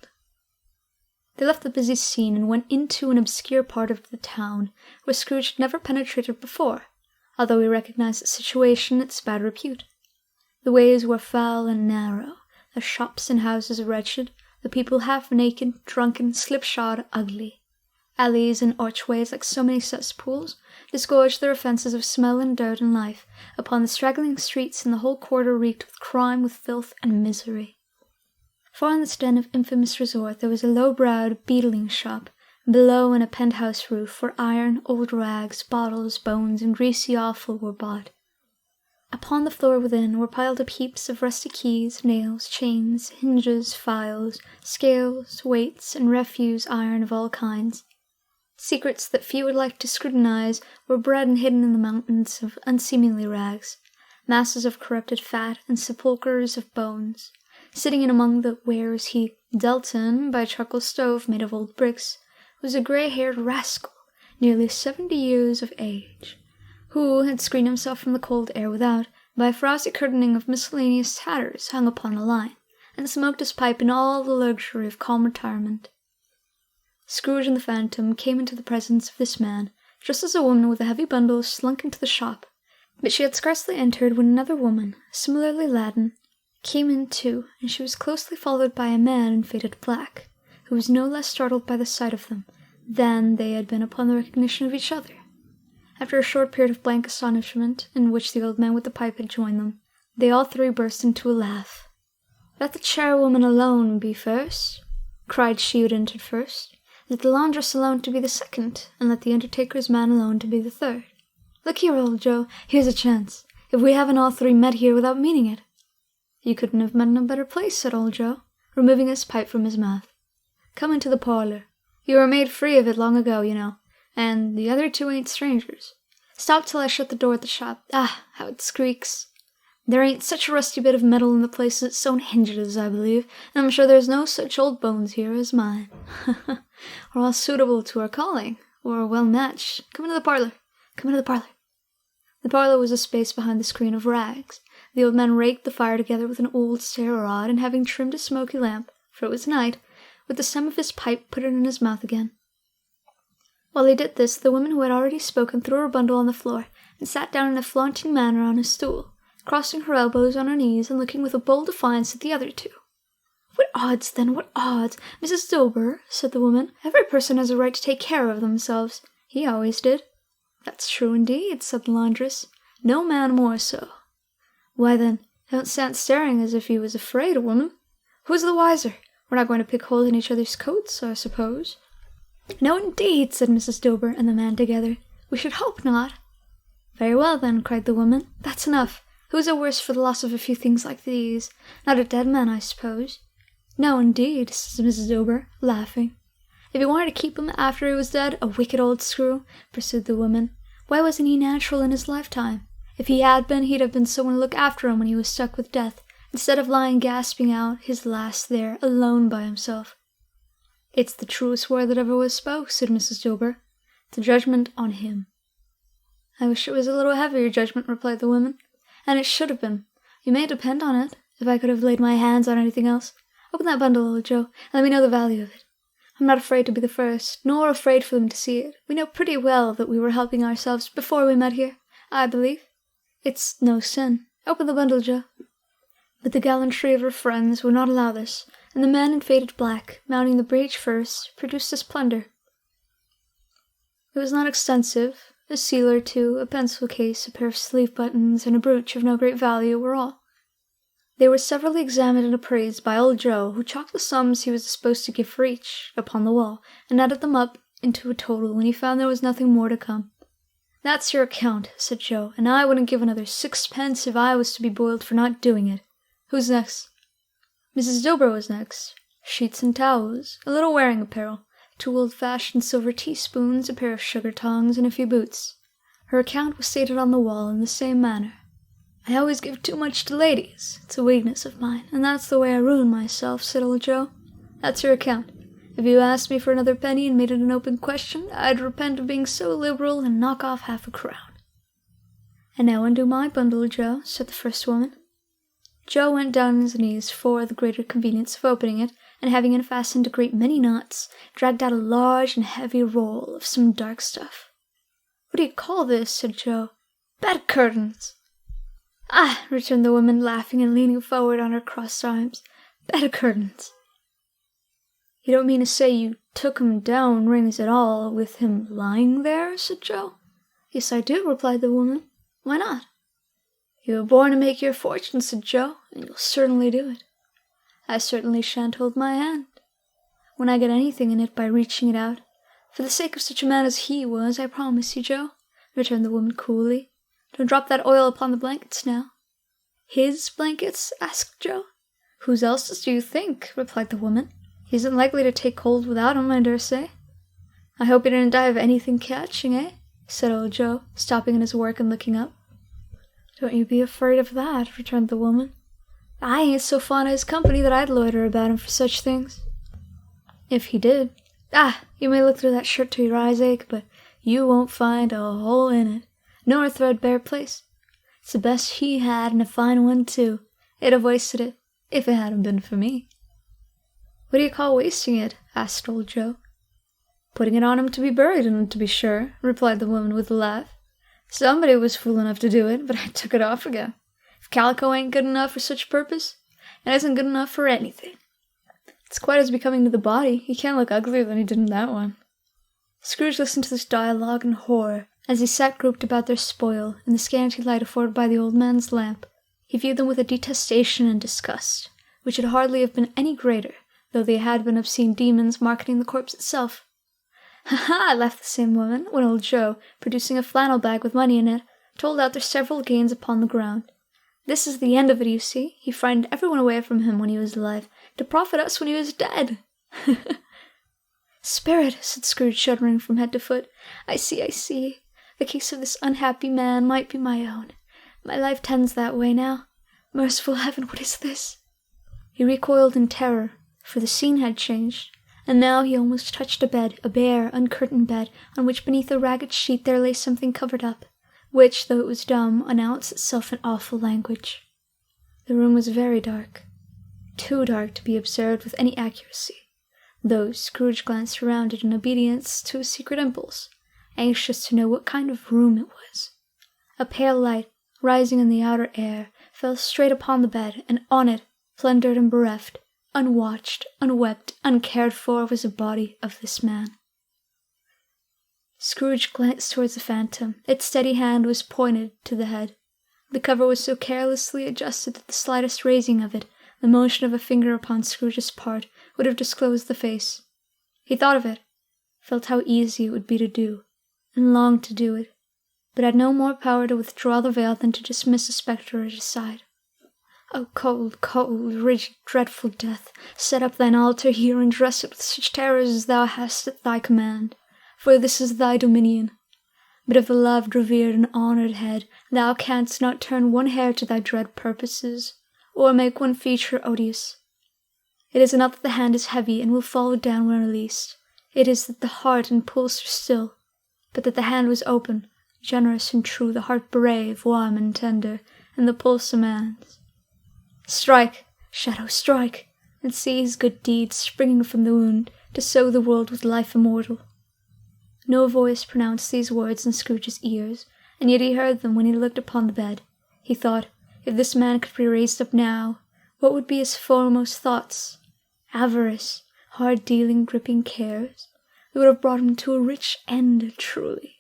They left the busy scene and went into an obscure part of the town where Scrooge had never penetrated before, although he recognized its situation and its bad repute. The ways were foul and narrow, the shops and houses wretched, the people half-naked, drunken, slipshod, ugly. Alleys and archways, like so many cesspools, disgorged their offences of smell and dirt and life upon the straggling streets, and the whole quarter reeked with crime, with filth, and misery. Far in this den of infamous resort there was a low-browed beetling shop, below in a penthouse roof, where iron, old rags, bottles, bones, and greasy offal were bought. Upon the floor within were piled up heaps of rusty keys, nails, chains, hinges, files, scales, weights, and refuse iron of all kinds. Secrets that few would like to scrutinize were bred and hidden in the mountains of unseemly rags, masses of corrupted fat, and sepulchres of bones. Sitting in among the wares he dealt in by a charcoal stove made of old bricks was a grey-haired rascal, nearly 70 years of age, who had screened himself from the cold air without by a frosty curtaining of miscellaneous tatters hung upon a line, and smoked his pipe in all the luxury of calm retirement. Scrooge and the phantom came into the presence of this man, just as a woman with a heavy bundle slunk into the shop, but she had scarcely entered when another woman, similarly laden, came in too, and she was closely followed by a man in faded black, who was no less startled by the sight of them than they had been upon the recognition of each other. After a short period of blank astonishment, in which the old man with the pipe had joined them, they all three burst into a laugh. "Let the chairwoman alone be first," cried she who had entered first. "Let the laundress alone to be the second, and let the undertaker's man alone to be the third. Look here, old Joe, here's a chance, if we haven't all three met here without meaning it." "You couldn't have met in a better place," said old Joe, removing his pipe from his mouth. "Come into the parlor. You were made free of it long ago, you know, and the other two ain't strangers. Stop till I shut the door at the shop. Ah, how it squeaks! There ain't such a rusty bit of metal in the place as its own hinges, I believe, and I'm sure there's no such old bones here as mine. We're all suitable to our calling. We're well matched. Come into the parlor. Come into the parlor." The parlor was a space behind the screen of rags. The old man raked the fire together with an old stair rod, and having trimmed a smoky lamp, for it was night, with the stem of his pipe put it in his mouth again. While he did this, the woman who had already spoken threw her bundle on the floor and sat down in a flaunting manner on a stool, crossing her elbows on her knees and looking with a bold defiance at the other two. "What odds, then, what odds? Mrs. Dilber," said the woman, "every person has a right to take care of themselves. He always did." "That's true indeed," said the laundress. "No man more so." "Why then, don't stand staring as if you was afraid, woman. Who's the wiser? We're not going to pick holes in each other's coats, I suppose." "No, indeed," said Mrs. Dilber and the man together. "We should hope not." "Very well, then," cried the woman. "That's enough. Who's the worse for the loss of a few things like these? Not a dead man, I suppose." "No, indeed," said Mrs. Dilber, laughing. "If he wanted to keep him after he was dead, a wicked old screw," pursued the woman. "Why wasn't he natural in his lifetime? If he had been, he'd have been someone to look after him when he was stuck with death, instead of lying gasping out his last there, alone by himself." "It's the truest word that ever was spoke," said Mrs. Dilber. "The judgment on him." "I wish it was a little heavier judgment," replied the woman. "And it should have been. You may depend on it, if I could have laid my hands on anything else. Open that bundle, old Joe, and let me know the value of it. I'm not afraid to be the first, nor afraid for them to see it. We know pretty well that we were helping ourselves before we met here, I believe. It's no sin. Open the bundle, Joe." But the gallantry of her friends would not allow this, and the man in faded black, mounting the breach first, produced his plunder. It was not extensive. A seal or two, a pencil case, a pair of sleeve buttons, and a brooch of no great value were all. They were severally examined and appraised by old Joe, who chalked the sums he was disposed to give for each upon the wall, and added them up into a total when he found there was nothing more to come. "That's your account," said Joe, "and I wouldn't give another 6 pence if I was to be boiled for not doing it. Who's next?" Mrs. Dilber was next. Sheets and towels, a little wearing apparel, 2 old-fashioned silver teaspoons, a pair of sugar tongs, and a few boots. Her account was stated on the wall in the same manner. "I always give too much to ladies. It's a weakness of mine, and that's the way I ruin myself," said old Joe. "That's your account. If you asked me for another penny and made it an open question, I'd repent of being so liberal and knock off half a crown." "And now undo my bundle, Joe," said the first woman. Joe went down on his knees for the greater convenience of opening it, and having unfastened a great many knots, dragged out a large and heavy roll of some dark stuff. "What do you call this?" said Joe. "Bed curtains." "Ah," returned the woman, laughing and leaning forward on her crossed arms. "Bed curtains." "You don't mean to say you took him down rings at all, with him lying there?" said Joe. "Yes, I do," replied the woman. "Why not?" "You were born to make your fortune," said Joe, "and you'll certainly do it." "I certainly shan't hold my hand. When I get anything in it by reaching it out, for the sake of such a man as he was, I promise you, Joe," returned the woman coolly. "Don't drop that oil upon the blankets now." "His blankets?" asked Joe. "Whose else's do you think?" replied the woman. "He isn't likely to take cold without 'em, I dare say." "I hope he didn't die of anything catching, eh?" said old Joe, stopping in his work and looking up. "Don't you be afraid of that," returned the woman. "I ain't so fond of his company that I'd loiter about him for such things." "If he did, you may look through that shirt till your eyes ache, but you won't find a hole in it, nor a threadbare place. It's the best he had, and a fine one too. It'd have wasted it, if it hadn't been for me." "What do you call wasting it?" asked old Joe. "Putting it on him to be buried in it, to be sure," replied the woman with a laugh. "Somebody was fool enough to do it, but I took it off again. If calico ain't good enough for such a purpose, it isn't good enough for anything. It's quite as becoming to the body. He can't look uglier than he did in that one." Scrooge listened to this dialogue in horror, as he sat grouped about their spoil in the scanty light afforded by the old man's lamp. He viewed them with a detestation and disgust, which would hardly have been any greater, though they had been obscene demons marketing the corpse itself. "Ha-ha!" laughed the same woman, when old Joe, producing a flannel bag with money in it, told out their several gains upon the ground. "This is the end of it, you see. He frightened everyone away from him when he was alive, to profit us when he was dead." "Spirit," said Scrooge, shuddering from head to foot. I see. The case of this unhappy man might be my own. My life tends that way now. Merciful heaven, what is this?" He recoiled in terror, for the scene had changed, and now he almost touched a bed, a bare, uncurtained bed, on which beneath a ragged sheet there lay something covered up, which, though it was dumb, announced itself in awful language. The room was very dark, too dark to be observed with any accuracy. though Scrooge glanced around it in obedience to a secret impulse, anxious to know what kind of room it was. A pale light, rising in the outer air, fell straight upon the bed, and on it, plundered and bereft, unwatched, unwept, uncared for, was the body of this man. Scrooge glanced towards the phantom. Its steady hand was pointed to the head. The cover was so carelessly adjusted that the slightest raising of it, the motion of a finger upon Scrooge's part, would have disclosed the face. He thought of it, felt how easy it would be to do, and longed to do it, but had no more power to withdraw the veil than to dismiss the spectre at his side. O cold, cold, rigid, dreadful death, set up thine altar here, and dress it with such terrors as thou hast at thy command, for this is thy dominion. But of the loved, revered, and honoured head, thou canst not turn one hair to thy dread purposes, or make one feature odious. It is not that the hand is heavy and will fall down when released. It is that the heart and pulse are still, but that the hand was open, generous and true, the heart brave, warm and tender, and the pulse a man's. Strike, shadow, strike, and seize good deeds springing from the wound, to sow the world with life immortal. No voice pronounced these words in Scrooge's ears, and yet he heard them when he looked upon the bed. He thought, if this man could be raised up now, what would be his foremost thoughts? Avarice, hard-dealing, gripping cares, that would have brought him to a rich end, truly.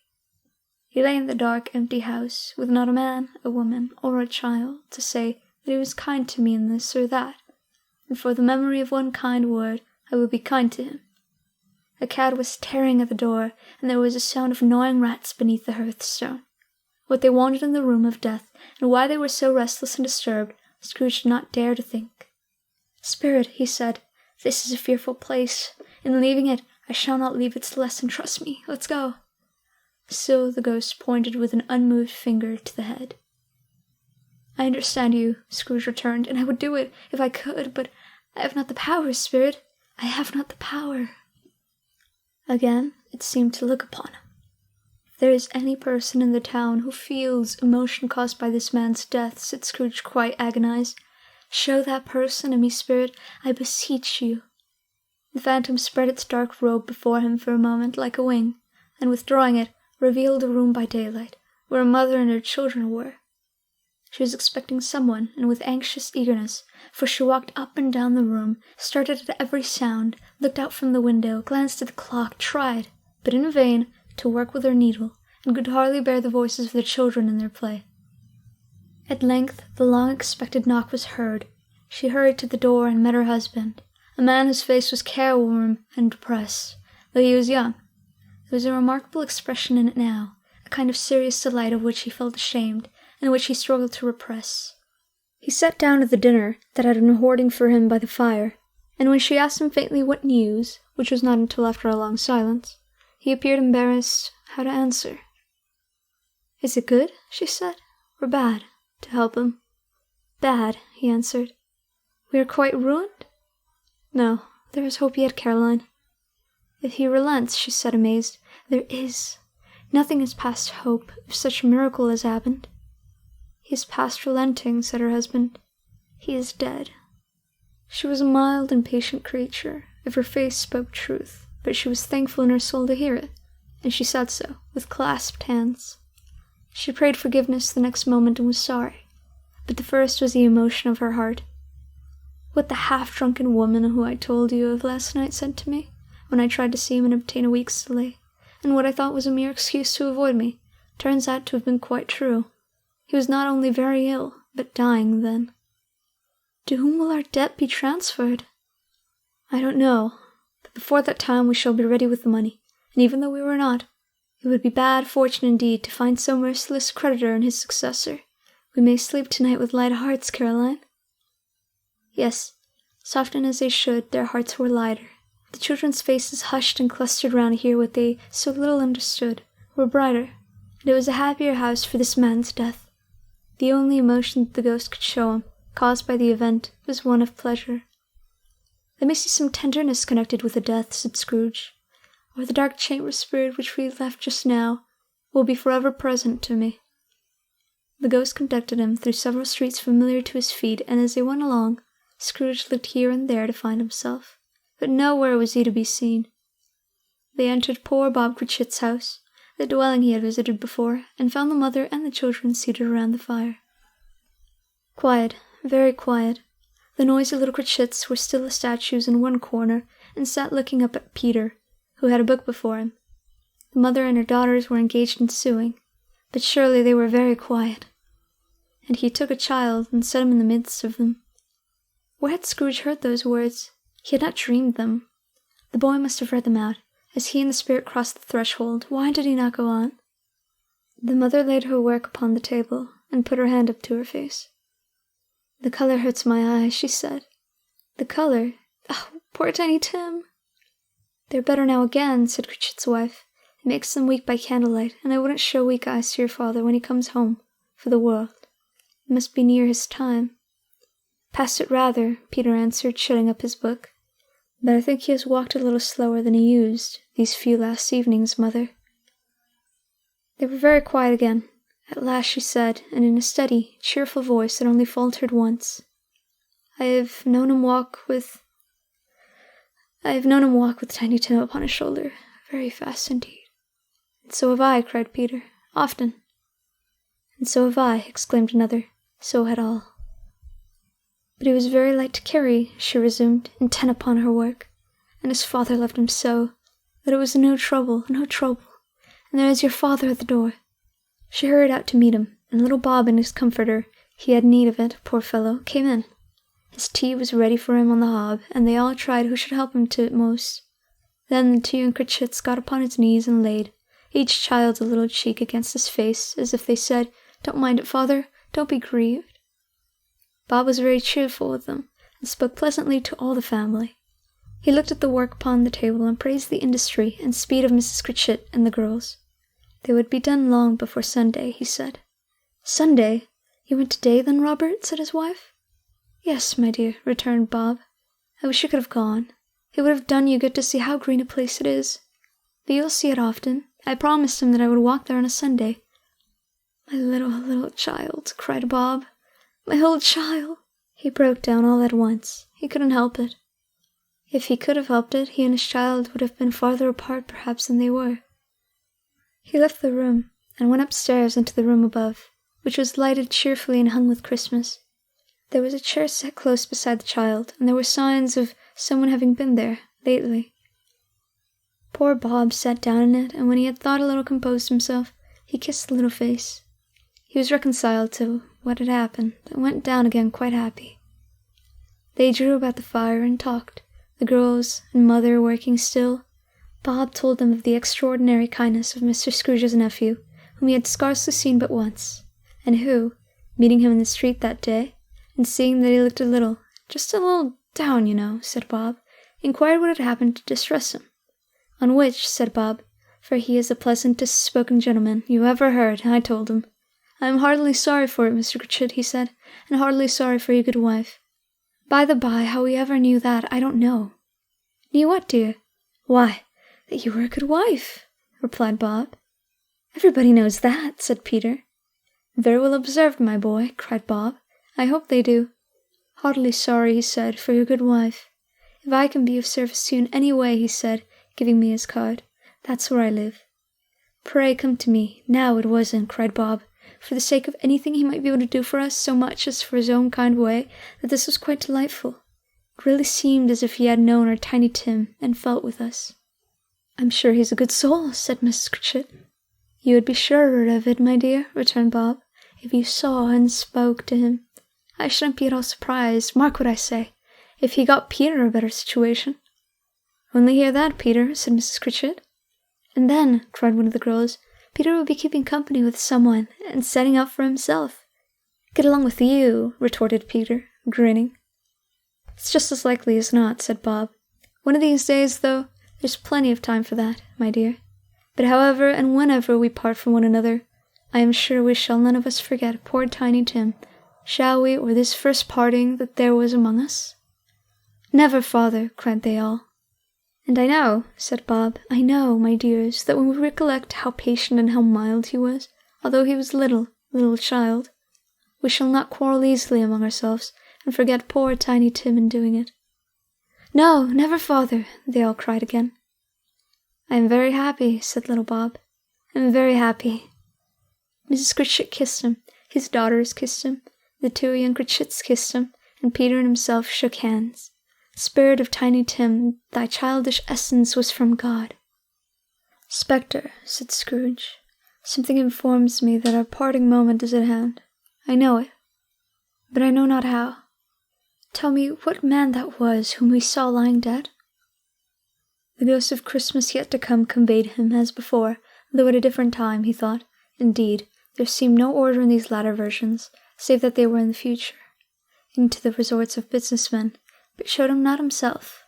He lay in the dark, empty house, with not a man, a woman, or a child, to say that he was kind to me in this or that, and for the memory of one kind word I will be kind to him. A cat was tearing at the door, and there was a sound of gnawing rats beneath the hearthstone. What they wanted in the room of death, and why they were so restless and disturbed, Scrooge did not dare to think. "Spirit," he said, "this is a fearful place. In leaving it, I shall not leave its lesson. Trust me. Let's go." Still the ghost pointed with an unmoved finger to the head. "I understand you," Scrooge returned, "and I would do it, if I could, but I have not the power, Spirit. I have not the power." Again it seemed to look upon him. "If there is any person in the town who feels emotion caused by this man's death," said Scrooge, quite agonized, "show that person to me, Spirit, I beseech you." The phantom spread its dark robe before him for a moment like a wing, and withdrawing it, revealed a room by daylight, where a mother and her children were. She was expecting someone, and with anxious eagerness, for she walked up and down the room, started at every sound, looked out from the window, glanced at the clock, tried, but in vain, to work with her needle, and could hardly bear the voices of the children in their play. At length the long-expected knock was heard. She hurried to the door and met her husband, a man whose face was careworn and depressed, though he was young. There was a remarkable expression in it now, a kind of serious delight of which he felt ashamed, and which he struggled to repress. He sat down at the dinner that had been hoarding for him by the fire, and when she asked him faintly what news, which was not until after a long silence, he appeared embarrassed how to answer. "Is it good," she said, "or bad, to help him?" "Bad," he answered. "We are quite ruined?" "No, there is hope yet, Caroline." "If he relents," she said, amazed. "There is. Nothing is past hope, if such a miracle has happened." "He is past relenting," said her husband. "He is dead." She was a mild and patient creature, if her face spoke truth, but she was thankful in her soul to hear it, and she said so, with clasped hands. She prayed forgiveness the next moment and was sorry, but the first was the emotion of her heart. What the half-drunken woman who I told you of last night said to me, when I tried to see him and obtain a week's delay, and what I thought was a mere excuse to avoid me, turns out to have been quite true. He was not only very ill, but dying then. To whom will our debt be transferred? I don't know, but before that time we shall be ready with the money, and even though we were not, it would be bad fortune indeed to find so merciless creditor and his successor. We may sleep tonight with light hearts, Caroline. Yes, softened as they should, their hearts were lighter. The children's faces, hushed and clustered round to hear what they so little understood, were brighter, and it was a happier house for this man's death. The only emotion that the ghost could show him, caused by the event, was one of pleasure. "Let me see some tenderness connected with the death," said Scrooge, "or the dark chamber spirit which we left just now will be forever present to me." The ghost conducted him through several streets familiar to his feet, and as they went along, Scrooge looked here and there to find himself, but nowhere was he to be seen. They entered poor Bob Cratchit's house, the dwelling he had visited before, and found the mother and the children seated around the fire. Quiet, very quiet. The noisy little Cratchits were still as statues in one corner, and sat looking up at Peter, who had a book before him. The mother and her daughters were engaged in sewing, but surely they were very quiet. And he took a child and set him in the midst of them. Where had Scrooge heard those words? He had not dreamed them. The boy must have read them out, as he and the spirit crossed the threshold. Why did he not go on? The mother laid her work upon the table, and put her hand up to her face. "The color hurts my eyes," she said. "The color? Oh, poor Tiny Tim!" "They're better now again," said Cratchit's wife. "It makes them weak by candlelight, and I wouldn't show weak eyes to your father when he comes home, for the world. It must be near his time." "Past it rather," Peter answered, shutting up his book. "But I think he has walked a little slower than he used, these few last evenings, mother." They were very quiet again. At last she said, and in a steady, cheerful voice that only faltered once, I have known him walk with Tiny Tim upon his shoulder, very fast indeed." "And so have I," cried Peter. "Often." "And so have I," exclaimed another. So had all. "But he was very light to carry," she resumed, intent upon her work, "and his father loved him so, that it was no trouble, and there is your father at the door." She hurried out to meet him, and little Bob and his comforter, he had need of it, poor fellow, came in. His tea was ready for him on the hob, and they all tried who should help him to it most. Then the two young Cratchits got upon his knees and laid, each child's a little cheek against his face, as if they said, "Don't mind it, father, don't be grieved." Bob was very cheerful with them, and spoke pleasantly to all the family. He looked at the work upon the table and praised the industry and speed of Mrs. Cratchit and the girls. They would be done long before Sunday, he said. "Sunday? You went today, then, Robert?" said his wife. "Yes, my dear," returned Bob. "I wish you could have gone. It would have done you good to see how green a place it is. But you'll see it often. I promised him that I would walk there on a Sunday." "My little child," cried Bob. "My whole child!" He broke down all at once. He couldn't help it. If he could have helped it, he and his child would have been farther apart perhaps than they were. He left the room, and went upstairs into the room above, which was lighted cheerfully and hung with Christmas. There was a chair set close beside the child, and there were signs of someone having been there lately. Poor Bob sat down in it, and when he had thought a little composed himself, he kissed the little face. He was reconciled to what had happened, and went down again quite happy. They drew about the fire and talked, the girls and mother working still. Bob told them of the extraordinary kindness of Mr. Scrooge's nephew, whom he had scarcely seen but once, and who, meeting him in the street that day, and seeing that he looked just a little down, you know, said Bob, inquired what had happened to distress him. On which, said Bob, for he is the pleasantest spoken gentleman you ever heard, I told him, "I am heartily sorry for it, Mr. Cratchit," he said, "and heartily sorry for your good wife." By the by, how we ever knew that, I don't know. "Knew what, dear?" "Why, that you were a good wife," replied Bob. "Everybody knows that," said Peter. "Very well observed, my boy," cried Bob. "I hope they do." "Heartily sorry," he said, "for your good wife. If I can be of service to you in any way," he said, giving me his card, "that's where I live." "Pray come to me. Now it wasn't," cried Bob, for the sake of anything he might be able to do for us so much as for his own kind way, that this was quite delightful. It really seemed as if he had known our Tiny Tim and felt with us. "I'm sure he's a good soul," said Mrs. Cratchit. "You would be surer of it, my dear," returned Bob, "if you saw and spoke to him. I shouldn't be at all surprised, mark what I say, if he got Peter a better situation." "Only hear that, Peter," said Mrs. Cratchit. "And then," cried one of the girls, "Peter would be keeping company with someone, and setting up for himself." "Get along with you," retorted Peter, grinning. "It's just as likely as not," said Bob. "One of these days, though, there's plenty of time for that, my dear. But however and whenever we part from one another, I am sure we shall none of us forget poor Tiny Tim, shall we, or this first parting that there was among us?" "Never, father," cried they all. "And I know," said Bob, "I know, my dears, that when we recollect how patient and how mild he was, although he was little child, we shall not quarrel easily among ourselves, and forget poor Tiny Tim in doing it." "No, never, father," they all cried again. "I am very happy," said little Bob. "I am very happy." Mrs. Cratchit kissed him, his daughters kissed him, the two young Cratchits kissed him, and Peter and himself shook hands. Spirit of Tiny Tim, thy childish essence was from God. "Spectre," said Scrooge, "something informs me that our parting moment is at hand. I know it, but I know not how. Tell me what man that was whom we saw lying dead?" The ghost of Christmas yet to come conveyed him as before, though at a different time, he thought. Indeed, there seemed no order in these latter versions, save that they were in the future, into the resorts of business men, but showed him not himself.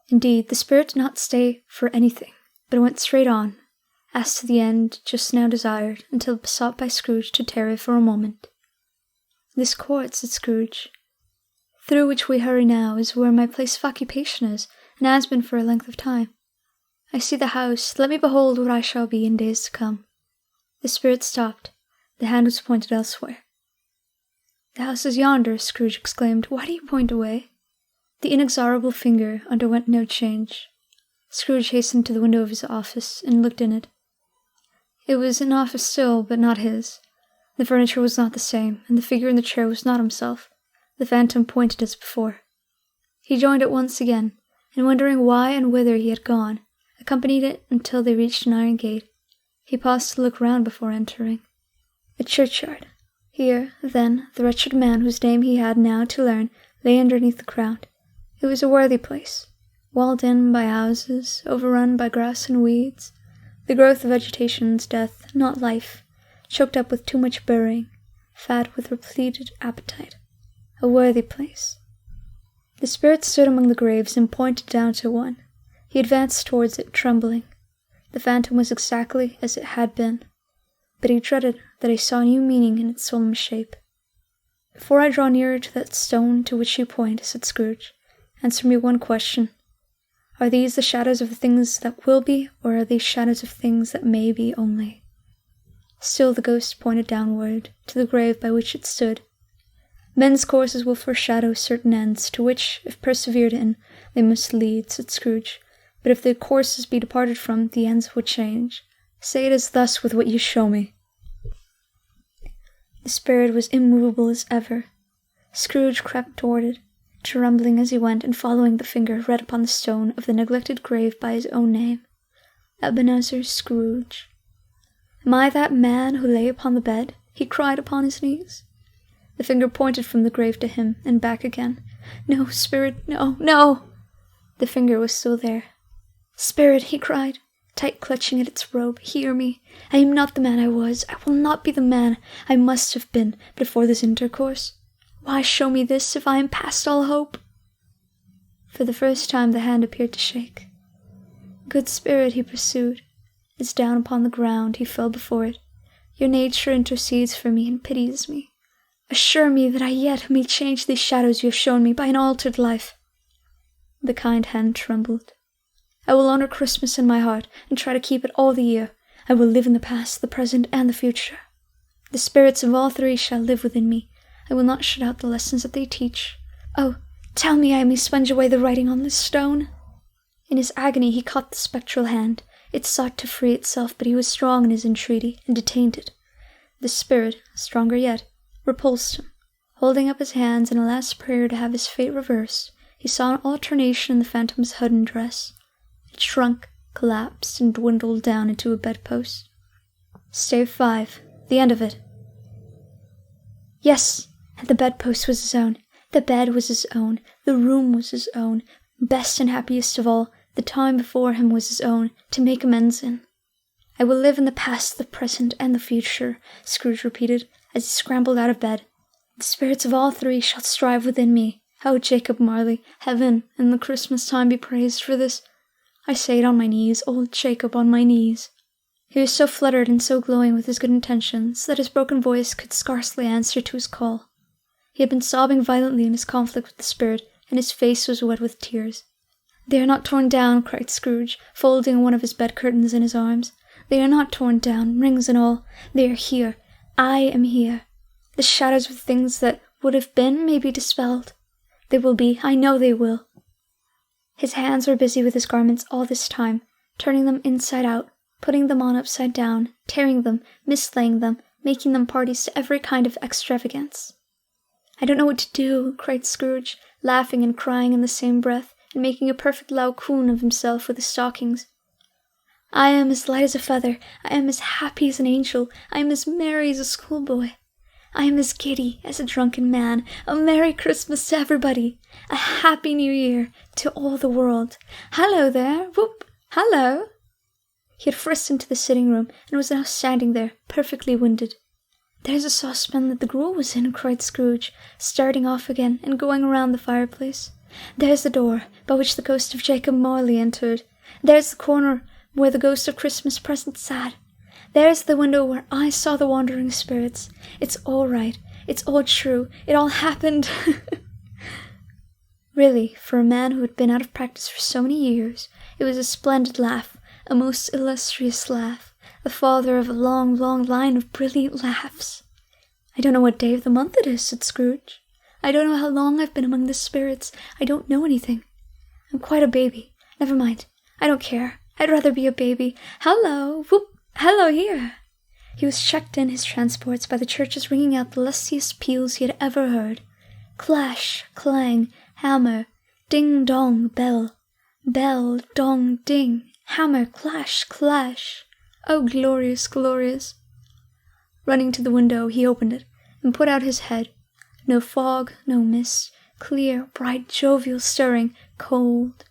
Indeed, the spirit did not stay for anything, but went straight on, as to the end just now desired, until besought by Scrooge to tarry for a moment. "This court," said Scrooge, "through which we hurry now, is where my place of occupation is, and has been for a length of time. I see the house. Let me behold what I shall be in days to come." The spirit stopped. The hand was pointed elsewhere. "The house is yonder," Scrooge exclaimed. "Why do you point away?" The inexorable finger underwent no change. Scrooge hastened to the window of his office, and looked in it. It was an office still, but not his. The furniture was not the same, and the figure in the chair was not himself. The phantom pointed as before. He joined it once again, and wondering why and whither he had gone, accompanied it until they reached an iron gate. He paused to look round before entering. A churchyard. Here, then, the wretched man whose name he had now to learn lay underneath the ground. It was a worthy place, walled in by houses, overrun by grass and weeds, the growth of vegetation's death, not life, choked up with too much burying, fat with repleted appetite. A worthy place. The spirit stood among the graves and pointed down to one. He advanced towards it, trembling. The phantom was exactly as it had been, but he dreaded that he saw new meaning in its solemn shape. "Before I draw nearer to that stone to which you point," said Scrooge, "answer me one question. Are these the shadows of the things that will be, or are these shadows of things that may be only?" Still the ghost pointed downward, to the grave by which it stood. "Men's courses will foreshadow certain ends, to which, if persevered in, they must lead," said Scrooge. "But if the courses be departed from, the ends would change. Say it is thus with what you show me." The spirit was immovable as ever. Scrooge crept toward it, trembling as he went, and following the finger read upon the stone of the neglected grave by his own name, Ebenezer Scrooge. "Am I that man who lay upon the bed?" he cried upon his knees. The finger pointed from the grave to him, and back again. "No, spirit, no, no!" The finger was still there. "Spirit," he cried, tight clutching at its robe, "hear me. I am not the man I was. I will not be the man I must have been before this intercourse. Why show me this, if I am past all hope?" For the first time the hand appeared to shake. "Good spirit," he pursued, as down upon the ground he fell before it, "your nature intercedes for me and pities me. Assure me that I yet may change these shadows you have shown me by an altered life." The kind hand trembled. "I will honor Christmas in my heart, and try to keep it all the year. I will live in the past, the present, and the future. The spirits of all three shall live within me. I will not shut out the lessons that they teach. Oh, tell me I may sponge away the writing on this stone." In his agony he caught the spectral hand. It sought to free itself, but he was strong in his entreaty, and detained it. The spirit, stronger yet, repulsed him. Holding up his hands in a last prayer to have his fate reversed, he saw an alternation in the phantom's hood and dress. It shrunk, collapsed, and dwindled down into a bedpost. Stave 5. The end of it. Yes, and the bedpost was his own. The bed was his own. The room was his own. Best and happiest of all, the time before him was his own, to make amends in. "I will live in the past, the present, and the future," Scrooge repeated, as he scrambled out of bed. "The spirits of all three shall strive within me. Oh, Jacob Marley, heaven and the Christmas time be praised for this. I say it on my knees, old Jacob, on my knees." He was so fluttered and so glowing with his good intentions that his broken voice could scarcely answer to his call. He had been sobbing violently in his conflict with the spirit, and his face was wet with tears. "They are not torn down," cried Scrooge, folding one of his bed curtains in his arms. "They are not torn down, rings and all. They are here. I am here. The shadows of things that would have been may be dispelled. They will be, I know they will." His hands were busy with his garments all this time, turning them inside out, putting them on upside down, tearing them, mislaying them, making them parties to every kind of extravagance. "I don't know what to do," cried Scrooge, laughing and crying in the same breath, and making a perfect Laocoon of himself with his stockings. "I am as light as a feather, I am as happy as an angel, I am as merry as a schoolboy. I am as giddy as a drunken man. A Merry Christmas to everybody! A Happy New Year to all the world! Hallo there! Whoop! Hallo!" He had frisked into the sitting room, and was now standing there, perfectly winded. "There's a saucepan that the gruel was in," cried Scrooge, starting off again and going around the fireplace. "There's the door by which the ghost of Jacob Marley entered. There's the corner where the ghost of Christmas present sat. There's the window where I saw the wandering spirits. It's all right. It's all true. It all happened." Really, for a man who had been out of practice for so many years, it was a splendid laugh, a most illustrious laugh, the father of a long, long line of brilliant laughs. "I don't know what day of the month it is," said Scrooge. "I don't know how long I've been among the spirits. I don't know anything. I'm quite a baby. Never mind. I don't care. I'd rather be a baby. Hallo! Whoop! Hallo here!" He was checked in his transports by the churches ringing out the lustiest peals he had ever heard. Clash, clang, hammer, ding dong, bell. Bell, dong, ding, hammer, clash, clash. Oh, glorious, glorious! Running to the window, he opened it, and put out his head. No fog, no mist, clear, bright, jovial stirring, cold.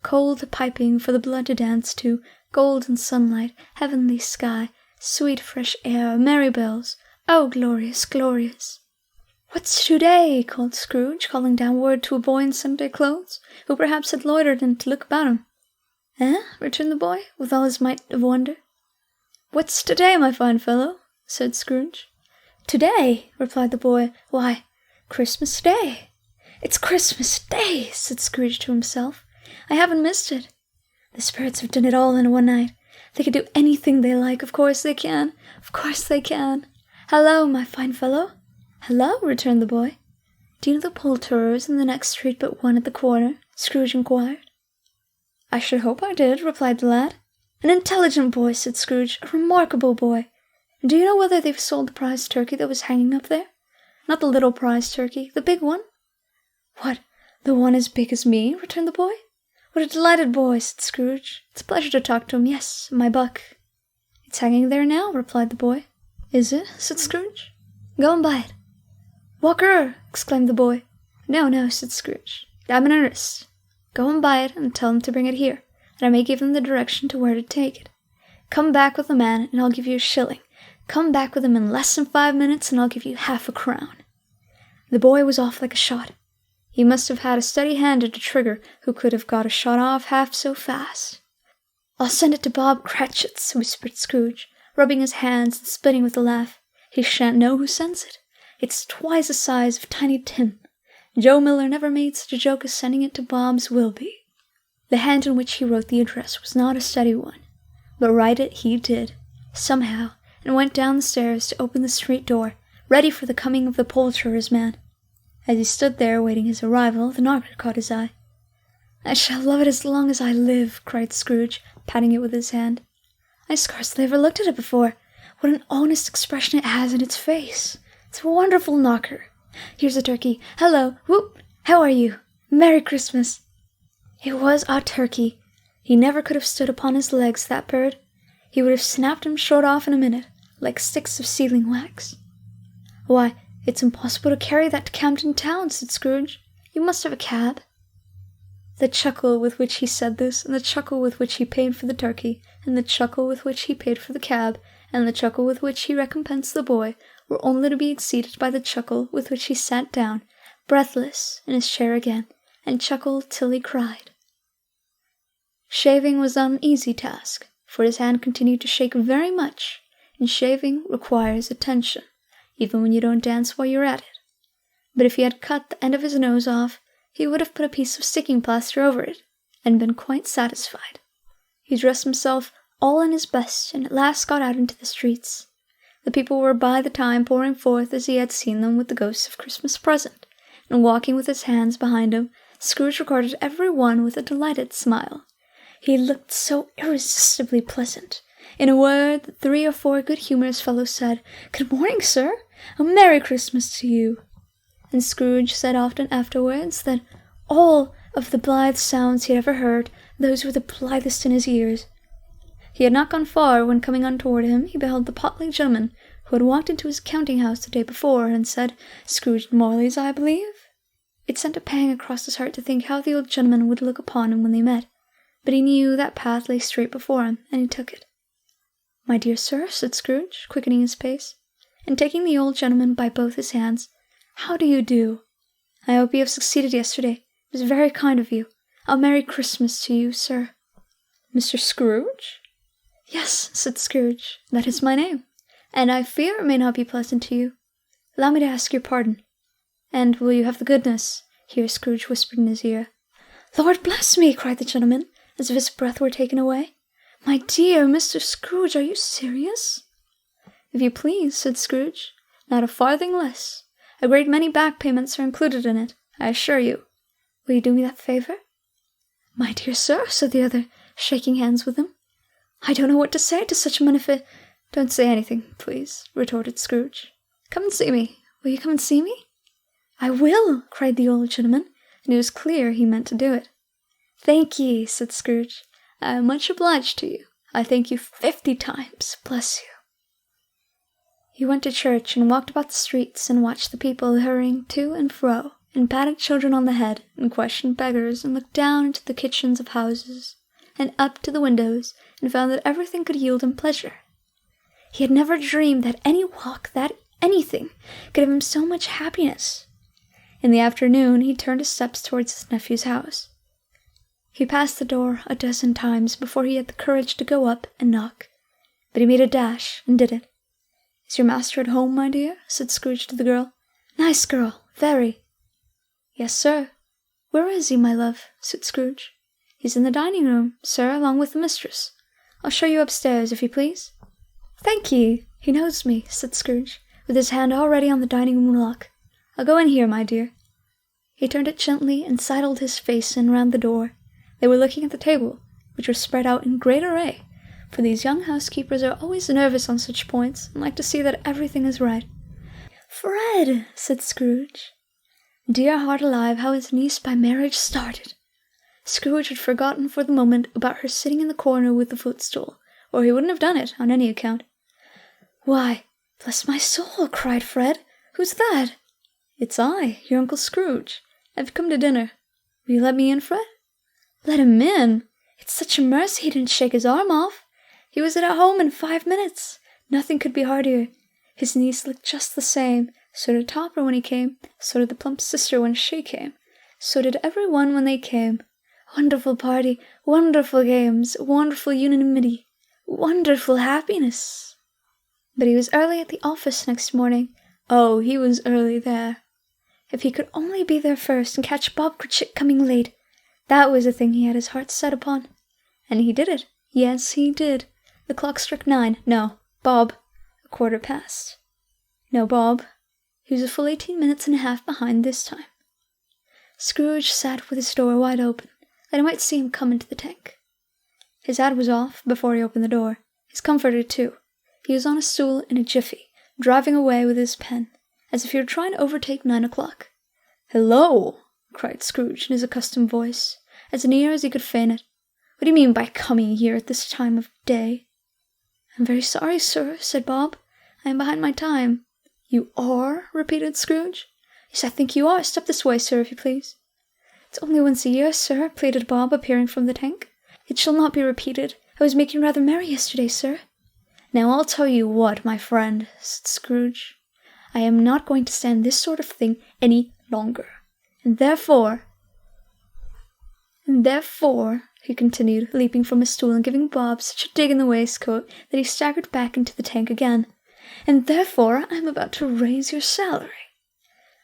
Cold piping for the blood to dance to, golden sunlight, heavenly sky, sweet fresh air, merry bells. Oh, glorious, glorious! "What's today?" called Scrooge, calling down word to a boy in Sunday clothes, who perhaps had loitered in to look about him. "Eh?" returned the boy, with all his might of wonder. "What's today, my fine fellow?" said Scrooge. "Today?" replied the boy. "Why, Christmas Day." "It's Christmas Day," said Scrooge to himself. "I haven't missed it. The spirits have done it all in one night. They can do anything they like. Of course they can. Of course they can. Hello, my fine fellow." "Hello," returned the boy. "Do you know the poulterers in the next street but one at the corner?" Scrooge inquired. "I should hope I did," replied the lad. "An intelligent boy," said Scrooge. "A remarkable boy. Do you know whether they've sold the prize turkey that was hanging up there? Not the little prize turkey, the big one." "What, the one as big as me?" returned the boy. "What a delighted boy," said Scrooge. "It's a pleasure to talk to him. Yes, my buck." "It's hanging there now," replied the boy. "Is it?" said Scrooge. "Go and buy it." "Walker!" exclaimed the boy. "No, no," said Scrooge. "I'm in earnest. Go and buy it, and tell him to bring it here, and I may give him the direction to where to take it. Come back with the man, and I'll give you a shilling. Come back with him in less than 5 minutes, and I'll give you half a crown." The boy was off like a shot. He must have had a steady hand at a trigger who could have got a shot off half so fast. "I'll send it to Bob Cratchit's," whispered Scrooge, rubbing his hands and spitting with a laugh. "He shan't know who sends it. It's twice the size of Tiny Tim. Joe Miller never made such a joke as sending it to Bob's Wilby." The hand in which he wrote the address was not a steady one, but write it he did, somehow, and went down the stairs to open the street door, ready for the coming of the poulterer's man. As he stood there waiting his arrival, the knocker caught his eye. "I shall love it as long as I live," cried Scrooge, patting it with his hand. "I scarcely ever looked at it before. What an honest expression it has in its face. It's a wonderful knocker. Here's a turkey. Hello, whoop! How are you? Merry Christmas!" It was a turkey. He never could have stood upon his legs, that bird. He would have snapped him short off in a minute, like sticks of sealing wax. "Why, it's impossible to carry that to Camden Town," said Scrooge. "You must have a cab." The chuckle with which he said this, and the chuckle with which he paid for the turkey, and the chuckle with which he paid for the cab, and the chuckle with which he recompensed the boy, were only to be exceeded by the chuckle with which he sat down, breathless, in his chair again, and chuckled till he cried. Shaving was not an easy task, for his hand continued to shake very much, and shaving requires attention, even when you don't dance while you're at it. But if he had cut the end of his nose off, he would have put a piece of sticking plaster over it, and been quite satisfied. He dressed himself all in his best, and at last got out into the streets. The people were by the time pouring forth as he had seen them with the ghosts of Christmas present, and walking with his hands behind him, Scrooge regarded every one with a delighted smile. He looked so irresistibly pleasant. In a word, the 3 or 4 good-humorous fellows said, "Good morning, sir! A Merry Christmas to you!" And Scrooge said often afterwards that all of the blithe sounds he had ever heard, those were the blithest in his ears. He had not gone far when, coming on toward him, he beheld the portly gentleman who had walked into his counting-house the day before and said, "Scrooge Marley's, I believe?" It sent a pang across his heart to think how the old gentleman would look upon him when they met, but he knew that path lay straight before him, and he took it. "My dear sir," said Scrooge, quickening his pace, and taking the old gentleman by both his hands, "how do you do? I hope you have succeeded yesterday. It was very kind of you. A Merry Christmas to you, sir." "Mr. Scrooge?" "Yes," said Scrooge, "that is my name, and I fear it may not be pleasant to you. Allow me to ask your pardon. And will you have the goodness—" here Scrooge whispered in his ear. "Lord bless me!" cried the gentleman, as if his breath were taken away. "My dear Mr. Scrooge, are you serious?" "If you please," said Scrooge, "not a farthing less. A great many back payments are included in it, I assure you. Will you do me that favor?" "My dear sir," said the other, shaking hands with him, "I don't know what to say to such "Don't say anything, please," retorted Scrooge. "Come and see me. Will you come and see me?" "I will," cried the old gentleman, and it was clear he meant to do it. "Thank ye," said Scrooge. "I am much obliged to you. I thank you 50 times. Bless you." He went to church and walked about the streets and watched the people hurrying to and fro, and patted children on the head, and questioned beggars, and looked down into the kitchens of houses, and up to the windows, and found that everything could yield him pleasure. He had never dreamed that any walk, that anything, could give him so much happiness. In the afternoon he turned his steps towards his nephew's house. He passed the door a dozen times before he had the courage to go up and knock, but he made a dash and did it. "Is your master at home, my dear?" said Scrooge to the girl. "Nice girl, very." "Yes, sir." "Where is he, my love?" said Scrooge. "He's in the dining-room, sir, along with the mistress. I'll show you upstairs, if you please." "Thank ye. He knows me," said Scrooge, with his hand already on the dining-room lock. "I'll go in here, my dear." He turned it gently and sidled his face in round the door. They were looking at the table, which was spread out in great array, for these young housekeepers are always nervous on such points, and like to see that everything is right. "Fred!" said Scrooge. Dear heart alive, how his niece by marriage started! Scrooge had forgotten for the moment about her sitting in the corner with the footstool, or he wouldn't have done it on any account. "Why, bless my soul!" cried Fred. "Who's that?" "It's I, your Uncle Scrooge. I've come to dinner. Will you let me in, Fred?" "Let him in? It's such a mercy he didn't shake his arm off. He was at home in 5 minutes. Nothing could be heartier. His niece looked just the same. So did Topper when he came. So did the plump sister when she came. So did every one when they came. Wonderful party, wonderful games, wonderful unanimity, wonderful happiness." But he was early at the office next morning. Oh, he was early there. If he could only be there first and catch Bob Cratchit coming late, that was the thing he had his heart set upon. And he did it. Yes, he did. The clock struck 9. No, Bob. 1/4 past. No, Bob. He was a full 18 minutes and a half behind this time. Scrooge sat with his door wide open, that he might see him come into the tank. His hat was off before he opened the door. His comforter, too. He was on a stool in a jiffy, driving away with his pen, as if he were trying to overtake 9 o'clock. "Hello!" cried Scrooge in his accustomed voice, as near as he could feign it. "What do you mean by coming here at this time of day?" "I'm very sorry, sir," said Bob. "I am behind my time." "You are?" repeated Scrooge. "Yes, I think you are. Step this way, sir, if you please." "It's only once a year, sir," pleaded Bob, appearing from the tank. "It shall not be repeated. I was making rather merry yesterday, sir." "Now I'll tell you what, my friend," said Scrooge. "I am not going to stand this sort of thing any longer. And therefore, he continued, leaping from his stool and giving Bob such a dig in the waistcoat that he staggered back into the tank again, "and therefore I am about to raise your salary."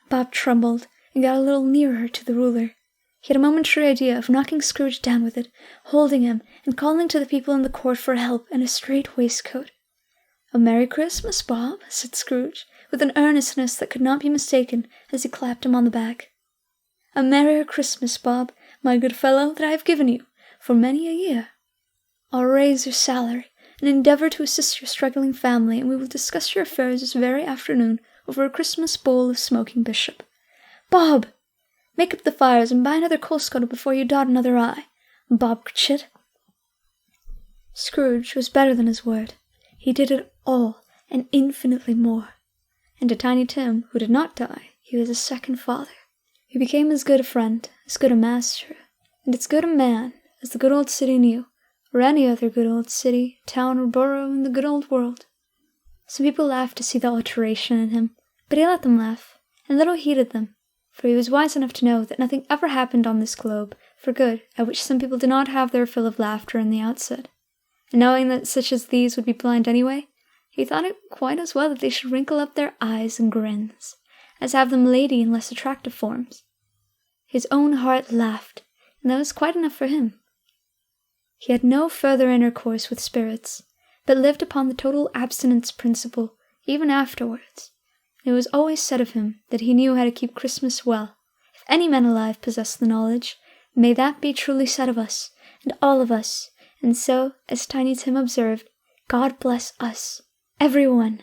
Bob trembled and got a little nearer to the ruler. He had a momentary idea of knocking Scrooge down with it, holding him, and calling to the people in the court for help and a straight waistcoat. "A Merry Christmas, Bob," said Scrooge, with an earnestness that could not be mistaken, as he clapped him on the back. A merrier Christmas, Bob, my good fellow, that I have given you for many a year. I'll raise your salary and endeavour to assist your struggling family, and we will discuss your affairs this very afternoon over a Christmas bowl of smoking bishop. Bob! Make up the fires and buy another coal scuttle before you dot another I, Bob Cratchit. Scrooge was better than his word. He did it all, and infinitely more. And to Tiny Tim, who did not die, he was a second father. He became as good a friend, as good a master, and as good a man as the good old city knew, or any other good old city, town, or borough in the good old world. Some people laughed to see the alteration in him, but he let them laugh, and little heeded them, for he was wise enough to know that nothing ever happened on this globe for good at which some people did not have their fill of laughter in the outset. And knowing that such as these would be blind anyway, he thought it quite as well that they should wrinkle up their eyes and grins, as have them lady in less attractive forms. His own heart laughed, and that was quite enough for him. He had no further intercourse with spirits, but lived upon the total abstinence principle even afterwards. It was always said of him that he knew how to keep Christmas well. If any man alive possessed the knowledge, may that be truly said of us, and all of us. And so, as Tiny Tim observed, God bless us, every one.